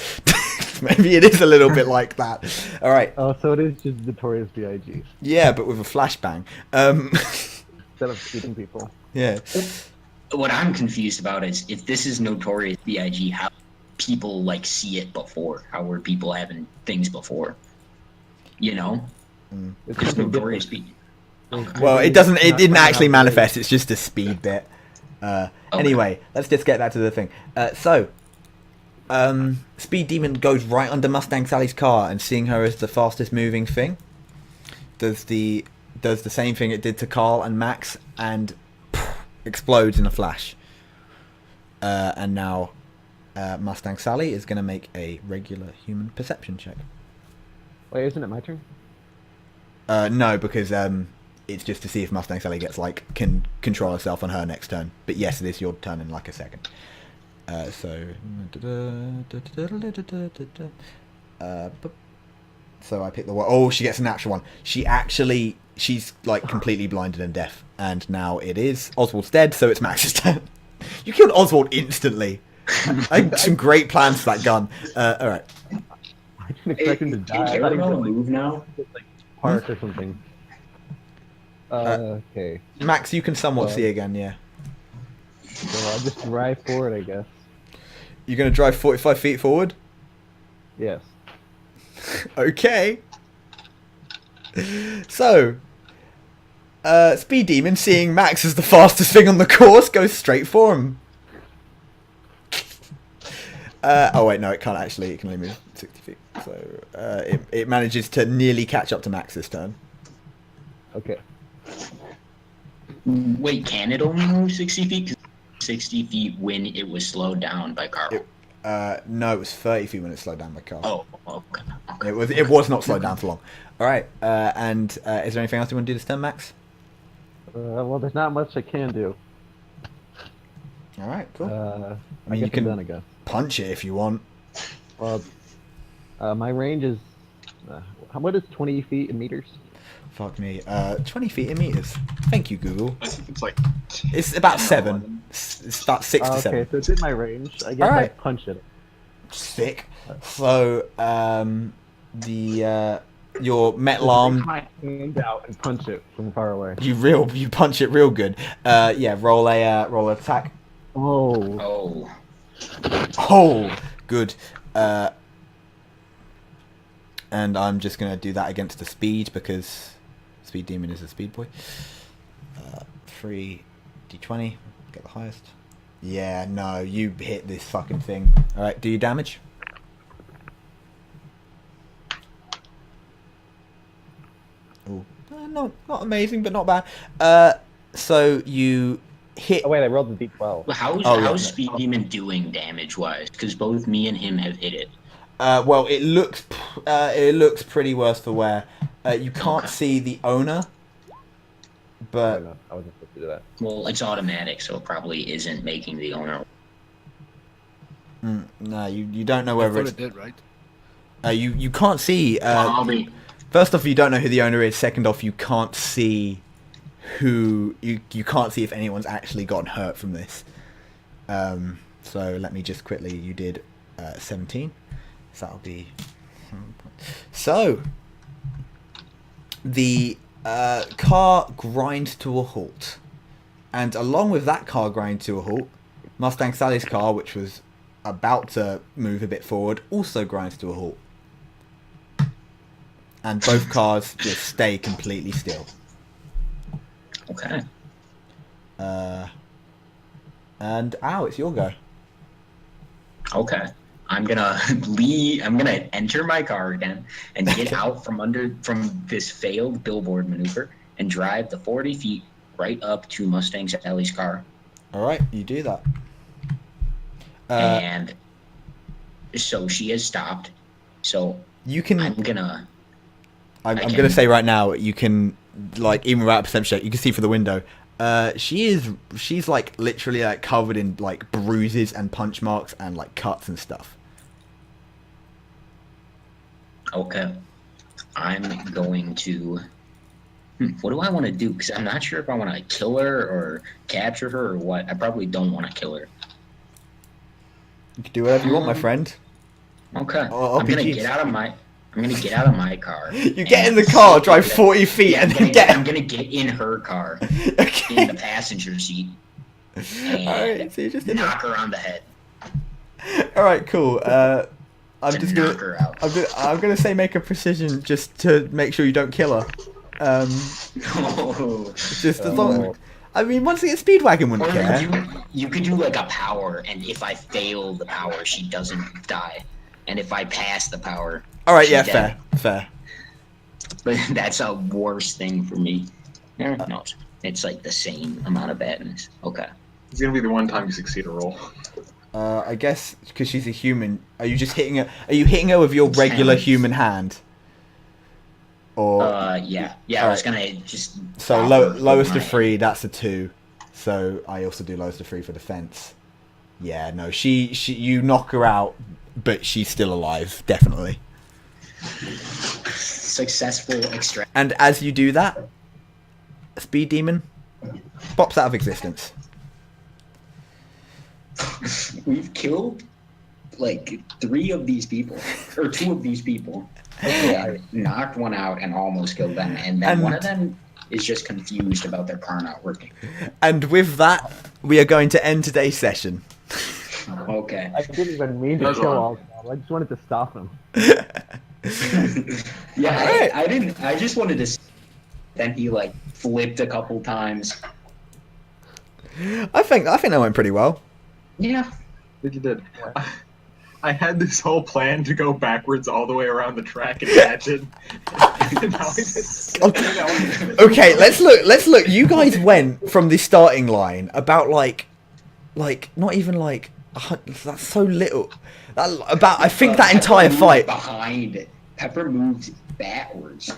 Maybe it is a little bit like that. All right. Oh, so it is just Notorious B.I.G. Yeah, but with a flashbang. Instead of shooting people. Yeah. What I'm confused about is if this is Notorious B.I.G., how people like see it before? How were people having things before? You know? It's Because something Notorious different. B. Well, it doesn't. It didn't actually manifest. It's just a speed bit. Anyway, let's just get back to the thing. Speed Demon goes right under Mustang Sally's car, and seeing her as the fastest moving thing, does the same thing it did to Carl and Max, and explodes in a flash. And now Mustang Sally is going to make a regular human perception check. Wait, isn't it my turn? No, because it's just to see if Mustang Sally can control herself on her next turn. But yes, it is your turn in like a second. So I pick the one. Oh, she gets a natural one. She's like completely blinded and deaf. And now it is Oswald's dead, so it's Max's turn. You killed Oswald instantly. I had some great plans for that gun. All right. I didn't expect him to die. I thought he was like, move now? park or something. Okay. Max, you can somewhat see again, yeah. So I'll just drive forward, I guess. You're going to drive 45 feet forward? Yes. Okay. So, Speed Demon, seeing Max as the fastest thing on the course, goes straight for him. Oh wait, no, it can't actually. It can only move 60 feet. So it manages to nearly catch up to Max this turn. Okay. Wait, can it only move 60 feet? 'Cause 60 feet when it was slowed down by Carl. No, it was 30 feet when it slowed down by Carl. Oh, okay. It was not slowed down for long. All right. And is there anything else you want to do this turn, Max? Well, there's not much I can do. All right, cool. I mean, guess you can- I'm done, I guess. Punch it if you want. Well, my range is... what is 20 feet in meters? Fuck me. 20 feet in meters. Thank you, Google. I think it's like. It's about 7. It's about 6 to 7. Okay, so it's in my range. I guess All I right. punch it. Sick. So, your metal arm, My hand out and punch it from far away. you punch it real good. Yeah, roll an attack. Oh. Oh. Oh, good. And I'm just gonna do that against the speed because Speed Demon is a speed boy. 3 d20, get the highest. Yeah, no, you hit this fucking thing. All right, do your damage. Oh, not amazing, but not bad. So you hit. Oh wait, I rolled a d12. Well, Oh, yeah. how's Speed Demon doing damage-wise? Because both me and him have hit it. Well, it looks pretty worse for wear. You can't Okay. see the owner, but No, I wasn't supposed to do that. Well, it's automatic, so it probably isn't making the owner. no, you don't know I whether thought it's. it did, right? You can't see. I'll be. First off, you don't know who the owner is. Second off, you can't see who you can't see if anyone's actually gotten hurt from this. So let me just quickly. You did 17. So that'll be. So the car grinds to a halt, and along with that car grind to a halt, Mustang Sally's car, which was about to move a bit forward, also grinds to a halt. And both cars just stay completely still. Okay. And ow, it's your go. Okay. I'm gonna leave. I'm gonna enter my car again and get out from this failed billboard maneuver and drive the 40 feet right up to Mustang Sally's car. All right, you do that. And so she has stopped. So you can. I'm gonna say right now, you can, like, even without a perception check, you can see through the window. She's like literally like covered in like bruises and punch marks and like cuts and stuff. Okay. I'm going to. What do I want to do? Because I'm not sure if I want to kill her or capture her or what. I probably don't want to kill her. You can do whatever you want, my friend. Okay. Oh, I'm gonna get out of my car. You get in the car, drive 40 feet, Yeah, and then get. I'm gonna get in her car, Okay. in the passenger seat, and Alright, so you're just in there. knock her on the head. All right, cool. I'm To just knock gonna. her out. I'm gonna say make a precision just to make sure you don't kill her. Oh. Just as long. I mean, once again, Speedwagon wouldn't Or care. you could do like a power, and if I fail the power, she doesn't die, and if I pass the power. All right, she's yeah, dead. fair. But that's a worse thing for me. No, it's like the same amount of badness. Okay. It's gonna be the one time you succeed a roll. I guess because she's a human. Are you just hitting her? Are you hitting her with your regular human hand? Or yeah. I was gonna just. so offer lowest my- of 3. That's a 2. So I also do lowest of 3 for defense. Yeah, no, she you knock her out, but she's still alive, definitely. Successful extract. And as you do that, a speed demon pops out of existence. We've killed like 3 of these people, or 2 of these people. Okay, I knocked one out and almost killed them, and then one of them is just confused about their car not working. And with that, we are going to end today's session. Okay. I didn't even mean to That's kill all. all of them. I just wanted to stop him. Yeah, Alright. I didn't. I just wanted to. Then he like flipped a couple times. I think that went pretty well. Yeah. You did. I had this whole plan to go backwards all the way around the track and catch it. And now I just- Okay, let's look. You guys went from the starting line about like not even like that's so little. About I think that Pepper entire moved fight, behind. Pepper moved backwards.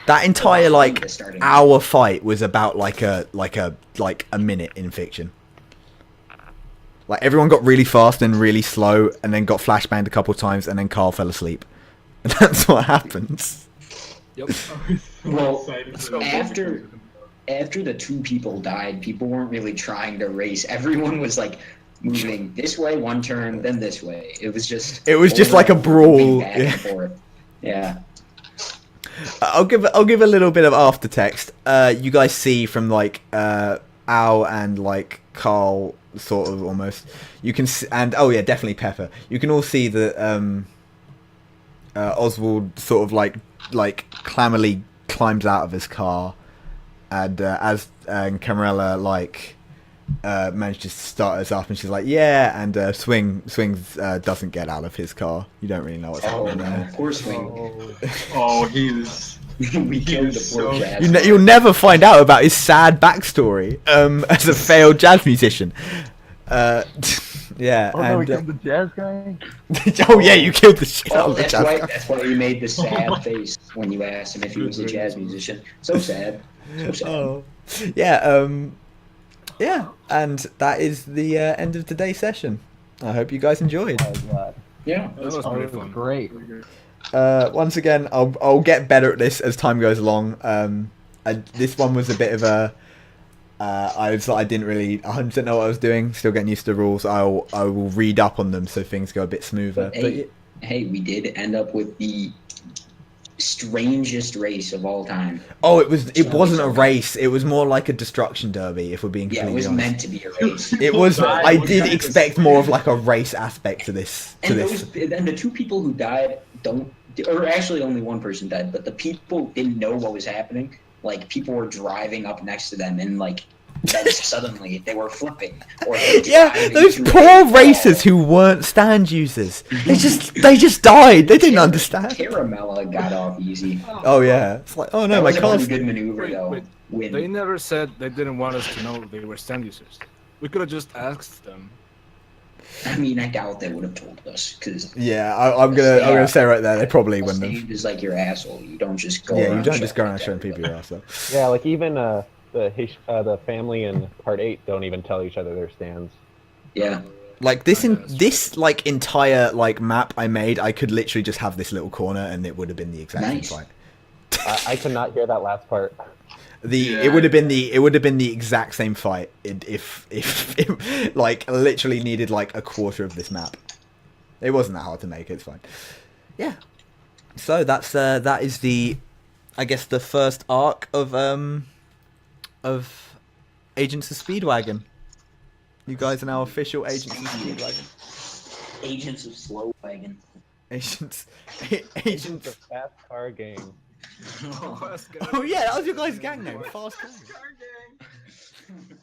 that entire like The starting hour fight was about like a minute in fiction. Like everyone got really fast and really slow, and then got flashbanged a couple times, and then Carl fell asleep. And that's what happens. Yep. Well, after the 2 people died, people weren't really trying to race. Everyone was like moving this way, one turn, then this way. It was just like a brawl. back and forth. Yeah. I'll give a little bit of aftertext. You guys see from like Al and like Carl, sort of almost. You can see, and oh yeah, definitely Pepper. You can all see that Oswald sort of like clammily climbs out of his car, and as Camarella like manages to start us up, and she's like, yeah, and Swings doesn't get out of his car. You don't really know what's Oh happening no, there. of course we Oh, he's we killed the poor so- jazz. You'll never find out about his sad backstory as a failed jazz musician. Yeah. Oh no, we and, killed the jazz guy? oh yeah, you killed the shit out Oh, of the that's jazz why. guy. That's why he made the sad face when you asked him if he was a jazz musician. So sad. So sad. Oh. Yeah. Yeah, and that is the end of today's session. I hope you guys enjoyed. Oh god. Yeah. That was Oh, pretty it was fun. great. Once again, I'll get better at this as time goes along. This one was a bit of a. I didn't really 100% know what I was doing. Still getting used to the rules. I will read up on them so things go a bit smoother. But hey, we did end up with the strangest race of all time. oh, it wasn't a race. It was more like a destruction derby. If we're being Yeah, it completely was honest. meant to be a race. It was. Died, I what did kind of expect more of like a race aspect to this. And the 2 people who died or actually only 1 person died, but the people didn't know what was happening. Like people were driving up next to them, and like then suddenly they were flipping. Or they were Yeah, driving those through a poor wall. racers who weren't stand users. They just died. They didn't understand. Caramella got off easy. Oh yeah, it's like, oh no, That my was a pretty car's. good maneuver, Wait, though. wait. When They never said they didn't want us to know they were stand users. We could have just asked them. I mean, I doubt they would have told us, because Yeah, I'm gonna say right there, they probably wouldn't have. Steve is like your asshole. You don't just go. Yeah, you around don't just go showing around it to showing people everybody. your ass though. Yeah, like even the family in part 8 don't even tell each other their stands. Yeah. Like this Oh, yeah, that's this like entire like map I made, I could literally just have this little corner and it would have been the exact Nice. same fight. I could not hear that last part. It would have been the exact same fight if it, like literally needed like a quarter of this map. It wasn't that hard to make. It's fine. Yeah. So that is the, I guess, the first arc of Agents of Speedwagon. You guys are now official Agents of Speedwagon. Agents of Slow Wagon. Agents. Agents of Fast Car Gang. Oh yeah, that was your guys' gang name. Fast Car. Car gang.